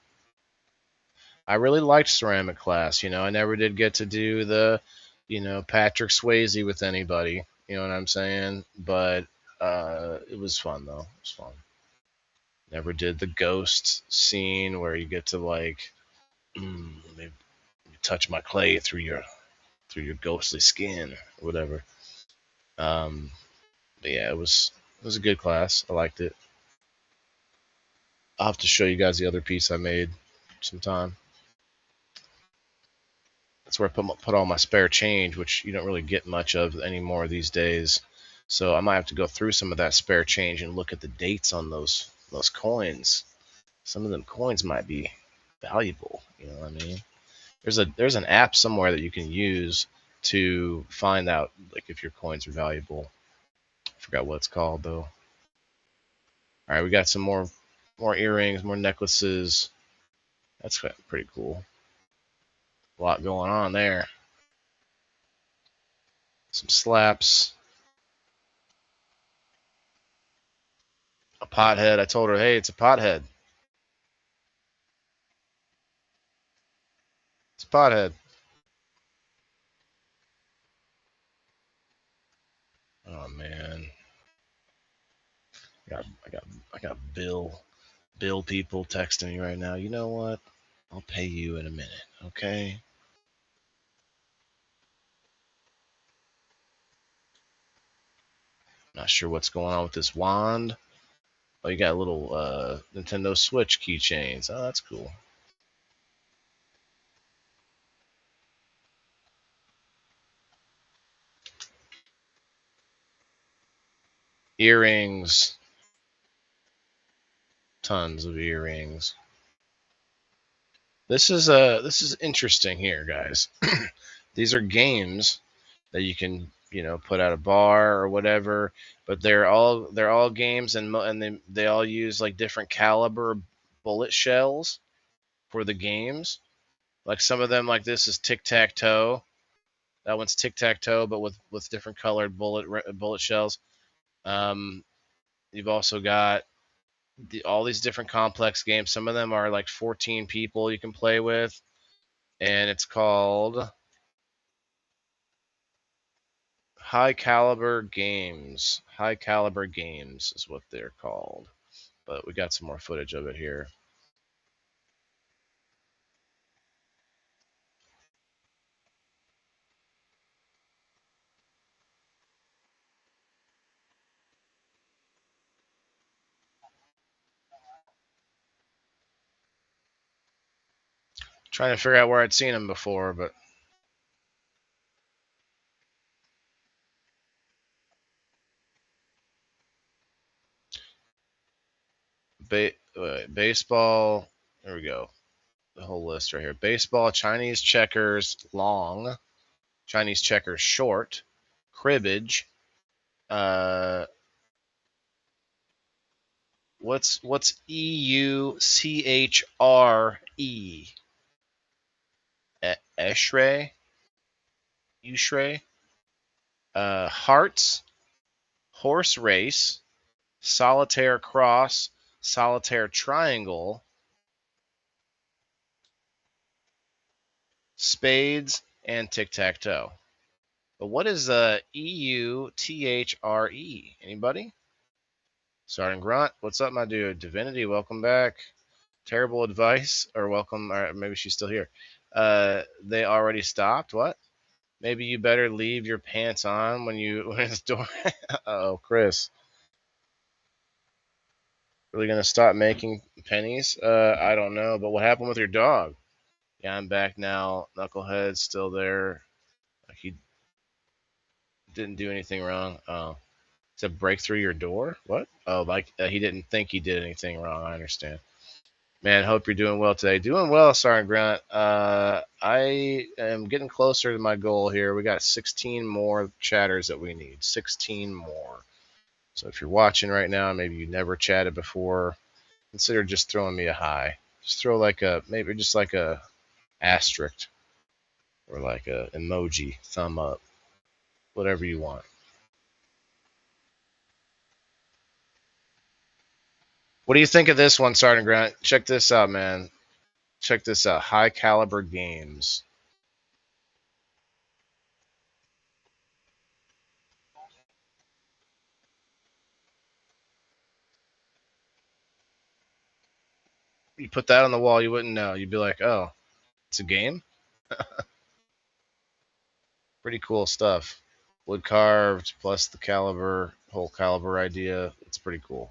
I really liked ceramic class. I never did get to do the, Patrick Swayze with anybody. You know what I'm saying? But it was fun though. It was fun. Never did the ghost scene where you get to like, let me touch my clay through your ghostly skin or whatever. But yeah, it was a good class. I liked it. I'll have to show you guys the other piece I made sometime. That's where I put all my spare change, which you don't really get much of anymore these days. So I might have to go through some of that spare change and look at the dates on those coins. Some of them coins might be valuable. You know what I mean? There's an app somewhere that you can use to find out like if your coins are valuable. I forgot what it's called though. All right, we got some more earrings, more necklaces. That's pretty cool. A lot going on there. Some slaps. A pothead. I told her, hey, it's a pothead. It's a pothead. Oh man. I got Bill people texting me right now. You know what? I'll pay you in a minute, okay? Not sure what's going on with this wand. Oh, you got little Nintendo Switch keychains. Oh, that's cool. Earrings. Tons of earrings. This is interesting here, guys. These are games that you can put at a bar or whatever, but they're all games and they all use like different caliber bullet shells for the games. Like some of them, like this is tic tac toe. That one's tic tac toe, but with different colored bullet shells. Um, you've also got all these different complex games. Some of them are like 14 people you can play with, and it's called High Caliber Games. High Caliber Games is what they're called. But we got some more footage of it here. Trying to figure out where I'd seen him before, but baseball. There we go. The whole list right here. Baseball, Chinese checkers, long, Chinese checkers, short, cribbage. What's EUCHRE? Eshray? Ushray? Hearts, horse race, solitaire cross, solitaire triangle, spades, and tic-tac-toe. But what is EUTHRE? Anybody? Sergeant Grunt, what's up, my dude? Divinity, welcome back. Terrible advice, or welcome, or maybe she's still here. They already stopped. What? Maybe you better leave your pants on when it's door. Oh, Chris. Really gonna stop making pennies? I don't know. But what happened with your dog? Yeah, I'm back now. Knucklehead's still there. He didn't do anything wrong. Oh, to break through your door? What? Oh, like he didn't think he did anything wrong. I understand. Man, hope you're doing well today. Doing well, Sergeant Grant. I am getting closer to my goal here. We got 16 more chatters that we need. 16 more. So if you're watching right now, maybe you never chatted before, consider just throwing me a hi. Just throw maybe just like a asterisk or like a emoji, thumb up, whatever you want. What do you think of this one, Sergeant Grant? Check this out, man. Check this out. High Caliber Games. You put that on the wall, you wouldn't know. You'd be like, oh, it's a game? Pretty cool stuff. Wood carved plus the whole caliber idea. It's pretty cool.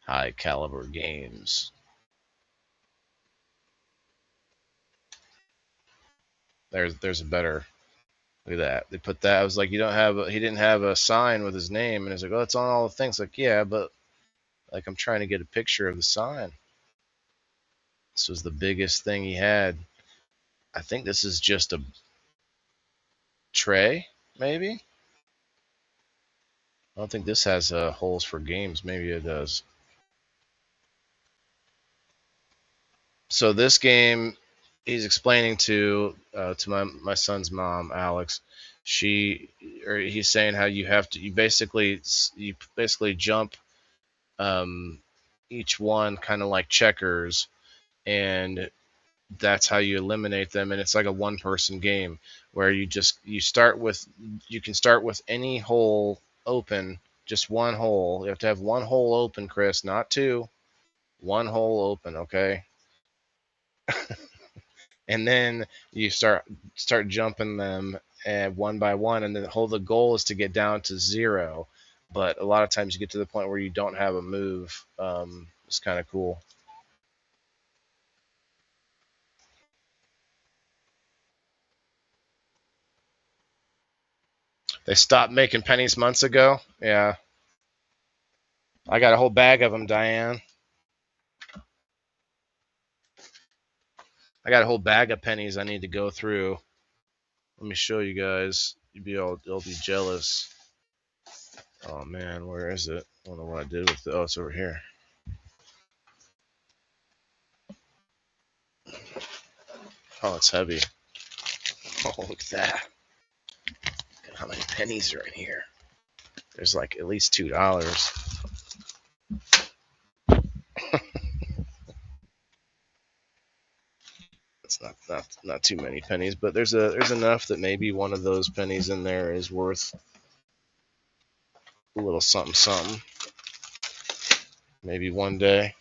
High Caliber Games. There's a better Look at that. They put that. I was like, he didn't have a sign with his name, and he's like, oh, it's on all the things. Like, yeah, but like I'm trying to get a picture of the sign. This was the biggest thing he had. I think this is just a tray, maybe. I don't think this has holes for games. Maybe it does. So this game, he's explaining to my son's mom, Alex. He's saying how you basically jump each one kind of like checkers, and that's how you eliminate them. And it's like a one-person game where you can start with any hole open, just one hole. You have to have one hole open, Chris, not two. One hole open, okay? And then you start jumping them one by one, and the goal is to get down to 0. But a lot of times you get to the point where you don't have a move. It's kind of cool. They stopped making pennies months ago. Yeah. I got a whole bag of them, Diane. I got a whole bag of pennies I need to go through. Let me show you guys. You'll be jealous. Oh man, where is it? I don't know what I did with it. Oh, it's over here. Oh, it's heavy. Oh, look at that. Look at how many pennies are in here. There's like at least $2. It's not too many pennies, but there's enough that maybe one of those pennies in there is worth a little something something. Maybe one day.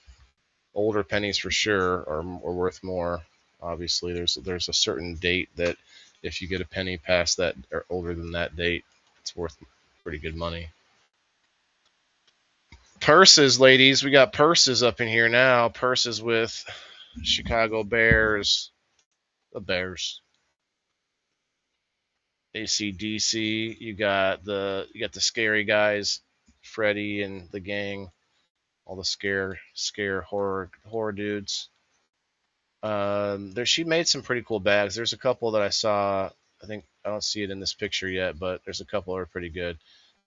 Older pennies for sure are worth more. Obviously, there's a certain date that if you get a penny past that or older than that date, it's worth pretty good money. Purses, ladies, we got purses up in here now. Purses with Chicago Bears, the Bears. AC/DC. You got the scary guys, Freddy and the gang, all the scare horror dudes. She made some pretty cool bags. There's a couple that I saw. I think I don't see it in this picture yet, but there's a couple that are pretty good.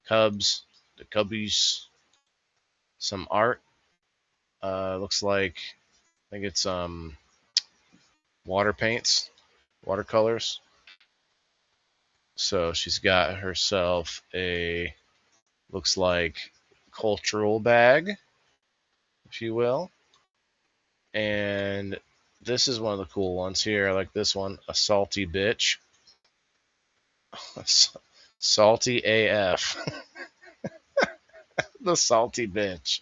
Cubs, the Cubbies, some art. Looks like I think it's water paints, watercolors. So she's got herself a looks like cultural bag, if you will. And this is one of the cool ones here. I like this one, a salty bitch. Salty AF. The salty bitch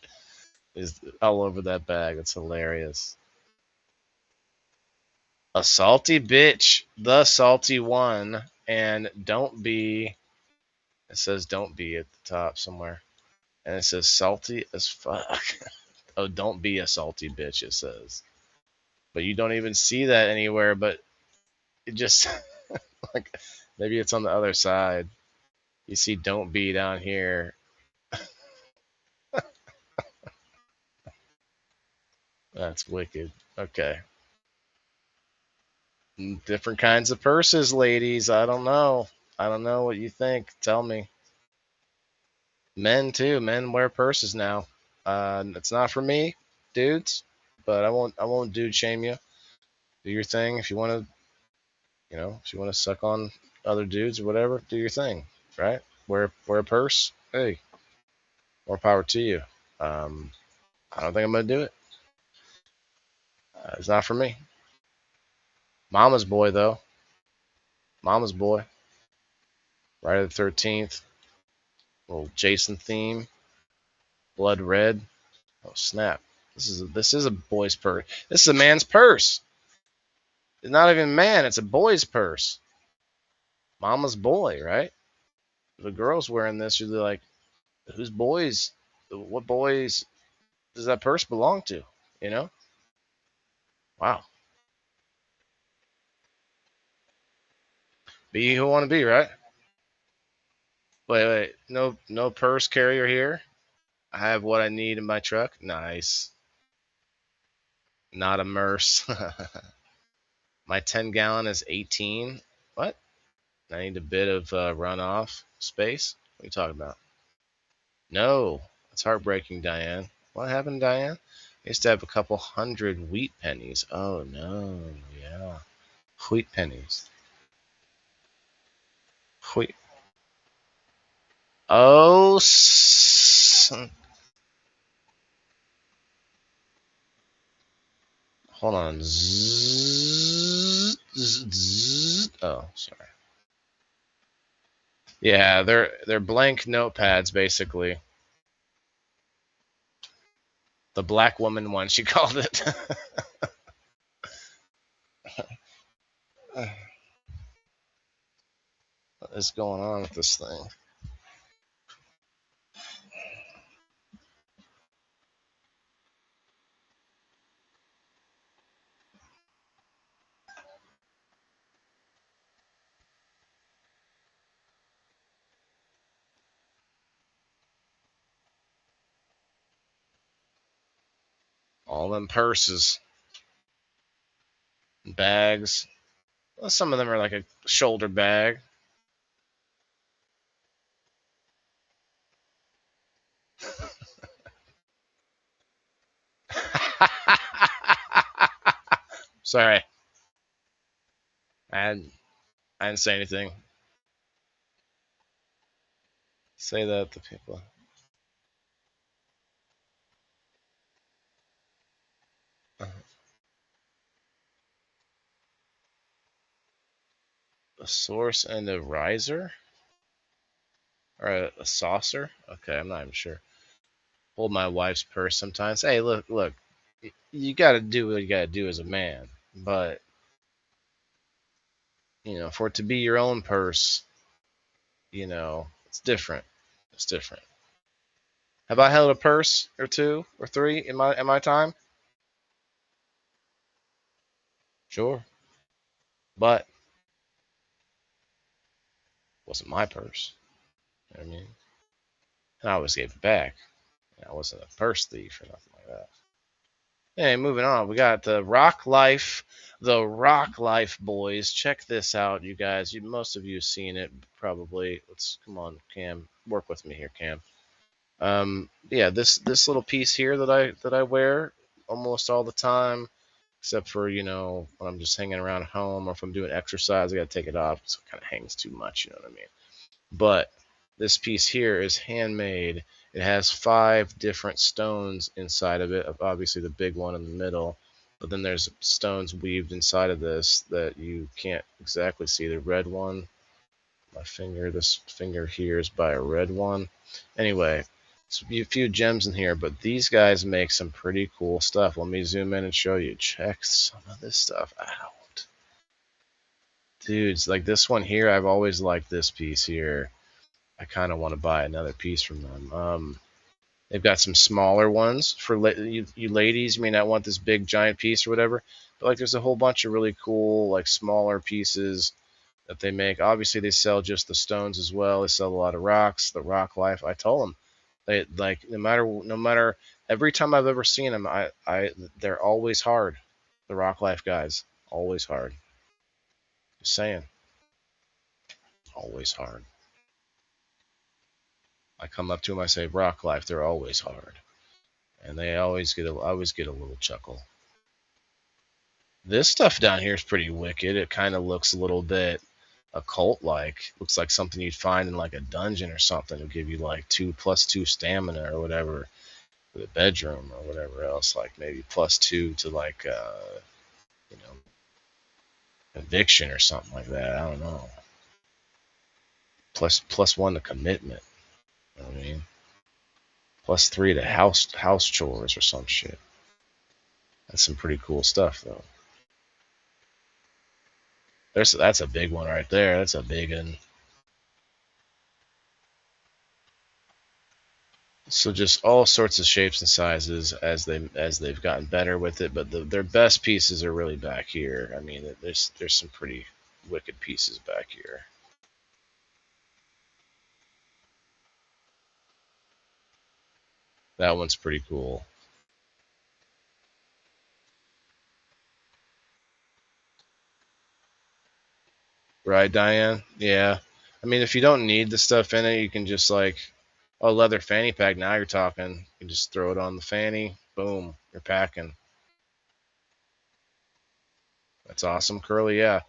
is all over that bag. It's hilarious. A salty bitch, the salty one, and don't be. It says don't be at the top somewhere, and it says salty as fuck. Oh, don't be a salty bitch. It says, but you don't even see that anywhere. But it just like maybe it's on the other side. You see don't be down here. That's wicked. Okay. Different kinds of purses, ladies. I don't know. I don't know what you think. Tell me. Men too. Men wear purses now. It's not for me, dudes. But I won't dude shame you. Do your thing. If you want to, if you want to suck on other dudes or whatever, do your thing. Right? Wear a purse. Hey, more power to you. I don't think I'm gonna do it. It's not for me. Mama's boy though. Mama's boy. Friday the 13th. Little Jason theme. Blood red. Oh snap! This is a boy's purse. This is a man's purse. It's not even a man. It's a boy's purse. Mama's boy, right? If a girl's wearing this, you're like, whose boys? What boys does that purse belong to? You know? Wow. Be who want to be, right? Wait. No purse carrier here. I have what I need in my truck. Nice. Not a Merce. My 10-gallon is 18. What? I need a bit of runoff space. What are you talking about? No. It's heartbreaking, Diane. What happened, Diane? I used to have a couple hundred wheat pennies. Oh, no. Yeah. Wheat pennies. Wheat. Oh, hold on. Oh, sorry. Yeah, they're blank notepads basically. The black woman one, she called it. What is going on with this thing? All them purses, bags. Well, some of them are like a shoulder bag. Sorry, I didn't say anything. Say that to people. A source and a riser? Or a saucer? Okay, I'm not even sure. Hold my wife's purse sometimes. Hey, look. You gotta do what you gotta do as a man. But, for it to be your own purse, it's different. It's different. Have I held a purse or two or three in my time? Sure. But it wasn't my purse. You know what I mean? And I always gave it back. I wasn't a purse thief or nothing like that. Hey, moving on. We got the Rock Life boys. Check this out, you guys. Most of you have seen it probably. Come on, Cam. Work with me here, Cam. Yeah, this little piece here that I wear almost all the time, except for when I'm just hanging around home or if I'm doing exercise, I gotta take it off so it kind of hangs too much. You know what I mean? But this piece here is handmade. It has 5 different stones inside of it. Obviously, the big one in the middle, but then there's stones weaved inside of this that you can't exactly see. The red one, this finger here is by a red one. Anyway, a few gems in here, but these guys make some pretty cool stuff. Let me zoom in and show you. Check some of this stuff out. Dudes, like this one here, I've always liked this piece here. I kind of want to buy another piece from them. They've got some smaller ones for you ladies. You may not want this big giant piece or whatever, but like there's a whole bunch of really cool like smaller pieces that they make. Obviously, they sell just the stones as well. They sell a lot of rocks. The Rock Life. I told them they like no matter every time I've ever seen them, they're always hard. The Rock Life guys always hard. Just saying, always hard. I come up to them, I say, Rock Life, they're always hard. And they always get a little chuckle. This stuff down here is pretty wicked. It kind of looks a little bit occult-like. Looks like something you'd find in like a dungeon or something. It'll give you like 2+2 stamina or whatever for the bedroom or whatever else. Like maybe +2 to like, eviction or something like that. I don't know. +1 to commitment. You know what I mean? +3 to house chores or some shit. That's some pretty cool stuff, though. That's a big one right there. That's a big one. So just all sorts of shapes and sizes as they've gotten better with it, but their best pieces are really back here. I mean, there's some pretty wicked pieces back here. That one's pretty cool. Right, Diane? Yeah. I mean, if you don't need the stuff in it, you can just like, oh, leather fanny pack. Now you're talking. You can just throw it on the fanny. Boom, you're packing. That's awesome, Curly. Yeah.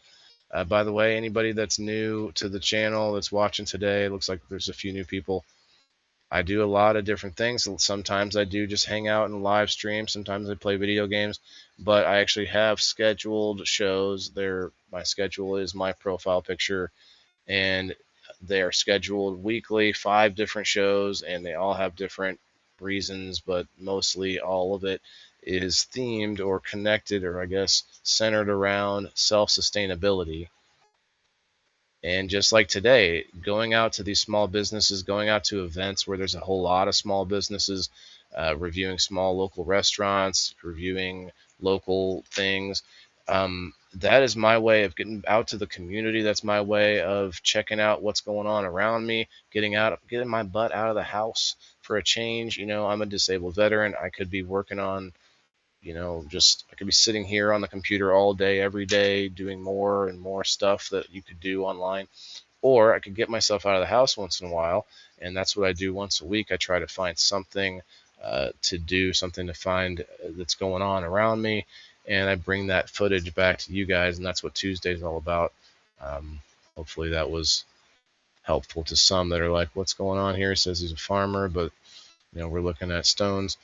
By the way, anybody that's new to the channel that's watching today, looks like there's a few new people. I do a lot of different things. Sometimes I do just hang out and live stream. Sometimes I play video games, but I actually have scheduled shows. My schedule is my profile picture, and they are scheduled weekly, 5 different shows, and they all have different reasons, but mostly all of it is themed or connected, or I guess centered around self-sustainability. And just like today, going out to these small businesses, going out to events where there's a whole lot of small businesses, reviewing small local restaurants, reviewing local things. That is my way of getting out to the community. That's my way of checking out what's going on around me, getting my butt out of the house for a change. I'm a disabled veteran. I could be working on, I could be sitting here on the computer all day, every day, doing more and more stuff that you could do online. Or I could get myself out of the house once in a while, and that's what I do once a week. I try to find something to do, something to find that's going on around me, and I bring that footage back to you guys, and that's what Tuesday is all about. Hopefully that was helpful to some that are like, what's going on here? He says he's a farmer, but we're looking at stones.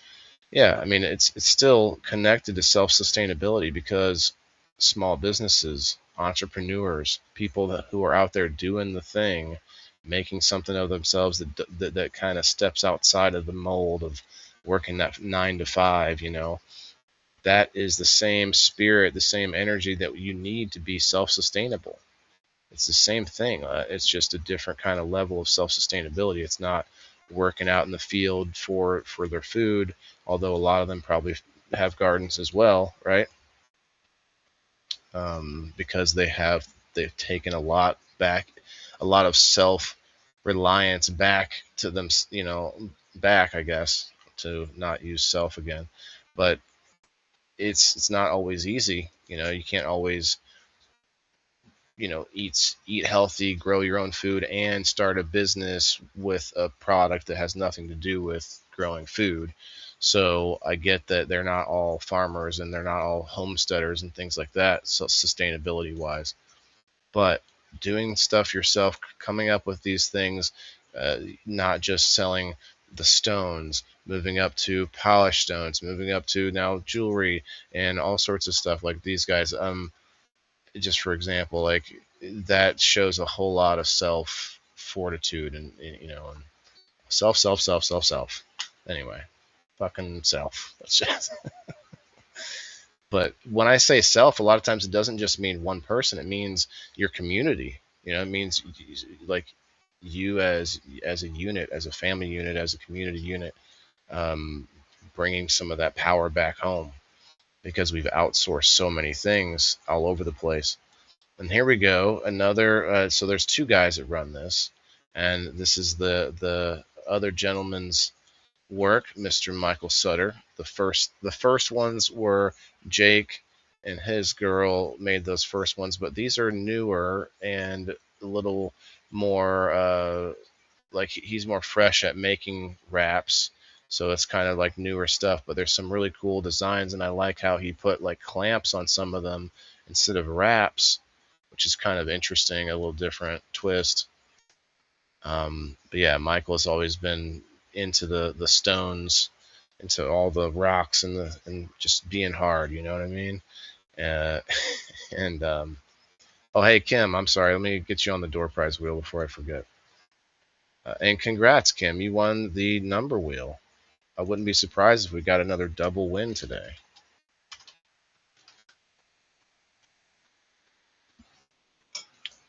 Yeah, I mean, it's still connected to self-sustainability, because small businesses, entrepreneurs, people who are out there doing the thing, making something of themselves that kind of steps outside of the mold of working that 9 to 5, that is the same spirit, the same energy that you need to be self-sustainable. It's the same thing. It's just a different kind of level of self-sustainability. It's not working out in the field for their food, although a lot of them probably have gardens as well, right? Because they've taken a lot of self-reliance back to them, back, I guess, to not use self again. But it's not always easy. You can't always eat healthy, grow your own food, and start a business with a product that has nothing to do with growing food. So I get that they're not all farmers and they're not all homesteaders and things like that, so sustainability wise. But doing stuff yourself, coming up with these things, not just selling the stones, moving up to polished stones, moving up to now jewelry and all sorts of stuff like these guys. Just for example, like that shows a whole lot of self fortitude and self. Anyway, fucking self. That's just. But when I say self, a lot of times it doesn't just mean one person. It means your community. It means like you as a unit, as a family unit, as a community unit, bringing some of that power back home, because we've outsourced so many things all over the place. And here we go, another. So there's 2 guys that run this, and this is the other gentleman's work, Mr. Michael Sutter. The first ones were Jake and his girl made those first ones, but these are newer and a little more like he's more fresh at making wraps. So it's kind of like newer stuff, but there's some really cool designs, and I like how he put like clamps on some of them instead of wraps, which is kind of interesting, a little different twist. But yeah, Michael has always been into the stones, into all the rocks and just being hard, you know what I mean? And oh, hey Kim, I'm sorry, let me get you on the door prize wheel before I forget. And congrats, Kim, you won the number wheel. I wouldn't be surprised if we got another double win today.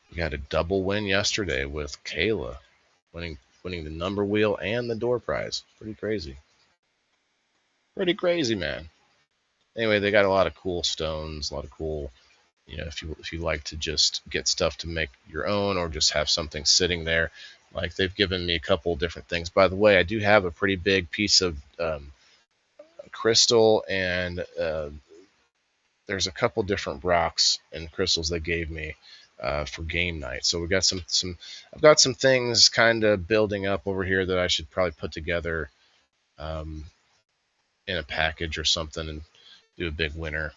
We got a double win yesterday with Kayla winning the number wheel and the door prize. Pretty crazy. Pretty crazy, man. Anyway, they got a lot of cool stones, a lot of cool, You know, if you like to just get stuff to make your own or just have something sitting there, like they've given me a couple different things. By the way, I do have a pretty big piece of crystal, and there's a couple different rocks and crystals they gave me for game night. So we got some I've got some things kind of building up over here that I should probably put together in a package or something and do a big winner.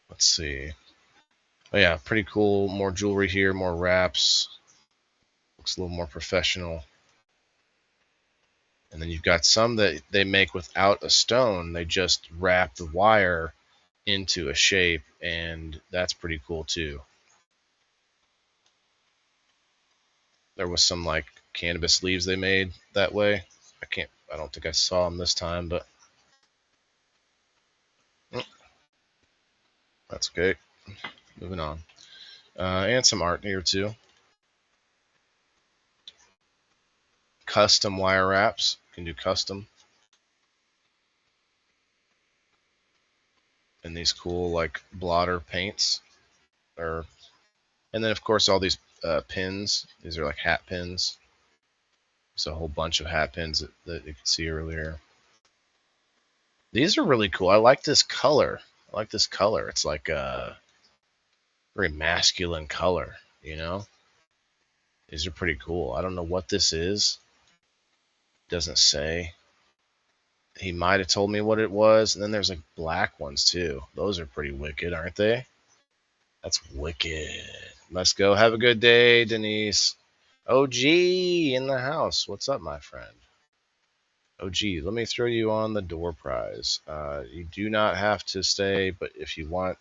Let's see. Oh yeah, pretty cool. More jewelry here, more wraps. Looks a little more professional. And then you've got some that they make without a stone. They just wrap the wire into a shape, and that's pretty cool too. There was some like cannabis leaves they made that way. I don't think I saw them this time, but that's okay. Moving on. And some art here too. Custom wire wraps. You can do custom. And these cool like blotter paints. And then of course all these pins. These are like hat pins. There's a whole bunch of hat pins that you could see earlier. These are really cool. I like this color. It's like a very masculine color, you know? These are pretty cool. I don't know what this is. Doesn't say. He might have told me what it was. And then there's like black ones too. Those are pretty wicked, aren't they? That's wicked. Let's go. Have a good day, Denise. OG in the house. What's up, my friend? OG, let me throw you on the door prize. You do not have to stay, but if you want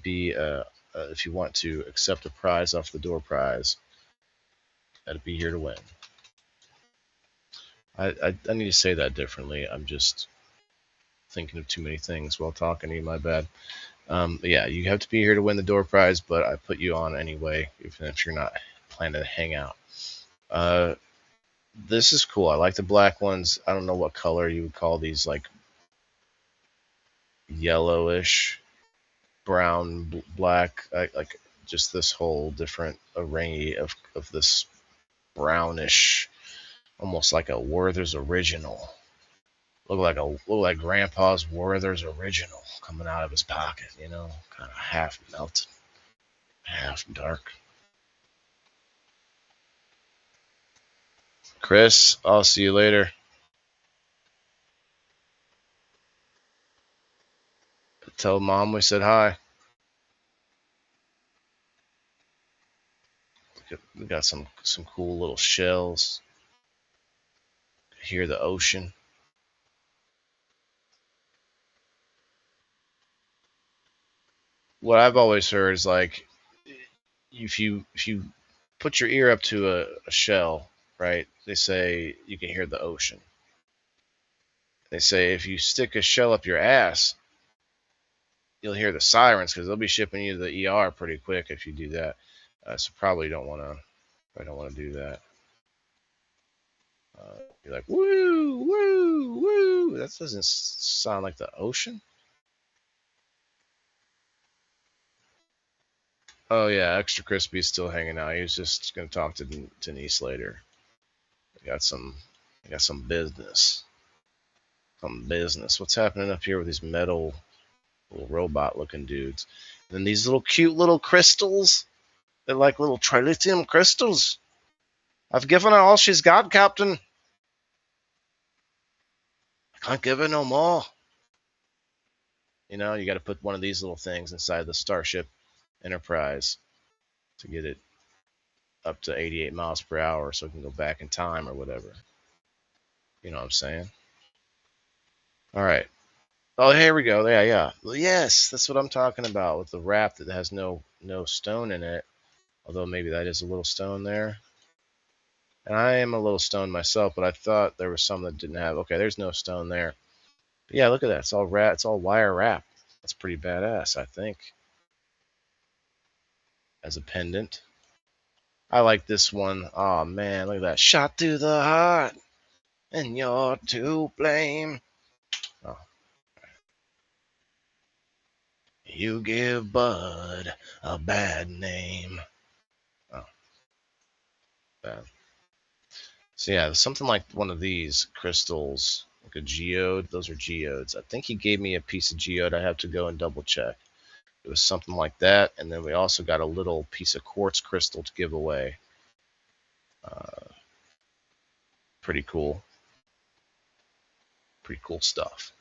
to accept a prize off the door prize, gotta be here to win. I need to say that differently. I'm just thinking of too many things while talking to you. My bad. Yeah, you have to be here to win the door prize, but I put you on anyway, even if you're not planning to hang out. This is cool. I like the black ones. I don't know what color you would call these, like yellowish, brown, black, like just this whole different array of this brownish, almost like a Werther's original. Look like Grandpa's Werther's original coming out of his pocket, you know, kind of half melted, half dark. Chris, I'll see you later. Tell Mom we said hi. We got some cool little shells. Hear the ocean. What I've always heard is like if you put your ear up to a shell, right? They say you can hear the ocean. They say if you stick a shell up your ass, you'll hear the sirens because they'll be shipping you to the ER pretty quick if you do that. So probably don't want to do that. You're like woo woo woo. That doesn't sound like the ocean. Oh yeah, Extra Crispy's still hanging out. He was just gonna talk to Denise later. I got some business. Some business. What's happening up here with these metal little robot looking dudes? And then these little cute little crystals. They're like little trilithium crystals. I've given her all she's got, Captain. I can't give her no more. You know, you got to put one of these little things inside the Starship Enterprise to get it up to 88 miles per hour so it can go back in time or whatever. You know what I'm saying? All right. Oh, here we go. Yeah. Yes, that's what I'm talking about with the wrap that has no stone in it. Although maybe that is a little stone there. And I am a little stoned myself, but I thought there was some that didn't have. Okay, there's no stone there. But yeah, look at that. It's all it's all wire wrap. That's pretty badass, I think. As a pendant. I like this one. Oh man, look at that. Shot through the heart. And you're to blame. Oh. You give Bud a bad name. Oh, bad. So yeah, something like one of these crystals, like a geode. Those are geodes. I think he gave me a piece of geode. I have to go and double check. It was something like that, and then we also got a little piece of quartz crystal to give away. Pretty cool. Pretty cool stuff.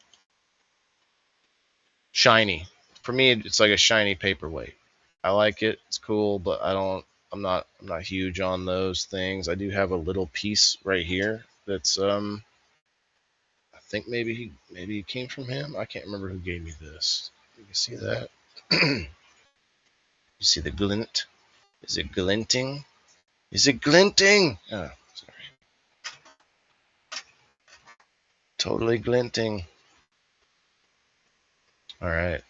Shiny. For me, it's like a shiny paperweight. I like it. It's cool, but I'm not huge on those things. I do have a little piece right here that's I think maybe he came from him. I can't remember who gave me this. You can see that. You see the glint? Is it glinting? Is it glinting? Oh, sorry. Totally glinting. All right.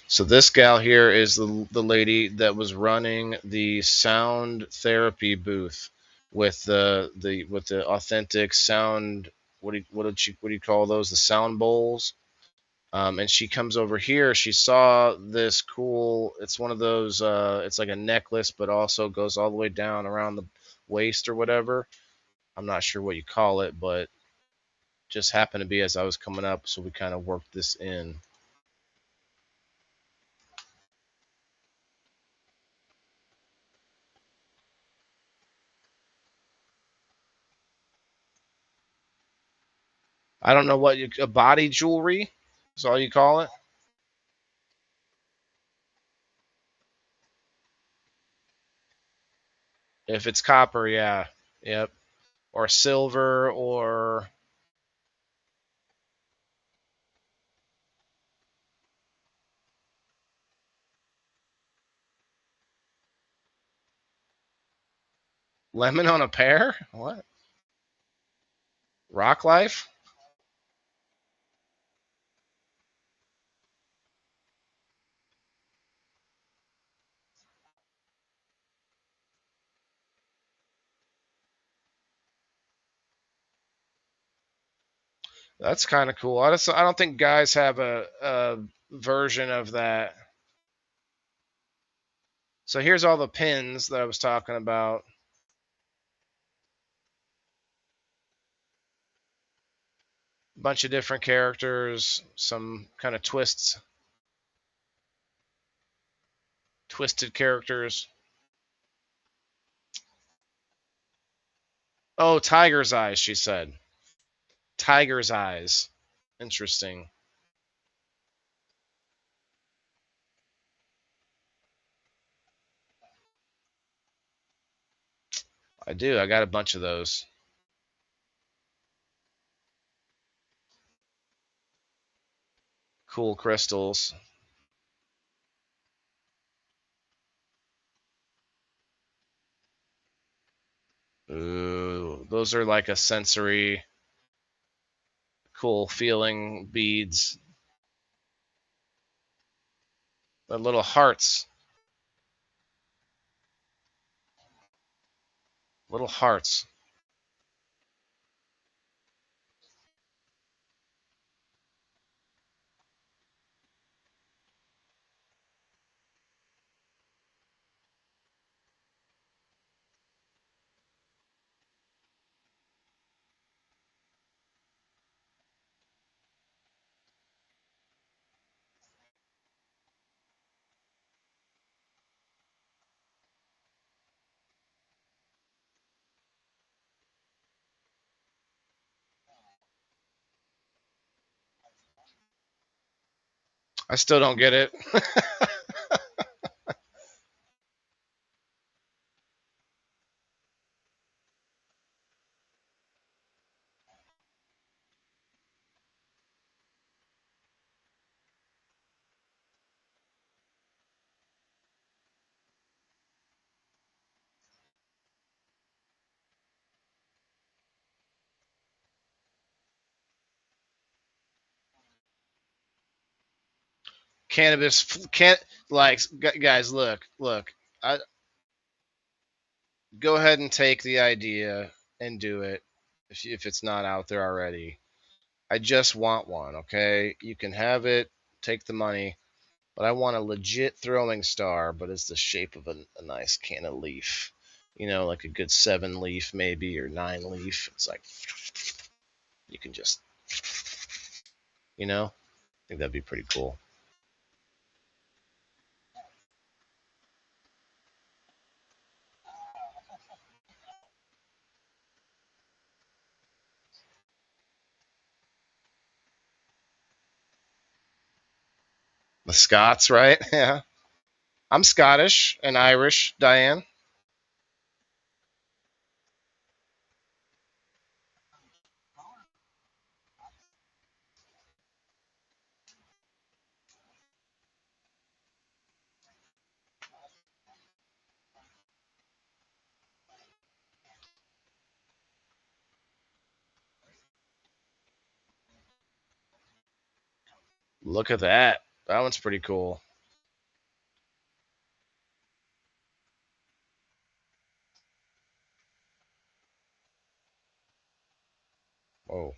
So this gal here is the lady that was running the sound therapy booth with the authentic sound. What do you call those? The sound bowls. And she comes over here. She saw this cool. It's one of those. It's like a necklace, but also goes all the way down around the waist or whatever. I'm not sure what you call it, but just happened to be as I was coming up, so we kind of worked this in. I don't know what a body jewelry is all you call it. If it's copper, yeah, yep, or silver or lemon on a pear. What? Rock life? That's kind of cool. I don't think guys have a version of that. So here's all the pins that I was talking about. A bunch of different characters, some kind of twisted characters. Oh, tiger's eyes, she said. Tiger's eyes. Interesting. I do. I got a bunch of those. Cool crystals. Ooh, those are like a sensory, cool feeling beads. The little hearts. Little hearts. I still don't get it. Cannabis can't like guys. Look. I go ahead and take the idea and do it. if it's not out there already. I just want one, okay? You can have it, take the money, but I want a legit throwing star, but it's the shape of a nice can of leaf. Like a good 7 leaf maybe, or 9 leaf. It's like, you can just, I think that'd be pretty cool. The Scots, right? Yeah. I'm Scottish and Irish, Diane. Look at that. That one's pretty cool. Whoa.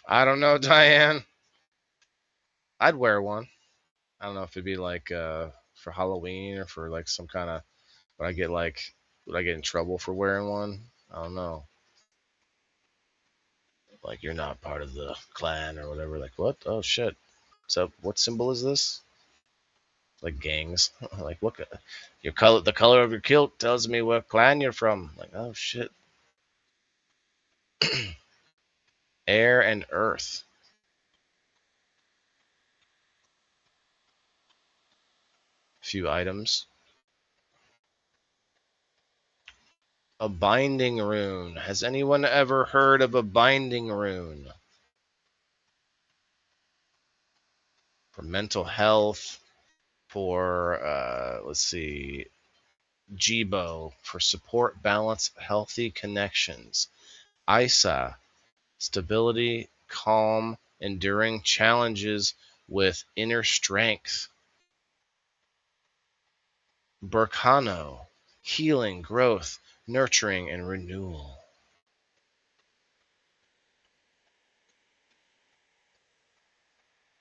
I don't know, Diane. I'd wear one. I don't know if it'd be like for Halloween or for like some kind of. Would I get in trouble for wearing one? I don't know. Like, you're not part of the clan or whatever. Like, what? Oh shit. So what symbol is this? Like gangs. Like, look, your color, the color of your kilt tells me what clan you're from. Like, oh shit. Air and earth. Few items. A binding rune. Has anyone ever heard of a binding rune? For mental health, for, let's see, Jibo, for support, balance, healthy connections. Isa, stability, calm, enduring challenges with inner strength. Burkano, healing, growth, nurturing, and renewal.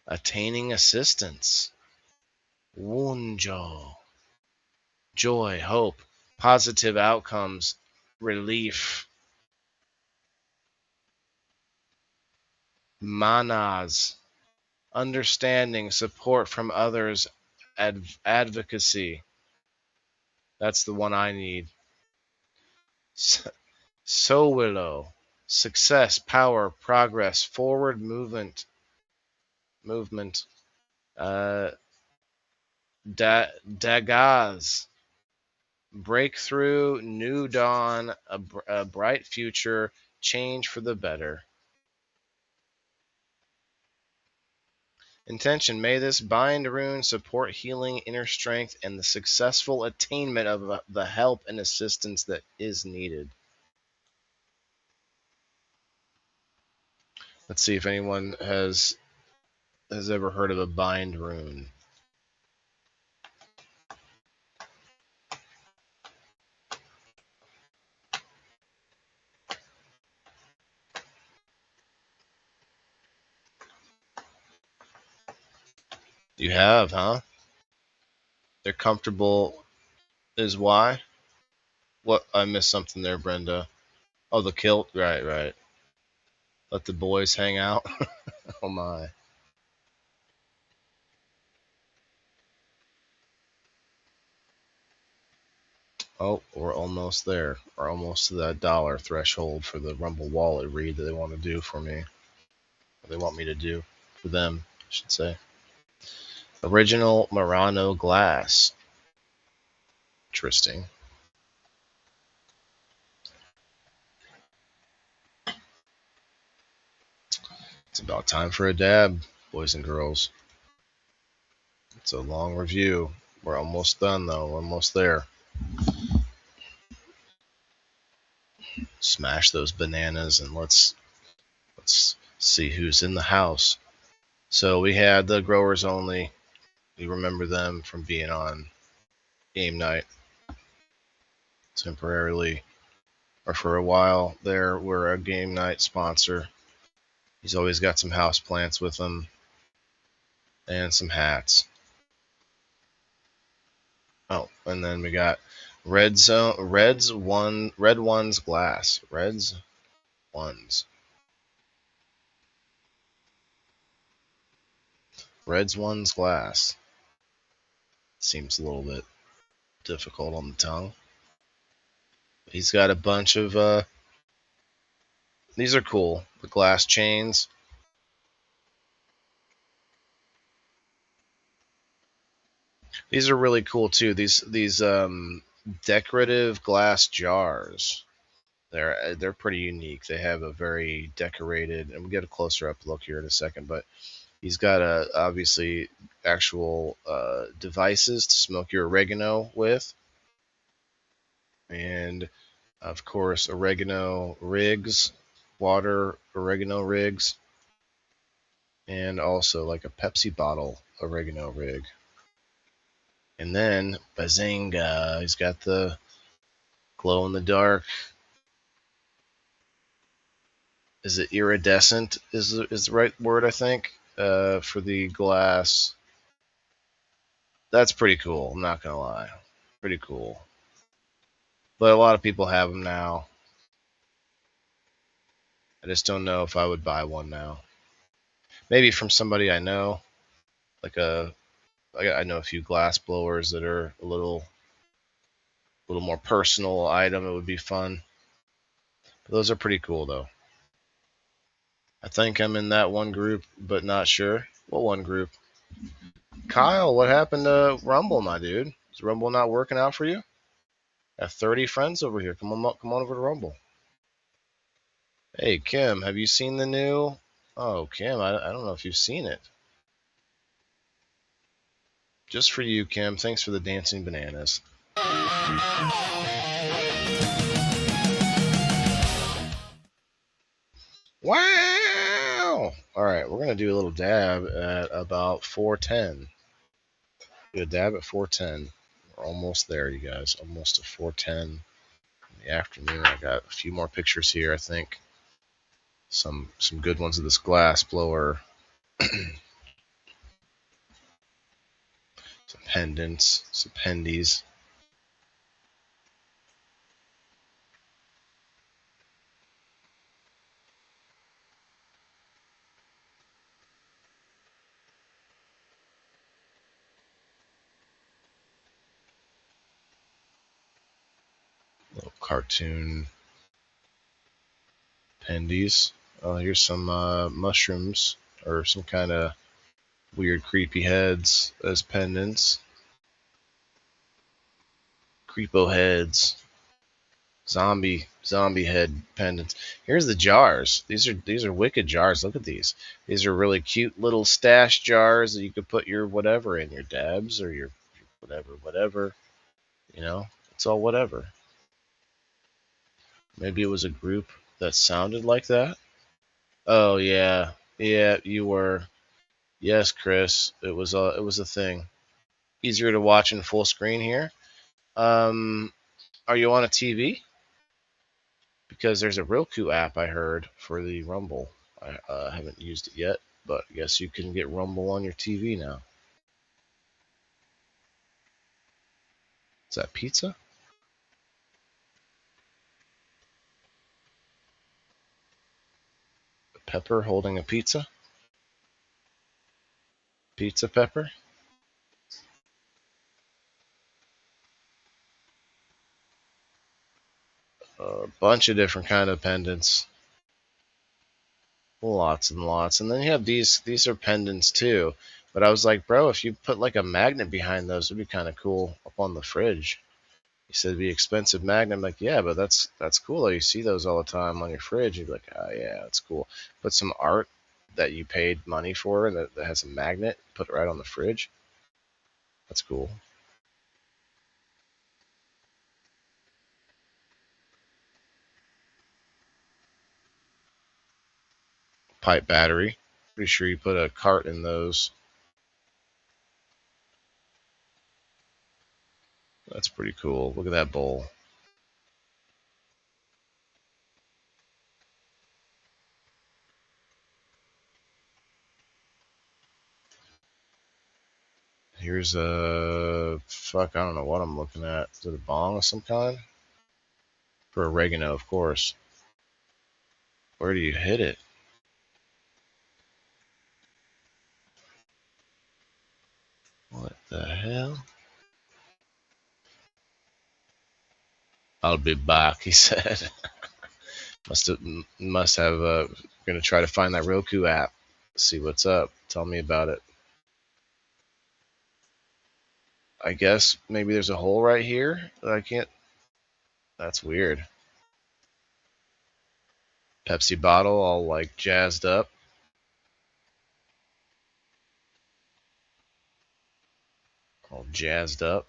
Attaining assistance. Wunjo, joy, hope, positive outcomes, relief. Manas, understanding, support from others, advocacy. That's the one I need. Sowilo, success, power, progress, forward movement. Uh, Dagaz, breakthrough, new dawn, a bright future, change for the better. Intention, may this bind rune support healing, inner strength, and the successful attainment of the help and assistance that is needed. Let's see if anyone has ever heard of a bind rune. You have, huh? They're comfortable is why? What? I missed something there, Brenda. Oh, the kilt? Right, right. Let the boys hang out. Oh my. Oh, we're almost there. We're almost to that dollar threshold for the Rumble Wallet read that they want to do for me. They want me to do for them, I should say. Original Murano glass. Interesting. It's about time for a dab, boys and girls. It's a long review. We're almost done, though. We're almost there. Smash those bananas and let's see who's in the house. So we had the growers only. We remember them from being on game night temporarily, or for a while there. We're a game night sponsor. He's always got some house plants with him and some hats. Oh, and then we got Red One's glass. Reds Ones. Reds One's glass. Seems a little bit difficult on the tongue. He's got a bunch of these are cool. The glass chains. These are really cool too. These decorative glass jars. They're pretty unique. They have a very decorated, and we'll get a closer up look here in a second. But he's got obviously actual devices to smoke your oregano with, and of course oregano rigs, water oregano rigs, and also like a Pepsi bottle oregano rig. And then bazinga, he's got the glow in the dark. Is it iridescent? Is the right word, I think, for the glass. That's pretty cool. I'm not gonna lie, pretty cool. But a lot of people have them now. I just don't know if I would buy one now. Maybe from somebody I know, like I know a few glass blowers that are a little more personal item. It would be fun. But those are pretty cool though. I think I'm in that one group, but not sure. What one group? Kyle, what happened to Rumble, my dude? Is Rumble not working out for you? I have 30 friends over here. Come on over to Rumble. Hey, Kim, have you seen the new? Oh, Kim, I don't know if you've seen it. Just for you, Kim. Thanks for the dancing bananas. Wow! All right, we're gonna do a little dab at about 410. Do a dab at 410. We're almost there, you guys. Almost to 410 in the afternoon. I got a few more pictures here. I think some good ones of this glass blower. Some pendants, some pendies. Little cartoon pendies. Oh, here's some mushrooms or some kind of weird creepy heads as pendants. Creepo heads. Zombie head pendants. Here's the jars. These are wicked jars. Look at these. These are really cute little stash jars that you could put your whatever in, your dabs or your whatever. You know, it's all whatever. Maybe it was a group that sounded like that. Oh yeah, you were. Yes, Chris. It was a thing. Easier to watch in full screen here. Are you on a TV? Because there's a Roku app I heard for the Rumble. I haven't used it yet, but I guess you can get Rumble on your TV now. Is that pizza? Pepper holding a pizza? Pizza Pepper? A bunch of different kind of pendants. Lots and lots. And then you have these are pendants too. But I was like, bro, if you put like a magnet behind those, it'd be kind of cool up on the fridge. He said it'd be expensive magnet. I'm like, yeah, but that's cool. You see those all the time on your fridge. You'd be like, oh yeah, that's cool. Put some art that you paid money for and that has a magnet, put it right on the fridge. That's cool. pipe battery. Pretty sure you put a cart in those. That's pretty cool. Look at that bowl. Here's a fuck. I don't know what I'm looking at. Is it a bong of some kind? For oregano, of course. Where do you hit it? What the hell? I'll be back, he said. must have. Gonna try to find that Roku app. See what's up. Tell me about it. I guess maybe there's a hole right here that I can't. That's weird. Pepsi bottle all like jazzed up. All jazzed up.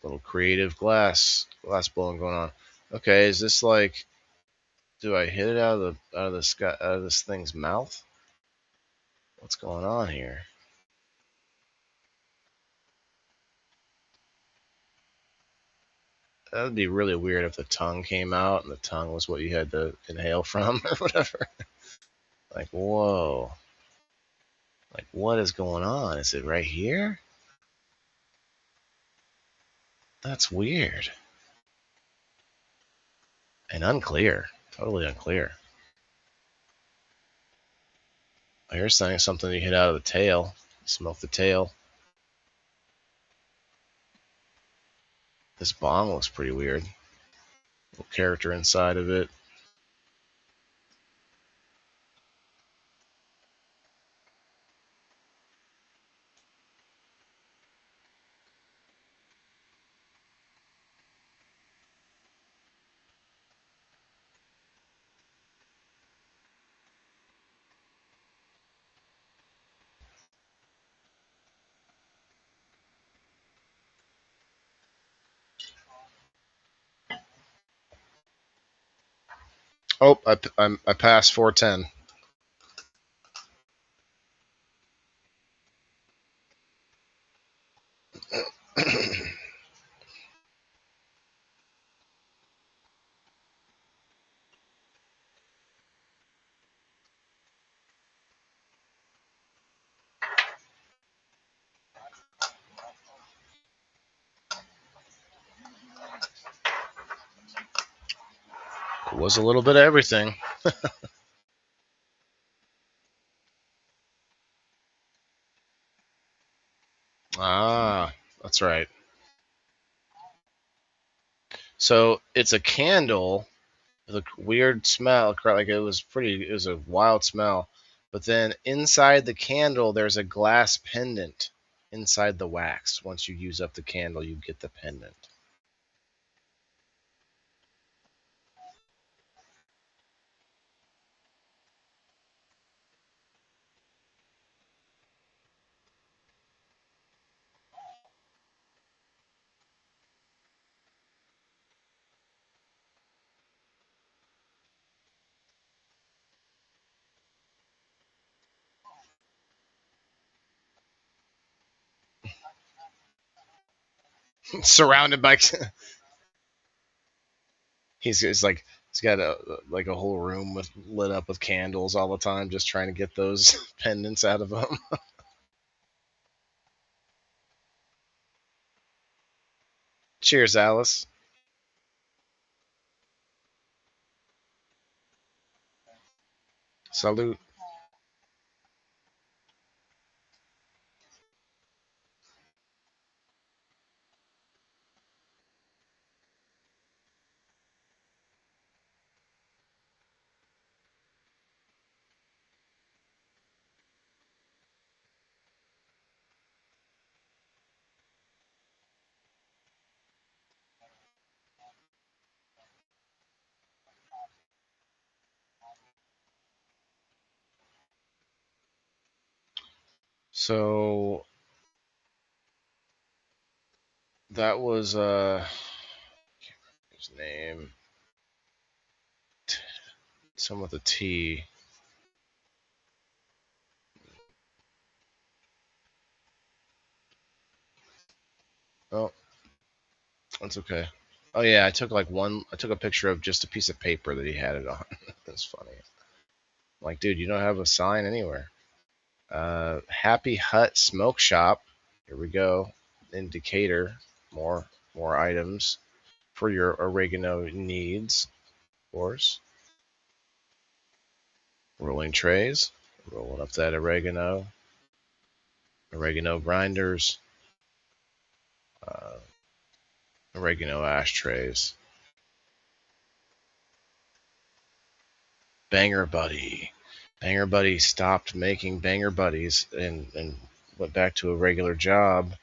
Little creative glass blowing going on. Okay, is this like? Do I hit it out of the sky, out of this thing's mouth? What's going on here? That would be really weird if the tongue came out and the tongue was what you had to inhale from or whatever. Like, whoa. Like, what is going on? Is it right here? That's weird. And unclear. Totally unclear. Here's something you hit out of the tail. Smoke the tail. This bong looks pretty weird. Little character inside of it. Oh, I passed 410. It was a little bit of everything. Ah, that's right. So it's a candle with a weird smell. Like it was a wild smell. But then inside the candle, there's a glass pendant inside the wax. Once you use up the candle, you get the pendant. Surrounded by he's got a whole room with lit up with candles all the time, just trying to get those pendants out of them. Cheers, Alice. Salute. So that was his name. Some with a T. Oh, that's okay. Oh yeah, I took a picture of just a piece of paper that he had it on. That's funny. Like, dude, you don't have a sign anywhere. Happy Hut Smoke Shop. Here we go. In Decatur, more items for your oregano needs, of course. Rolling trays, rolling up that oregano. Oregano grinders, uh, oregano ashtrays. Banger Buddy. Banger Buddy stopped making Banger Buddies and went back to a regular job.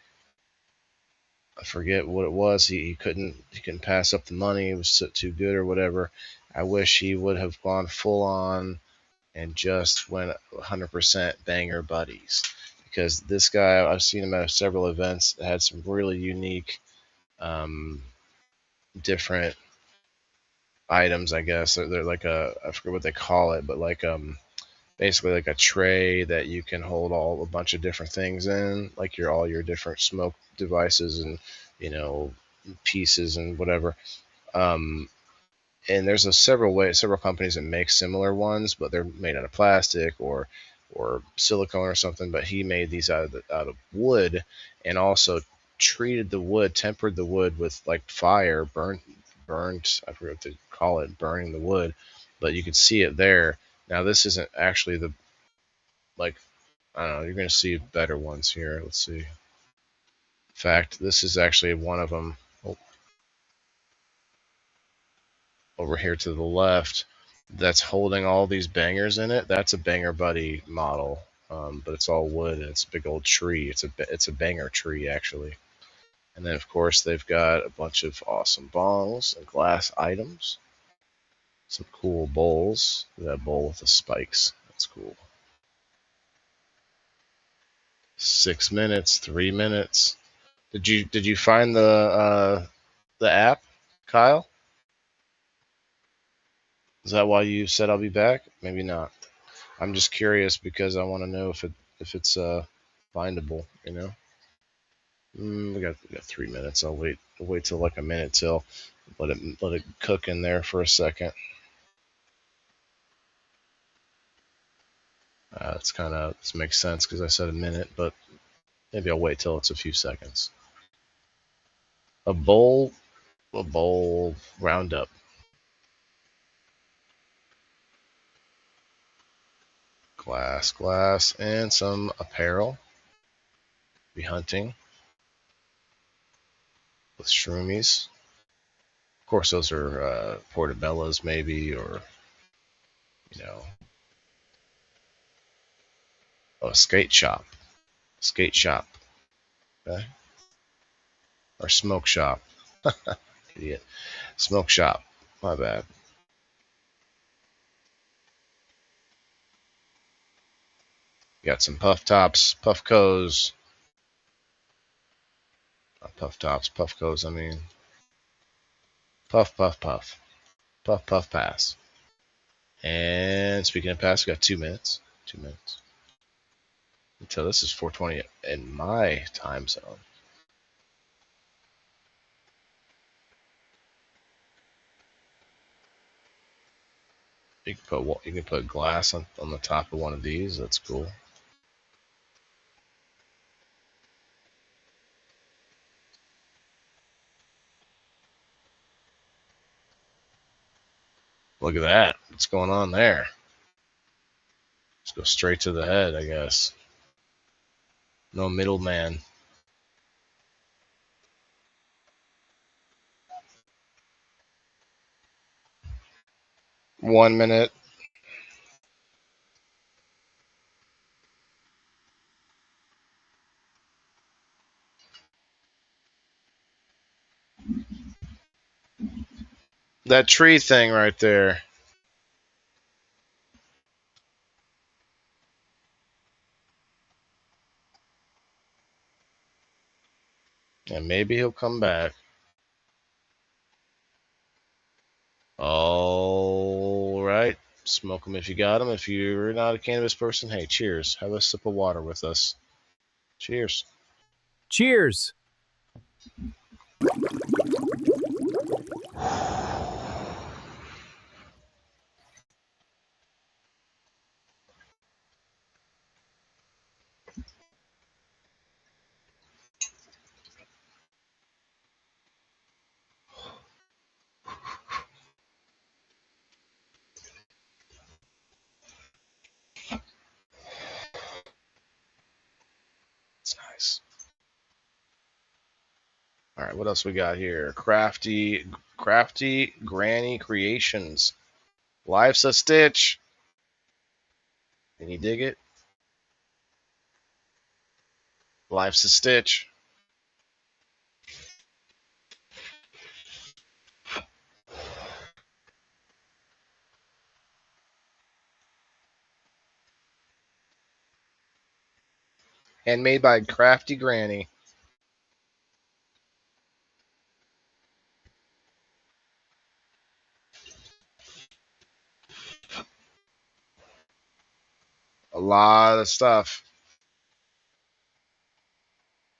I forget what it was. He couldn't pass up the money. It was too good or whatever. I wish he would have gone full on and just went 100% Banger Buddies, because this guy, I've seen him at several events, had some really unique, um, different items. I guess they're like I forget what they call it, but like basically like a tray that you can hold a bunch of different things in, like all your different smoke devices and you know pieces and whatever. Um, and there's several companies that make similar ones, but they're made out of plastic or silicone or something. But he made these out of wood, and also tempered the wood with like fire, burnt. I forget what to call it, burning the wood, but you could see it there. Now this isn't actually the like I don't know. You're gonna see better ones here. Let's see. In fact, this is actually one of them. Oh, over here to the left, that's holding all these bangers in it. That's a Banger Buddy model, but it's all wood and it's a big old tree. It's a banger tree actually. And then of course they've got a bunch of awesome bongs and glass items. Some cool bowls. That bowl with the spikes. That's cool. 6 minutes, 3 minutes. Did you find the app, Kyle? Is that why you said I'll be back? Maybe not. I'm just curious because I want to know if it's findable. You know. We got 3 minutes. I'll wait till like a minute till let it cook in there for a second. This makes sense because I said a minute, but maybe I'll wait till it's a few seconds. A bowl, a bowl roundup. Glass, and some apparel. Be hunting with shroomies. Of course, those are portobellos, maybe, or you know, a skate shop, okay, or smoke shop. Idiot, smoke shop. My bad. Got some puff tops, puff co's, not puff tops, puff co's. I mean, puff, puff, puff, puff, puff, pass. And speaking of pass, we got 2 minutes. 2 minutes until this is 4:20 in my time zone. You can put glass on the top of one of these. That's cool. Look at that. What's going on there? Let's go straight to the head, I guess. No middleman. One minute. That tree thing right there. And maybe he'll come back. All right. Smoke them if you got them. If you're not a cannabis person, hey, cheers. Have a sip of water with us. Cheers. Cheers. It's nice. All right, what else we got here? Crafty Granny Creations. Life's a Stitch. Can you dig it? Life's a Stitch. Handmade by Crafty Granny. A lot of stuff.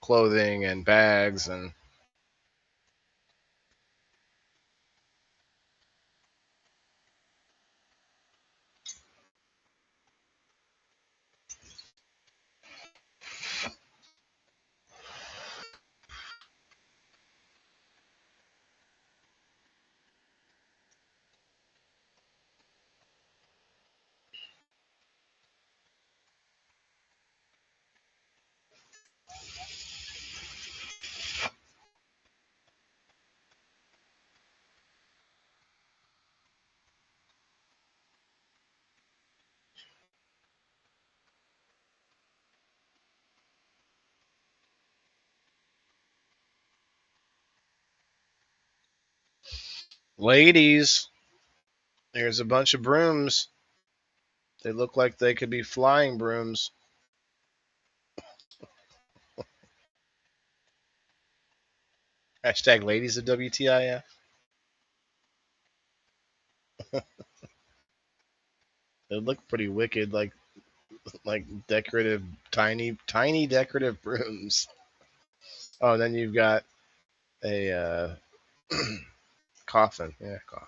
Clothing and bags and ladies. There's a bunch of brooms. They look like they could be flying brooms. Hashtag ladies of WTIF. They look pretty wicked, like decorative, tiny decorative brooms. Oh, and then you've got a coffin. Yeah, coffin.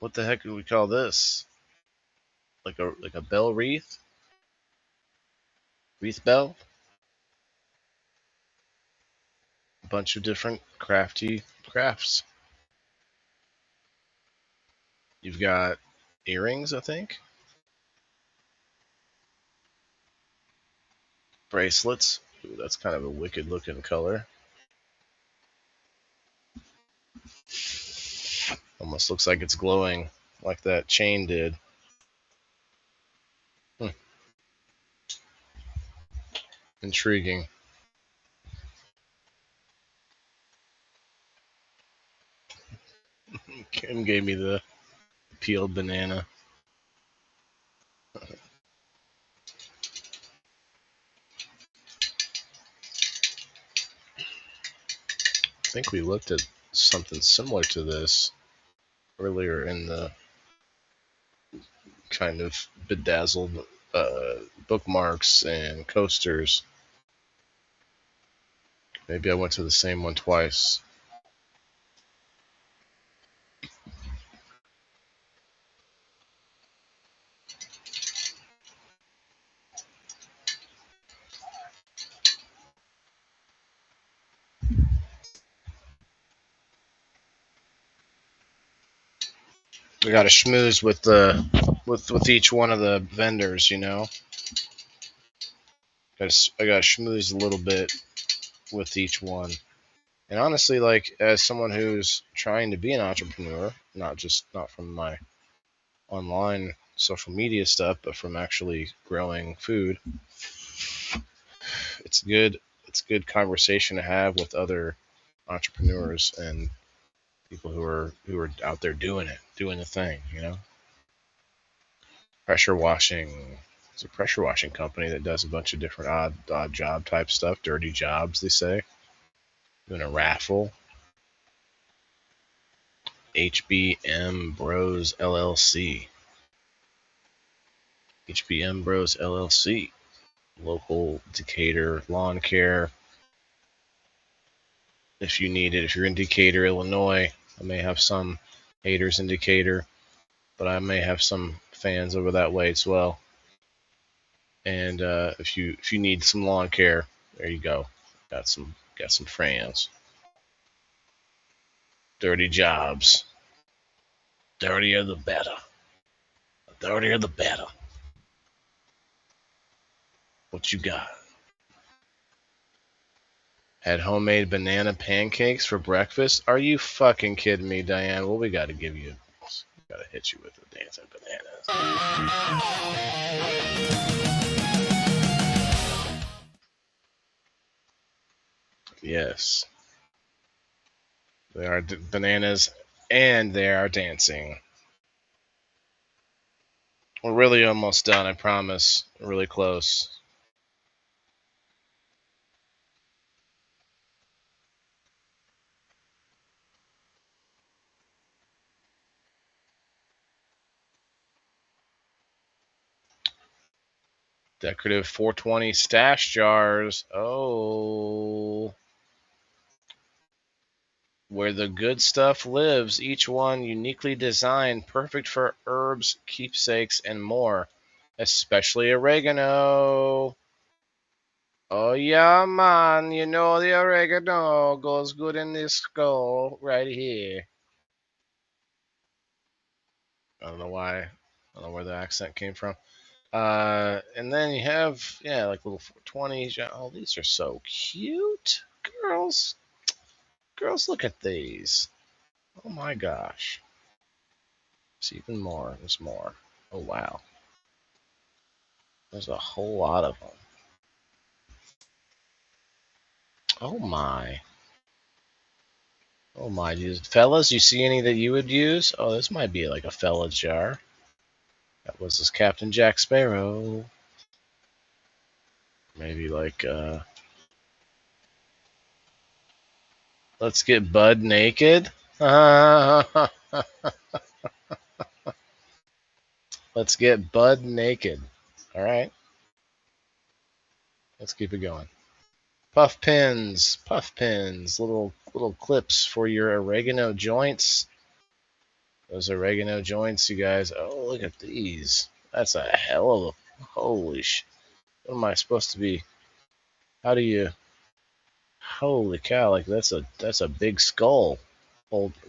What the heck do we call this? Like a bell wreath? Wreath bell? A bunch of different crafty crafts. You've got earrings, I think. Bracelets. Ooh, that's kind of a wicked looking color. Almost looks like it's glowing like that chain did. Intriguing. Kim gave me the peeled banana. I think we looked at something similar to this earlier in the kind of bedazzled bookmarks and coasters. Maybe I went to the same one twice. We got to schmooze with with each one of the vendors, you know. I got to schmooze a little bit with each one. And honestly, like as someone who's trying to be an entrepreneur, not from my online social media stuff, but from actually growing food, it's good conversation to have with other entrepreneurs and people who are out there doing the thing, you know. Pressure washing. It's a pressure washing company that does a bunch of different odd job type stuff, dirty jobs, they say. Doing a raffle. HBM Bros LLC. HBM Bros LLC, local Decatur lawn care. If you need it, if you're in Decatur, Illinois, I may have some haters in Decatur, but I may have some fans over that way as well. And if you need some lawn care, there you go. Got some friends. Dirty jobs. Dirtier the better. The dirtier the better. What you got? Had homemade banana pancakes for breakfast? Are you fucking kidding me, Diane? Well, we got to give you. Got to hit you with the dancing bananas. Yes. They are bananas and they are dancing. We're really almost done, I promise. We're really close. Decorative 420 stash jars. Oh. Where the good stuff lives, each one uniquely designed, perfect for herbs, keepsakes, and more. Especially oregano. Oh yeah, man, you know the oregano goes good in this skull right here. I don't know why. I don't know where the accent came from. And then you have, like little 420s. Oh, these are so cute. Girls, look at these. Oh my gosh. There's even more. There's more. Oh wow. There's a whole lot of them. Oh my. Oh my, fellas, you see any that you would use? Oh, this might be like a fella jar. That was this Captain Jack Sparrow. Maybe like, let's get Bud naked. Let's get Bud naked. All right. Let's keep it going. Puff pins, little clips for your oregano joints. Those oregano joints, you guys. Oh, look at these. That's a hell of a, holy sh. What am I supposed to be? How do you? Holy cow! Like that's a big skull,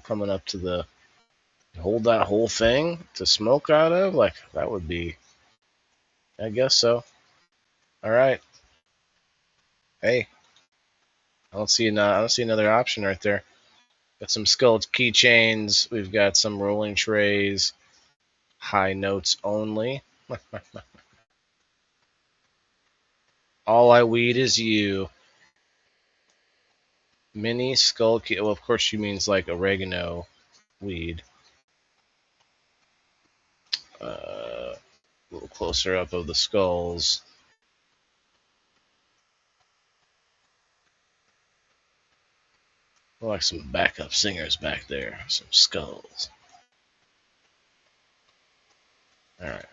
coming up to the. Hold that whole thing to smoke out of. Like that would be. I guess so. All right. Hey, I don't see another option right there. Got some skull keychains. We've got some rolling trays. High notes only. All I weed is you. Mini skull key. Well, of course she means like oregano weed. A little closer up of the skulls. Like some backup singers back there. Some skulls. All right.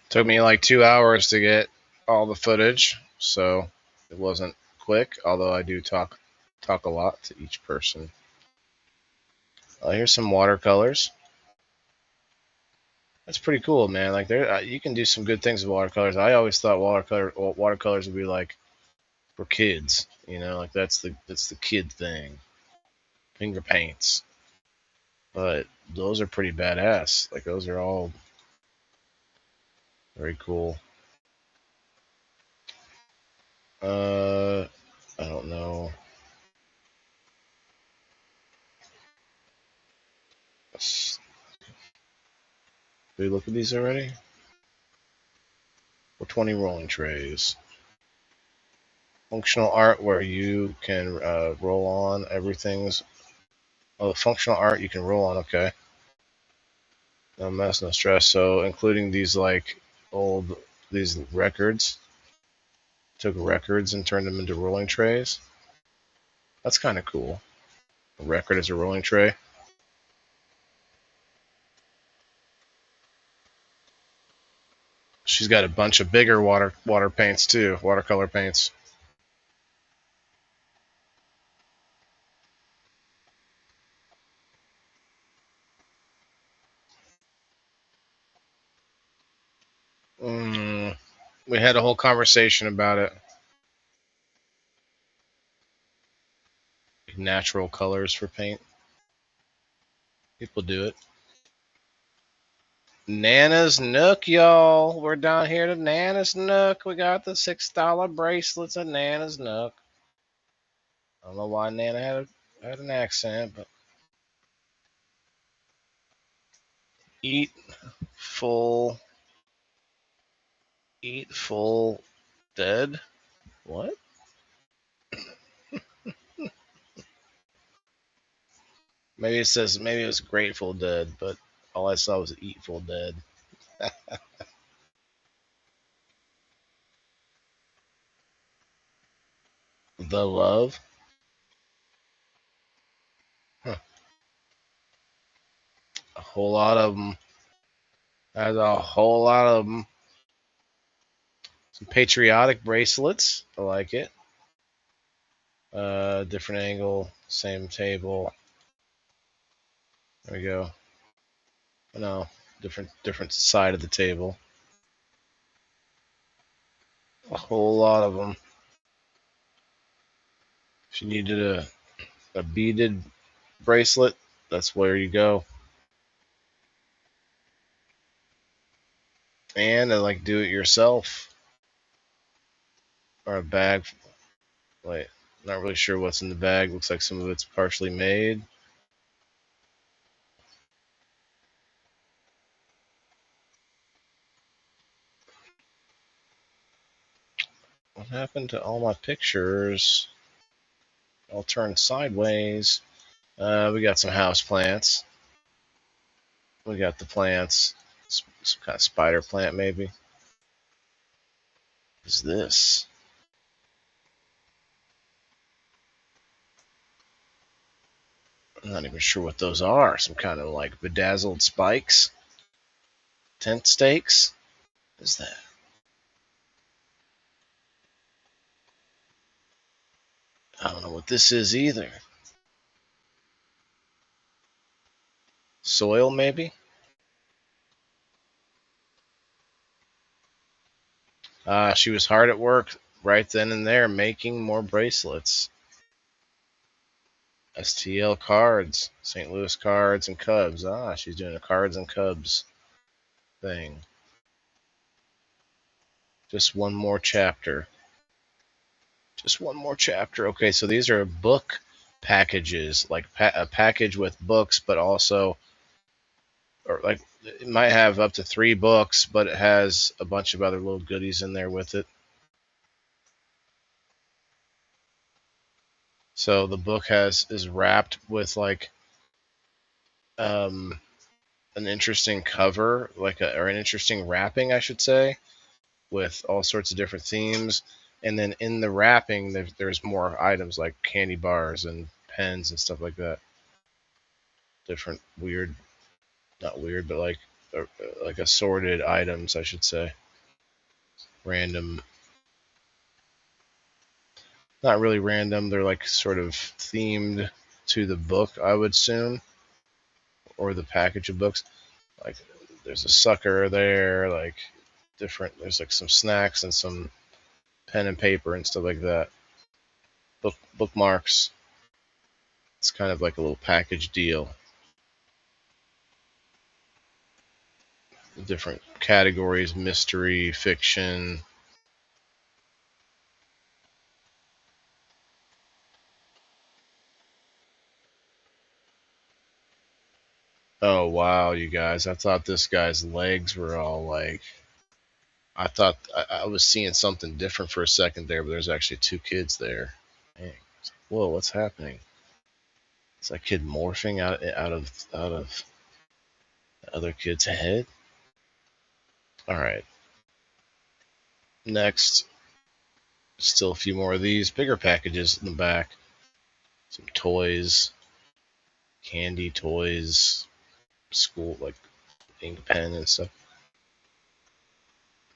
Took me like 2 hours to get all the footage, so it wasn't quick. Although I do talk a lot to each person. Here's some watercolors. That's pretty cool, man. Like there, you can do some good things with watercolors. I always thought watercolors would be like for kids, like that's the kid thing, finger paints. But those are pretty badass. Like those are all very cool. I don't know. Did we look at these already? 420 rolling trays. Functional art where you can roll on everything's. Oh, functional art you can roll on. Okay. No mess, no stress. So including these like old these records. Took records and turned them into rolling trays. That's kind of cool. A record as a rolling tray. She's got a bunch of bigger water paints too, watercolor paints. We had a whole conversation about it. Natural colors for paint. People do it. Nana's Nook, y'all. We're down here to Nana's Nook. We got the $6 bracelets at Nana's Nook. I don't know why Nana had an accent, but eat full, dead. What? Maybe it says maybe it was Grateful Dead, but all I saw was Eat Full Dead. The Love. Huh. A whole lot of them. There's a whole lot of them. Some patriotic bracelets. I like it. Different angle, same table. There we go. No, different side of the table. A whole lot of them. If you needed a beaded bracelet, that's where you go. And I like do it yourself. Or a bag. Wait, not really sure what's in the bag. Looks like some of it's partially made. What happened to all my pictures? All turned sideways. We got some house plants. We got the plants. Some kind of spider plant, maybe. What is this? I'm not even sure what those are. Some kind of like bedazzled spikes. Tent stakes. What is that? I don't know what this is either. Soil, maybe? She was hard at work right then and there making more bracelets. STL cards, St. Louis Cards and Cubs. She's doing a Cards and Cubs thing. Just one more chapter. Just one more chapter. Okay, so these are book packages, like a package with books, but also, or like it might have up to 3 books, but it has a bunch of other little goodies in there with it. So the book is wrapped with like an interesting cover, or an interesting wrapping, I should say, with all sorts of different themes. And then in the wrapping, there's more items like candy bars and pens and stuff like that. Different weird, not weird, but like assorted items, I should say. Random, not really random. They're like sort of themed to the book, I would assume, or the package of books. Like there's a sucker there, like different. There's like some snacks and some pen and paper and stuff like that. Bookmarks. It's kind of like a little package deal. Different categories: mystery, fiction. Oh wow, you guys! I thought this guy's legs were all like I thought I was seeing something different for a second there, but there's actually 2 kids there. Dang. Whoa, what's happening? Is that kid morphing out of the other kid's head? All right. Next, still a few more of these bigger packages in the back. Some toys, candy toys, school like ink pen and stuff.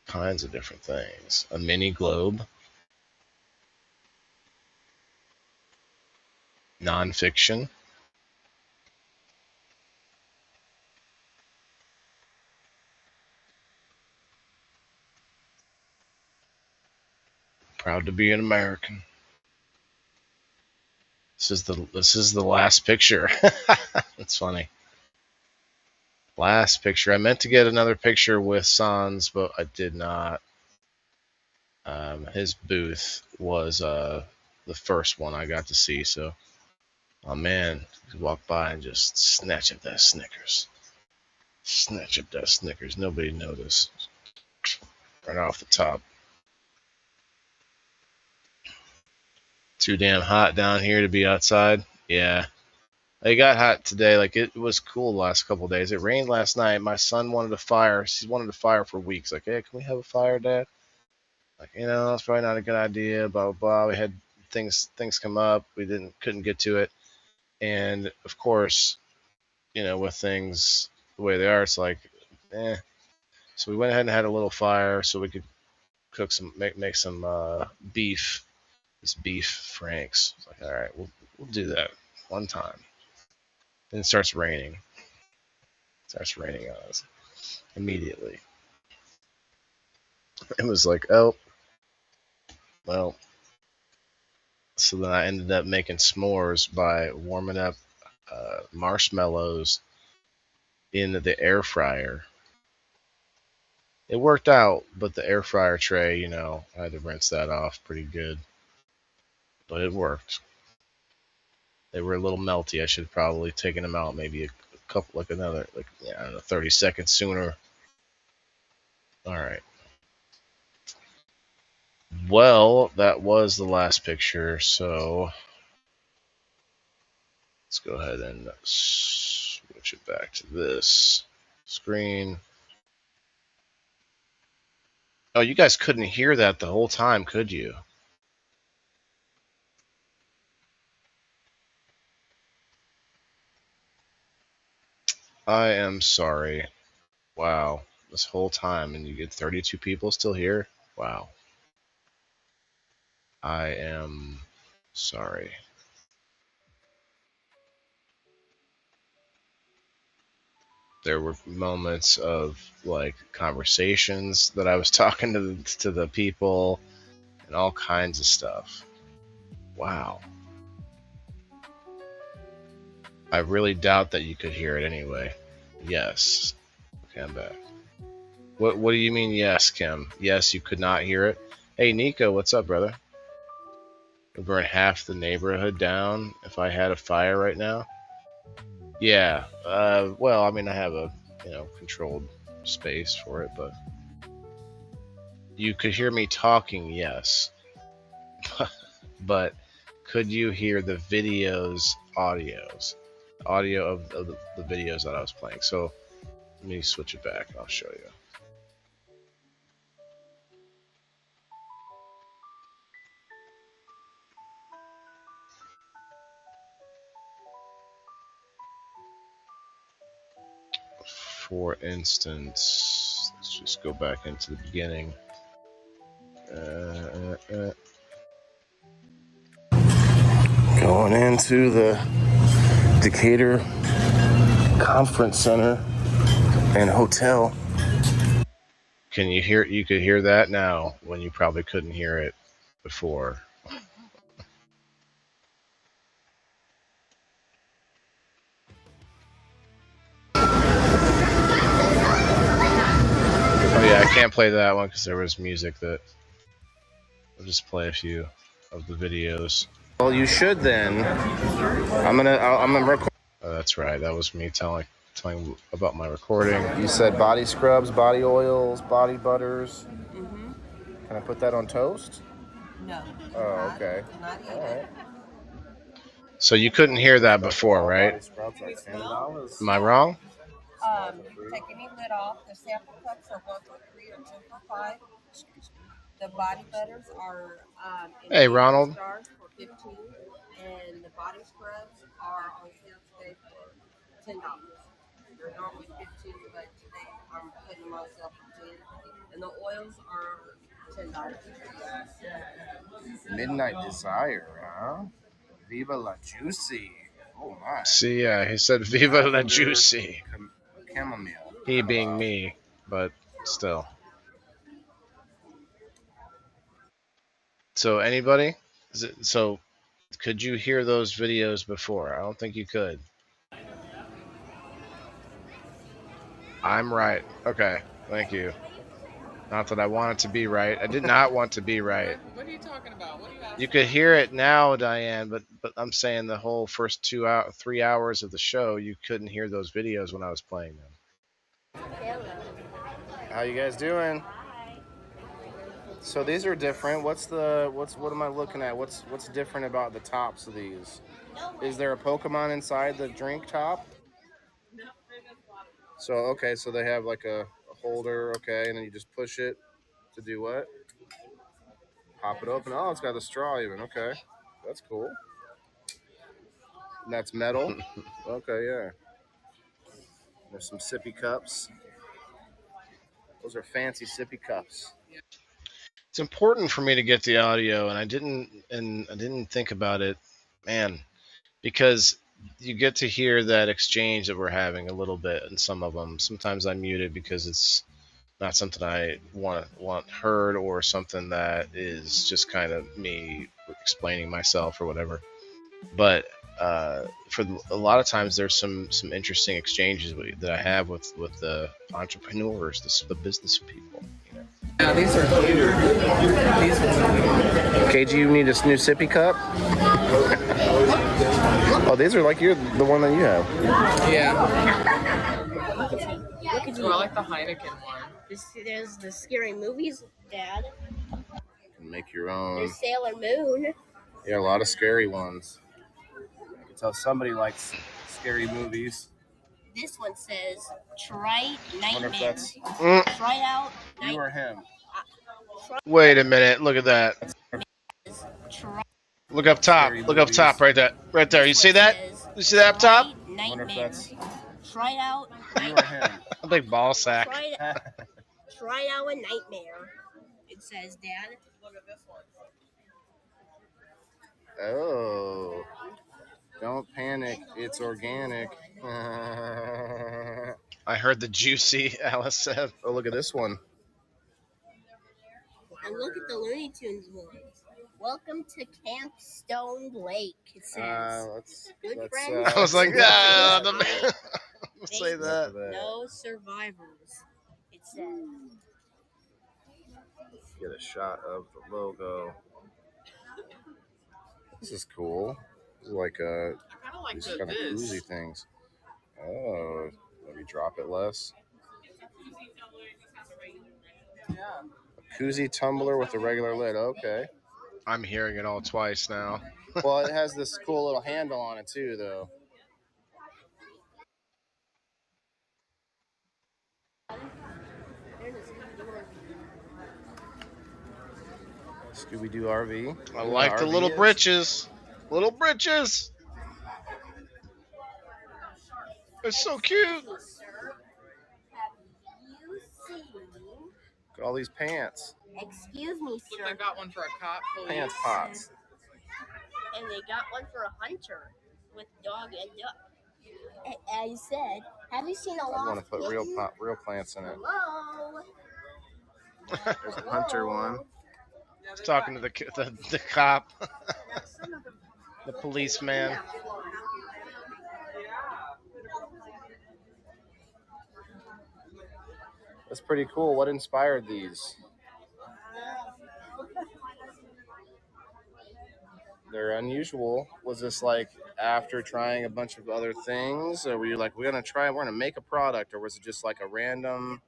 Kinds of different things. A mini globe. Nonfiction. Proud to be an American. This is the last picture. That's funny. Last picture. I meant to get another picture with Sans, but I did not. His booth was the first one I got to see, so oh man, he walked by and just snatch up that Snickers. Snatch up that Snickers. Nobody noticed. Right off the top. Too damn hot down here to be outside. Yeah. It got hot today. Like, it was cool the last couple of days. It rained last night. My son wanted a fire. He's wanted a fire for weeks. Like, hey, can we have a fire, Dad? Like, it's probably not a good idea. Blah blah blah. We had things come up. We couldn't get to it. And of course, with things the way they are, it's like, eh. So we went ahead and had a little fire so we could cook make some beef. This beef franks. It's like, all right, we'll do that one time. Then it starts raining. It starts raining on us immediately. It was like, oh, well. So then I ended up making s'mores by warming up marshmallows in the air fryer. It worked out, but the air fryer tray, I had to rinse that off pretty good. But it worked. They were a little melty. I should have probably taken them out maybe a couple, I don't know, 30 seconds sooner. All right. Well, that was the last picture, so let's go ahead and switch it back to this screen. Oh, you guys couldn't hear that the whole time, could you? I am sorry. Wow. This whole time, and you get 32 people still here? Wow. I am sorry. There were moments of like conversations that I was talking to the people and all kinds of stuff. Wow. I really doubt that you could hear it anyway. Yes. Okay, I'm back. What do you mean yes, Kim? Yes, you could not hear it? Hey, Nico, what's up, brother? Would burn half the neighborhood down if I had a fire right now? Yeah. Well, I mean, I have a, controlled space for it, but you could hear me talking, yes. But could you hear the audio of the videos that I was playing? So let me switch it back. I'll show you. For instance, let's just go back into the beginning. Going into the Decatur Conference Center and Hotel. Can you hear? You could hear that now when you probably couldn't hear it before. Oh yeah, I can't play that one because there was music that. I'll just play a few of the videos. Well, you should then. I'm gonna record. Oh, that's right. That was me telling telling about my recording. You said body scrubs, body oils, body butters. Mm-hmm. Can I put that on toast? No. Oh, okay. Not All even. right. So you couldn't hear that before, right? Body scrubs like $10. Am I wrong? You can take any lid off. The sample cups are 1 for 3 or 2 for 5. The body butters are in Hey, 8 Ronald. stars for 15, and the body scrubs are on sale today for $10. They're normally 15, but today I'm putting them on sale for 10. And the oils are $10. Midnight Desire, huh? Viva la Juicy. Oh my. See, he said "Viva la Lavender Juicy." Chamomile. He being me, but still. So anybody? So could you hear those videos before? I don't think you could. I'm right. Okay, thank you. Not that I want it to be right. I did not want to be right. What are you talking about? What are you asking? You could hear it now, Diane, but I'm saying the whole first 3 hours of the show, you couldn't hear those videos when I was playing them. How you guys doing? So these are different. What am I looking at? What's different about the tops of these? Is there a Pokemon inside the drink top? So okay, so they have like a holder, okay, and then you just push it to do what? Pop it open. Oh, it's got a straw even. Okay, that's cool. And that's metal. Okay, yeah. There's some sippy cups. Those are fancy sippy cups. It's important for me to get the audio, and I didn't think about it, man, because you get to hear that exchange that we're having a little bit in some of them. Sometimes I mute it because it's not something I want heard, or something that is just kind of me explaining myself or whatever. But for a lot of times, there's some interesting exchanges that I have with the entrepreneurs, the business people. You know? Yeah, these are cute. These ones are cute. KG, you need a new sippy cup? Oh, these are like the one that you have. Yeah. Look at Oh, I like the Heineken one. There's the scary movies, Dad. Make your own. There's Sailor Moon. Yeah, a lot of scary ones. I can tell somebody likes scary movies. This one says, try I wonder if Nightmare. that's Try out you or Nightmare. him. Wait a minute! Look at that! Try Look up top! Scary Look up movies. top! Right there! You see that? You see that up top? I wonder if that's Try out you or him. A big ball sack. Try out a Nightmare. It says, Dad. Look at this one. Oh. Don't panic. It's organic. I heard the juicy Alice said. Oh, look at this one. And look at the Looney Tunes ones. Welcome to Camp Stone Lake. It says, good friends. I was like, yeah, the man. Say that. No survivors. It says. Get a shot of the logo. This is cool. This is like I kind of like these kind of koozie this. things. Oh, maybe drop it less. Yeah. A koozie tumbler with a regular lid. Okay. I'm hearing it all twice now. Well, it has this cool little handle on it too, though. Scooby-Doo RV. I like the RV little is. britches. Little britches. They're so cute. Have you seen? Look at all these pants. Excuse me, Look, sir. I got one for a cop, police. Pants pots. And they got one for a hunter with dog and duck. I said, have you seen a I lost want to put real plants in it. Hello? There's a hunter one. I was talking to the cop, the policeman. That's pretty cool. What inspired these? They're unusual. Was this like after trying a bunch of other things, or were you like, we're gonna make a product, or was it just like a random?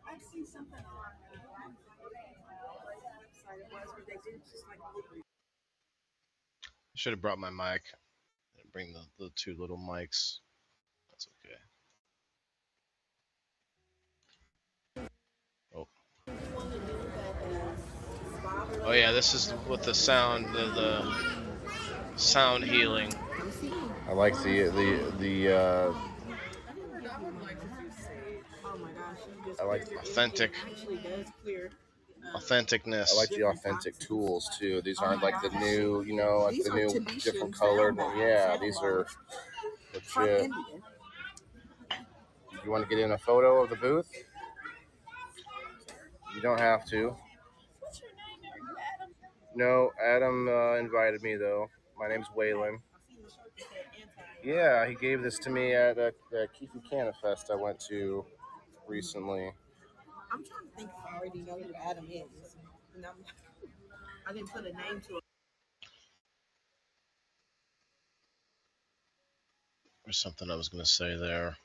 I've seen something on website it was where they did just like I should have brought my mic. Bring the two little mics. That's okay. Oh. Oh yeah, this is with the sound, the sound healing. I like the I like authentic. Authenticness. I like the authentic tools too. These aren't like the new, you know, like the new different colored. Yeah, these are legit. You want to get in a photo of the booth? You don't have to. No, Adam invited me though. My name's Waylon. Yeah, he gave this to me at the Keefe Canna Fest I went to recently. I'm trying to think if I already know who Adam is. And I didn't put a name to it. There's something I was going to say there.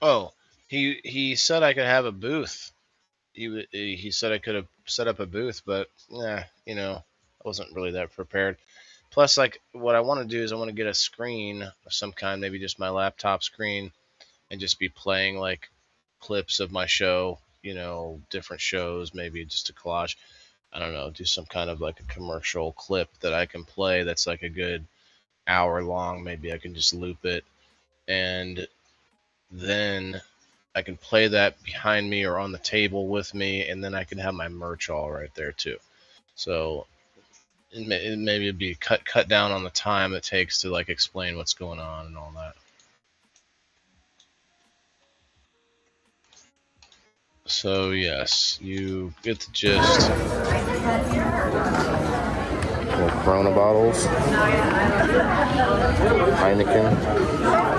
Oh, he said I could have a booth. He said I could have set up a booth, but yeah, you know, I wasn't really that prepared. Plus, like, what I want to do is I want to get a screen of some kind, maybe just my laptop screen, and just be playing like clips of my show, you know, different shows, maybe just a collage. I don't know, do some kind of like a commercial clip that I can play that's like a good hour long. Maybe I can just loop it, and then I can play that behind me or on the table with me, and then I can have my merch all right there too. So maybe it'd be cut down on the time it takes to like explain what's going on and all that. So yes, you get the gist. Little Corona bottles, Heineken.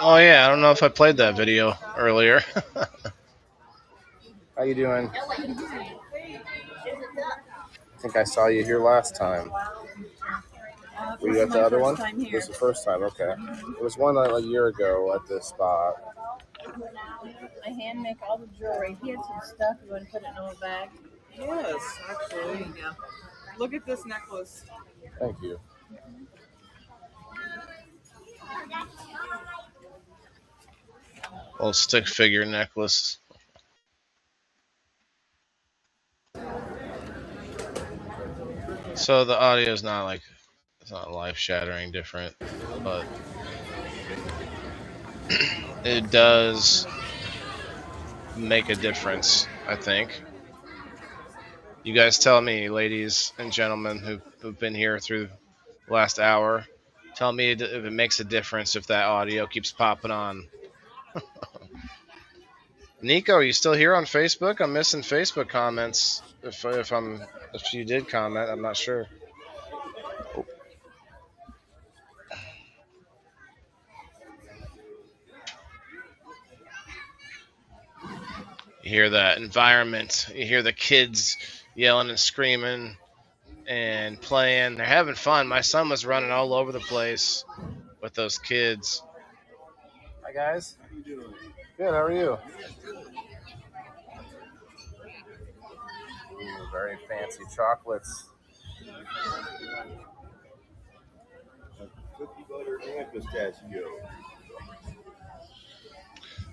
Oh yeah, I don't know if I played that video earlier. How you doing? I think I saw you here last time. Were you at the other one? This is the first time, okay. It was one a year ago at this spot. I hand make all the jewelry. He had some stuff. You want to put it in a little bag? Yes, actually. There you go. Look at this necklace. Thank you. Old stick figure necklace. So the audio is not like, it's not life shattering different, but it does make a difference, I think. You guys tell me, ladies and gentlemen who've been here through the last hour, tell me if it makes a difference if that audio keeps popping on. Nico, are you still here on Facebook? I'm missing Facebook comments. If you did comment, I'm not sure. You hear that environment. You hear the kids yelling and screaming and playing. They're having fun. My son was running all over the place with those kids. Hi guys. How you doing? Good. How are you? Ooh, very fancy chocolates. Cookie butter and pistachio.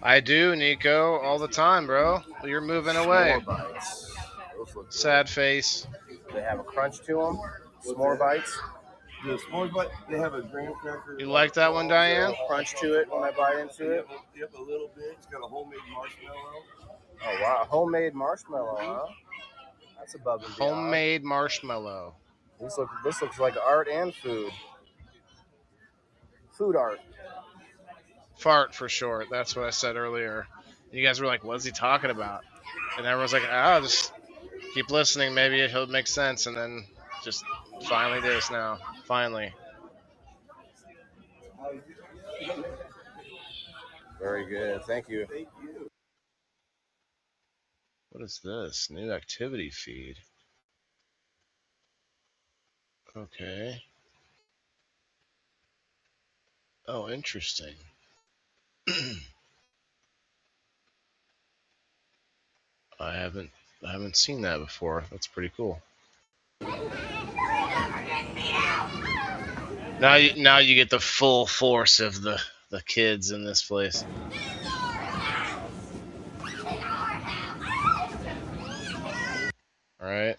I do, Nico, all the time, bro. You're moving away. Bites. Those look good. Sad face. They have a crunch to them. S'more bites. The s'more bite, they have a graham cracker. You like that one, Diane? Crunch to it when I bite into it. Yep, a little bit. It's got a homemade marshmallow. Oh wow, homemade marshmallow, huh? That's above and beyond. Homemade marshmallow. This looks like art and food. Food art. Fart for short. That's what I said earlier. You guys were like, "What's he talking about?" And everyone's like, "Ah, just keep listening. Maybe it'll make sense." And then just finally this now. Finally. Very good. Thank you. What is this? New activity feed. Okay. Oh, interesting. I haven't seen that before. That's pretty cool. Now you get the full force of the kids in this place. All right.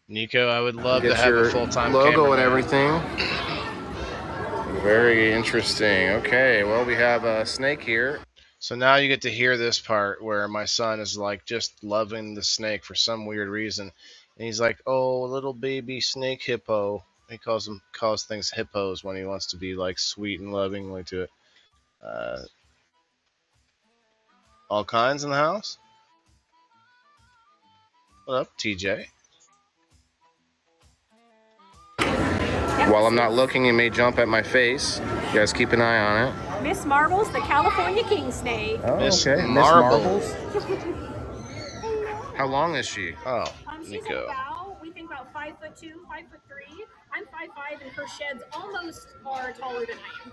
Nico, I would love to Get have a your full-time logo and cameraman. everything. Very interesting. Okay, well, we have a snake here. So now you get to hear this part where my son is like just loving the snake for some weird reason, and he's like, "Oh, little baby snake hippo." He calls things hippos when he wants to be like sweet and lovingly to it. Uh, all kinds in the house. What up, TJ? While I'm not looking, it may jump at my face. You guys keep an eye on it. Miss Marbles, the California king snake. Oh, Miss okay. Marbles. How long is she? Oh, She's Nico. about, we think about 5'2", 5'3". I'm 5'5", and her sheds almost are taller than I am.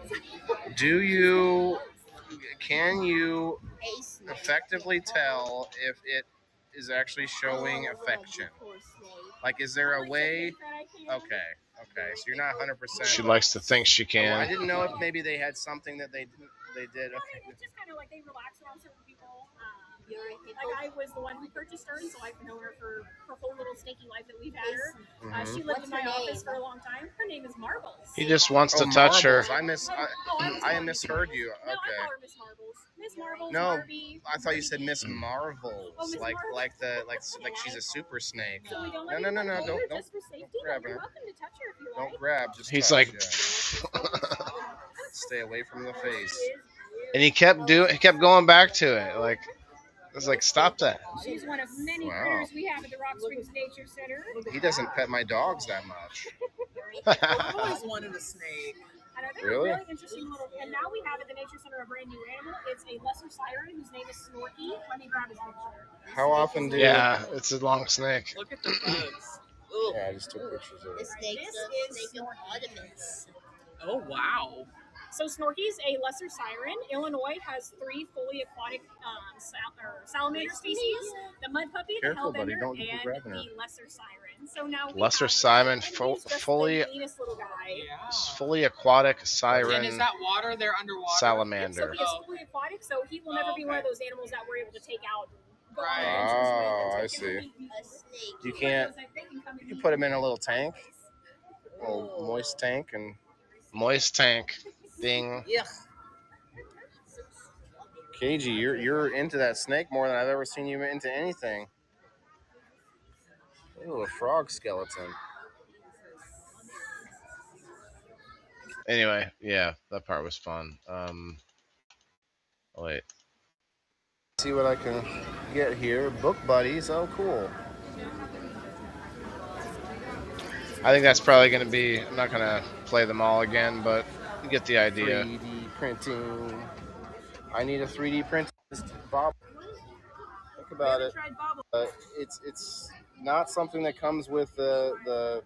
Can you effectively tell if it is actually showing affection? Like, is there a way? Okay, so you're not 100%. She likes to think she can. I didn't know if maybe they had something that they did. Okay. It's just kind of like they relax around certain people. Like I was the one who purchased her, and so I've known her for her whole little snaky life that we've had her. She lived in my office for a long time. Her name is Marbles. He just wants to touch her. I misheard you. Okay. No, I call her Miss Marbles. Miss Marbles. No, Barbie, I thought you said Miss Marvels, Miss like Marvels. like she's a super snake. So we don't No, don't just for safety. grab You're her. welcome to touch her if you Don't like. grab. Just He's touch, like, yeah. Stay away from the face. and he kept going back to it. Like, I was like, stop that. She's one of many critters we have at the Rock Springs Nature Center. He doesn't pet my dogs that much. I've always wanted a snake. And I think Really? a really interesting little. And now we have at the Nature Center a brand new animal. It's a lesser siren whose name is Snorky. Let me grab his picture. How often do Yeah, it's a long snake. Look at the bugs. Yeah, I just took pictures of it. Snake This is of Artemis. Oh, wow. So Snorky's a lesser siren. Illinois has 3 fully aquatic salamander species: the mud puppy, Careful, the buddy, hellbender, don't keep and grabbing her. the lesser siren. So now Lesser siren, he's just fully the meanest little guy. Yeah. fully aquatic And siren is that water? They're underwater? So salamander. he is fully aquatic, so he will never be one of those animals that we're able to take out. And go on Right. adventures with Oh, and I take him. A see. snake. You can't. You can put him in a little tank, a little moist tank, and Moist tank. Ding. Yeah. KG, you're into that snake more than I've ever seen you into anything. Ooh, a frog skeleton. Anyway, yeah, that part was fun. Wait. See what I can get here. Book buddies. Oh, cool. I think that's probably going to be. I'm not going to play them all again, but you get the idea. 3D printing. I need a 3D print. Bob, think about it. It's not something that comes with the.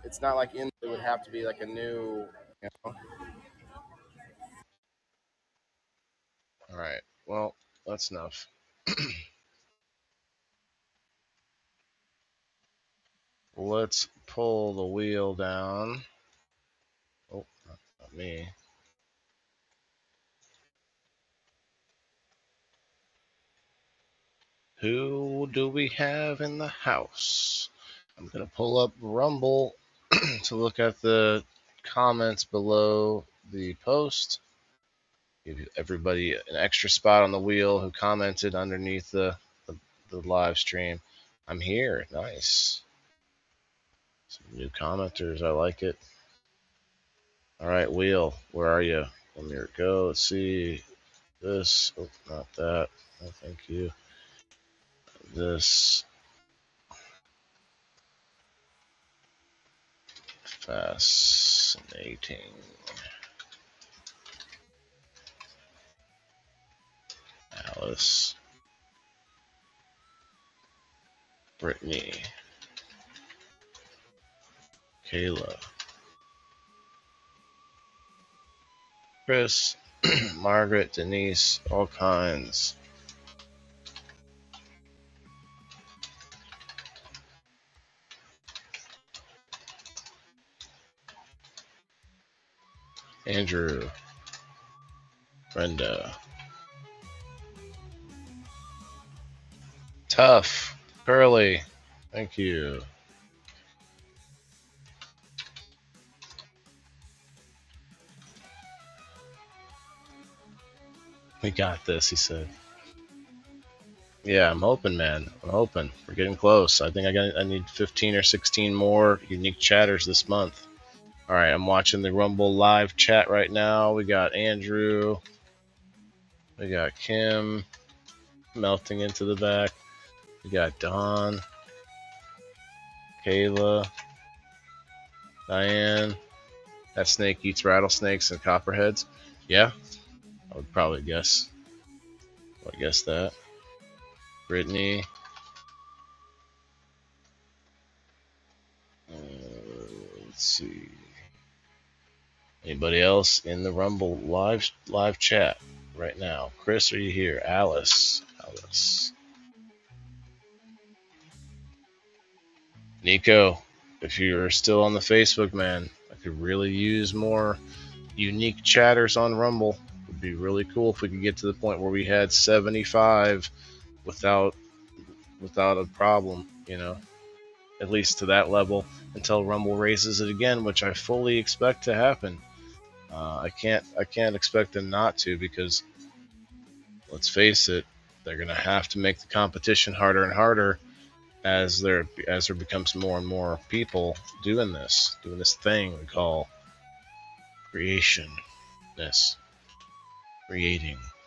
It's not like it would have to be like a new. You know? All right. Well, that's enough. Let's pull the wheel down. Oh, not me. Who do we have in the house? I'm going to pull up Rumble to look at the comments below the post. Give everybody an extra spot on the wheel who commented underneath the live stream. I'm here. Nice. Some new commenters. I like it. All right, Wheel. Where are you? Let me go. Let's see. This. Oh, not that. Oh, thank you. This. Fascinating. Alice. Brittany. Kayla. Chris. Margaret. Denise. All kinds. Andrew. Brenda. Tough. Curly. Thank you. We got this, he said. Yeah, I'm hoping, man. I'm hoping. We're getting close. I think I need 15 or 16 more unique chatters this month. All right, I'm watching the Rumble live chat right now. We got Andrew. We got Kim melting into the back. We got Dawn. Kayla. Diane. That snake eats rattlesnakes and copperheads. Yeah, I would probably guess. I would guess that. Brittany. Let's see. Anybody else in the Rumble live chat right now? Chris, are you here? Alice. Nico, if you're still on the Facebook, man, I could really use more unique chatters on Rumble. It would be really cool if we could get to the point where we had 75 without a problem, you know, at least to that level until Rumble raises it again, which I fully expect to happen. I can't expect them not to, because let's face it, they're gonna have to make the competition harder and harder as there becomes more and more people doing this thing we call creating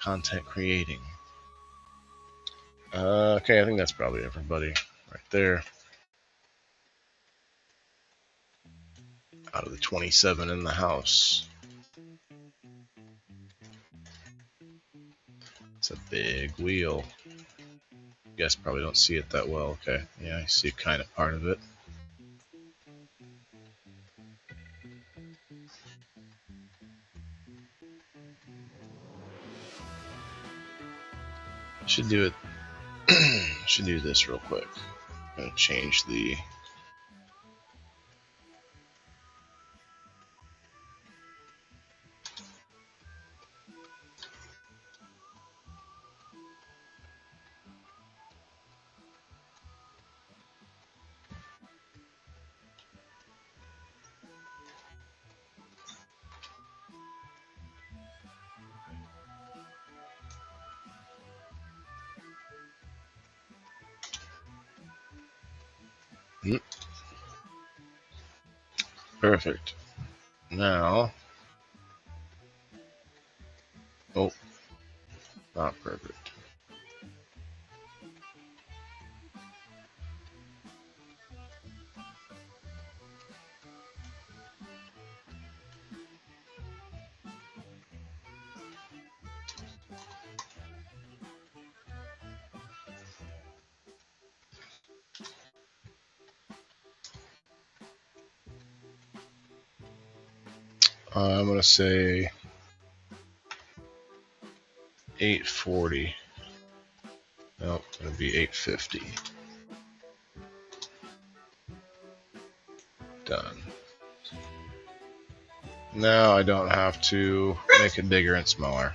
content creating. Okay, I think that's probably everybody right there. Out of the 27 in the house. It's a big wheel. You guys probably don't see it that well. Okay, yeah, I see kind of part of it. Should do it. Should do this real quick. I'm gonna change the. Perfect. Now, oh, not perfect. I'm gonna say 840. Nope, it's gonna be 850. Done. Now I don't have to make it bigger and smaller.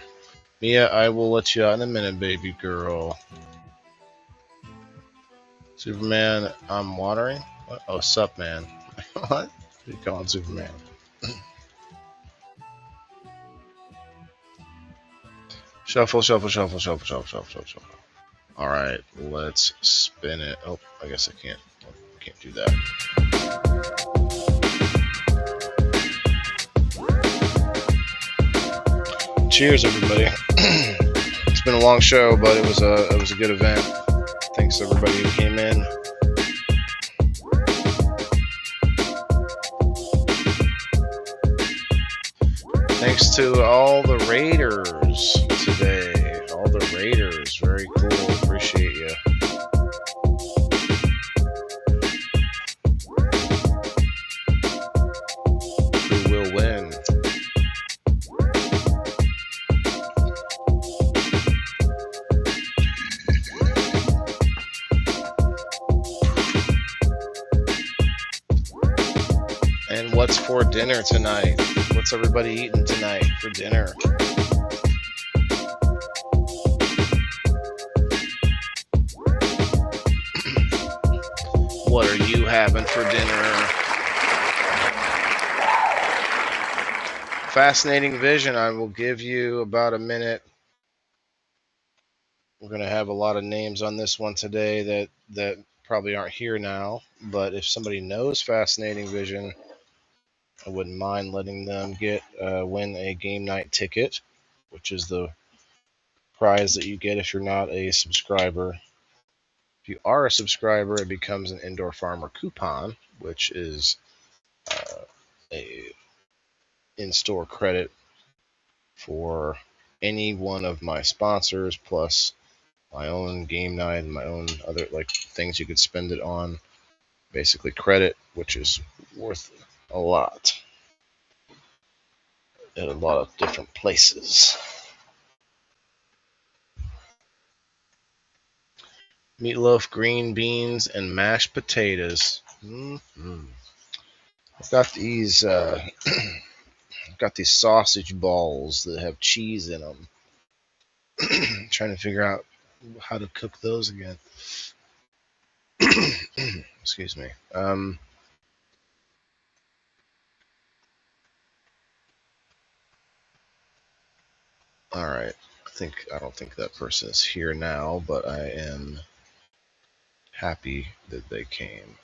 Mia, I will let you out in a minute, baby girl. Superman, I'm watering? What? Oh, sup, man. What? What are you calling Superman? Shuffle, shuffle, shuffle, shuffle, shuffle, shuffle, shuffle, shuffle. All right, let's spin it. Oh, I guess I can't do that. Cheers, everybody. It's been a long show, but it was a good event. Thanks to everybody who came in. Thanks to all the raiders today. All the raiders, very cool. Appreciate you. Who will win? And what's for dinner tonight? What's everybody eating tonight for dinner? What are you having for dinner? Fascinating vision. I will give you about a minute. We're going to have a lot of names on this one today that probably aren't here now. But if somebody knows Fascinating Vision, I wouldn't mind letting them win a game night ticket, which is the prize that you get if you're not a subscriber. If you are a subscriber, it becomes an Indoor Farmer coupon, which is a in-store credit for any one of my sponsors, plus my own game night and my own other things you could spend it on. Basically credit, which is worth a lot at a lot of different places. Meatloaf, green beans, and mashed potatoes. I've got these sausage balls that have cheese in them. Trying to figure out how to cook those again. Excuse me. All right. I don't think that person is here now, but I am happy that they came.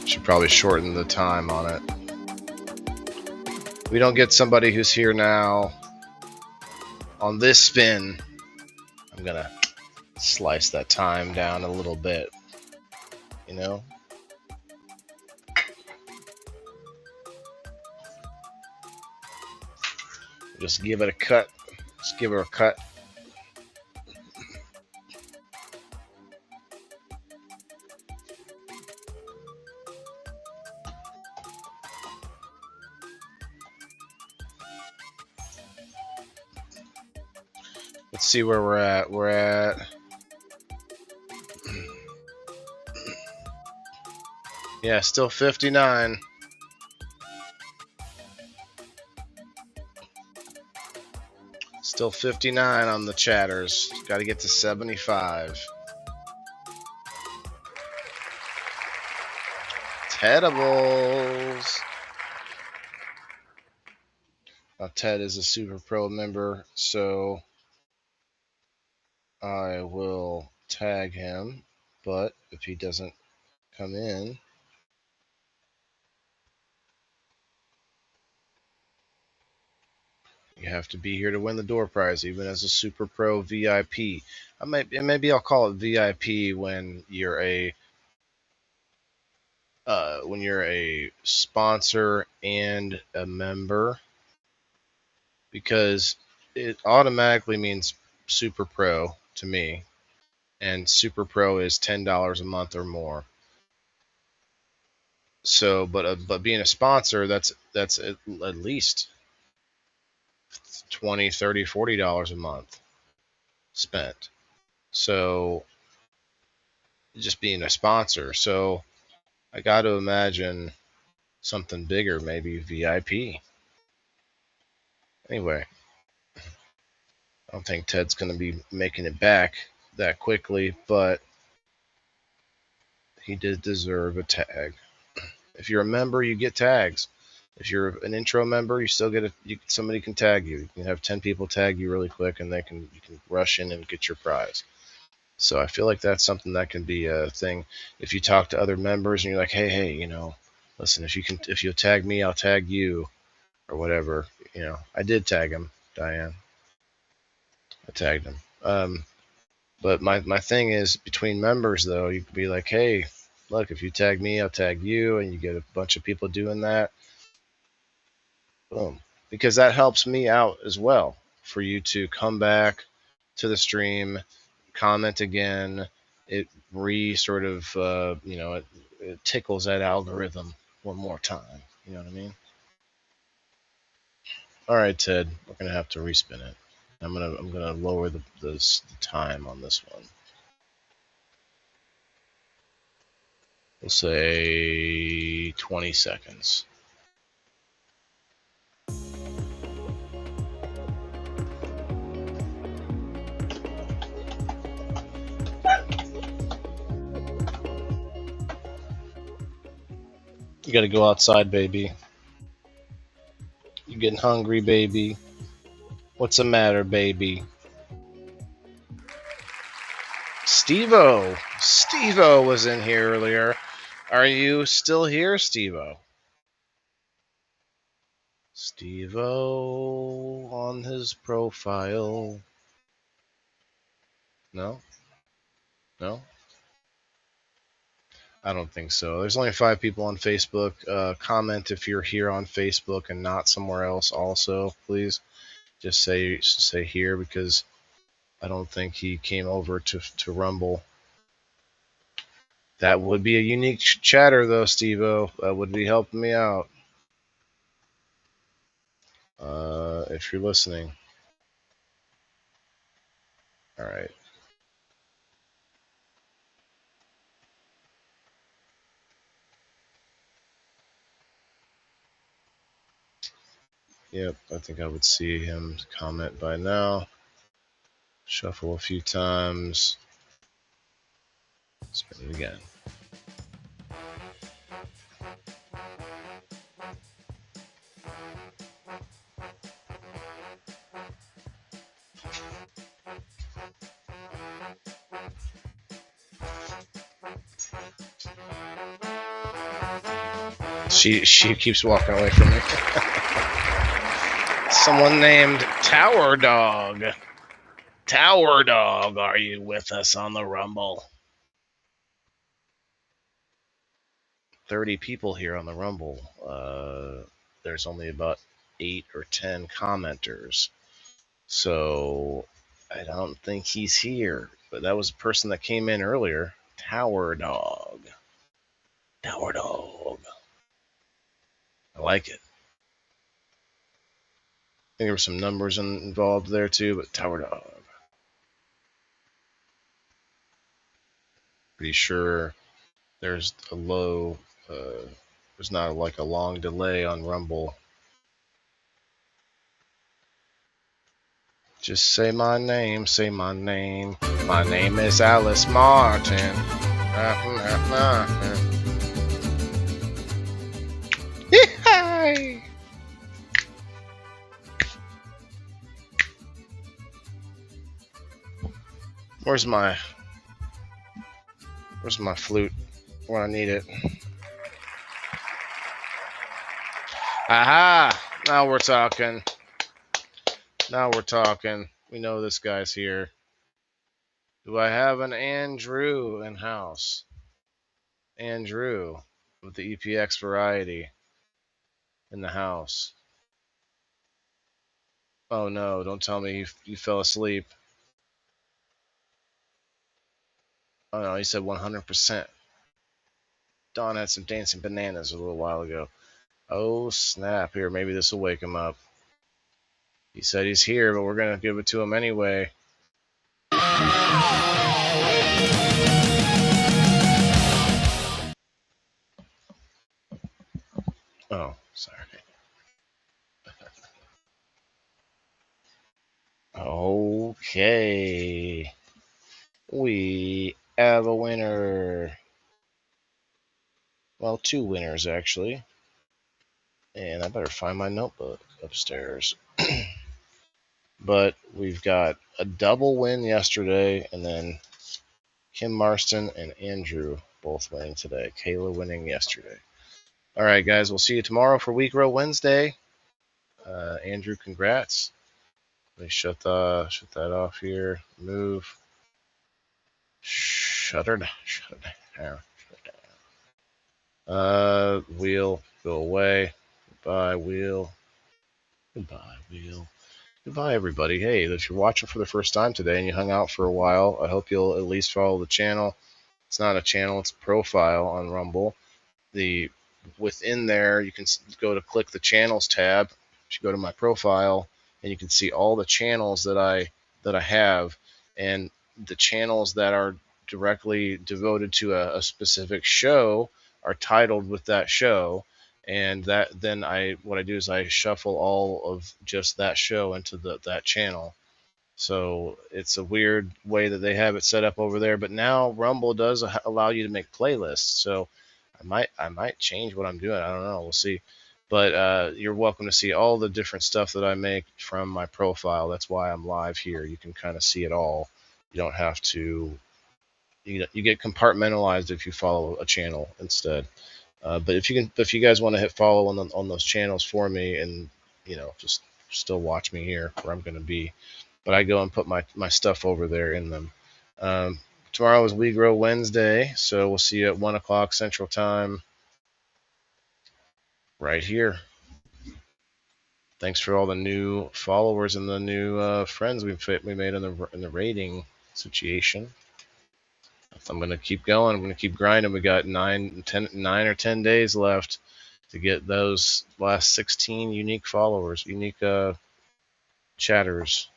Should probably shorten the time on it. We don't get somebody who's here now on this spin. I'm gonna slice that time down a little bit, you know? Just give it a cut. Just give her a cut. Let's see where we're at. We're at yeah, still 59. Still 59 on the chatters. Got to get to 75. Tedibles. Now Ted is a Super Pro member, so I will tag him. But if he doesn't come in, you have to be here to win the door prize, even as a Super Pro VIP. Maybe I'll call it VIP when you're a sponsor and a member, because it automatically means Super Pro to me, and Super Pro is $10 a month or more. So, but being a sponsor, that's at least $20, $30, $40 a month spent. So, just being a sponsor. So, I got to imagine something bigger, maybe VIP. Anyway, I don't think Ted's going to be making it back that quickly, but he did deserve a tag. If you're a member, you get tags. If you're an intro member, you still get somebody can tag you. You can have 10 people tag you really quick, and you can rush in and get your prize. So I feel like that's something that can be a thing. If you talk to other members and you're like, hey, listen, if you'll tag me, I'll tag you, or whatever. I did tag him, Diane. I tagged him. But my thing is, between members, though, you could be like, hey, look, if you tag me, I'll tag you, and you get a bunch of people doing that. Boom. Because that helps me out as well, for you to come back to the stream, comment again. It sort of, it tickles that algorithm one more time. You know what I mean? All right, Ted, we're gonna have to respin it. I'm gonna lower the time on this one. We'll say 20 seconds. You gotta go outside, baby. You getting hungry, baby? What's the matter, baby? Steve-O was in here earlier. Are you still here, Steve-O? Steve-O on his profile. No? I don't think so. There's only 5 people on Facebook. Comment if you're here on Facebook and not somewhere else also, please. Just say here, because I don't think he came over to Rumble. That would be a unique chatter, though, Steve-O. That would be helping me out. If you're listening. All right. Yep, I think I would see him comment by now. Shuffle a few times. Spin it again. She keeps walking away from me. Someone named Tower Dog. Tower Dog, are you with us on the Rumble? 30 people here on the Rumble. There's only about 8 or 10 commenters. So I don't think he's here. But that was a person that came in earlier. Tower Dog. Tower Dog. I like it. I think there were some numbers involved there too, but Tower Dog. Pretty sure there's a low, there's not like a long delay on Rumble. Just say my name, say my name. My name is Alice Martin. Hi. Where's my flute when I need it? Aha! Now we're talking. We know this guy's here. Do I have an Andrew in house? Andrew with the EPX variety in the house. Oh no, don't tell me you fell asleep. Oh no, he said 100%. Don had some dancing bananas a little while ago. Oh snap, here, maybe this will wake him up. He said he's here, but we're going to give it to him anyway. Oh, sorry. Okay. We have a winner. Well, 2 winners, actually. And I better find my notebook upstairs. But we've got a double win yesterday, and then Kim Marston and Andrew both winning today. Kayla winning yesterday. All right, guys, we'll see you tomorrow for Week Row Wednesday. Andrew, congrats. Let me shut that off here. Move. Shut her down. Shut it down. Shut it down. Wheel, go away. Goodbye, wheel. Goodbye, wheel. Goodbye, everybody. Hey, if you're watching for the first time today and you hung out for a while, I hope you'll at least follow the channel. It's not a channel, it's a profile on Rumble. Within there, you can go to click the channels tab. You go to my profile, and you can see all the channels that I have, and the channels that are directly devoted to a specific show are titled with that show. And what I do is I shuffle all of just that show into that channel. So it's a weird way that they have it set up over there. But now Rumble does allow you to make playlists. So I might change what I'm doing. I don't know. We'll see. But you're welcome to see all the different stuff that I make from my profile. That's why I'm live here. You can kind of see it all. You don't have to. You get compartmentalized if you follow a channel instead. But if you guys want to hit follow on those channels for me, and just still watch me here where I'm going to be. But I go and put my stuff over there in them. Tomorrow is We Grow Wednesday, so we'll see you at 1 o'clock Central Time right here. Thanks for all the new followers and the new friends we made in the rating situation. I'm going to keep going. I'm going to keep grinding. We got 9 or 10 days left to get those last 16 unique followers, unique chatters.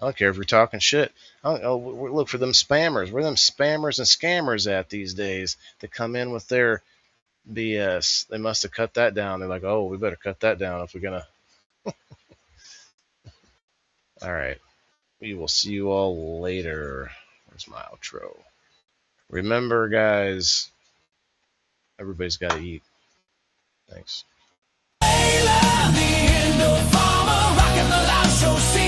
I don't care if you're talking shit. Look for them spammers. Where them spammers and scammers at these days that come in with their BS? They must have cut that down. They're like, oh, we better cut that down if we're going to. All right. We will see you all later. Where's my outro? Remember, guys, everybody's got to eat. Thanks. Waylon, the indoor farmer, rocking the loud show.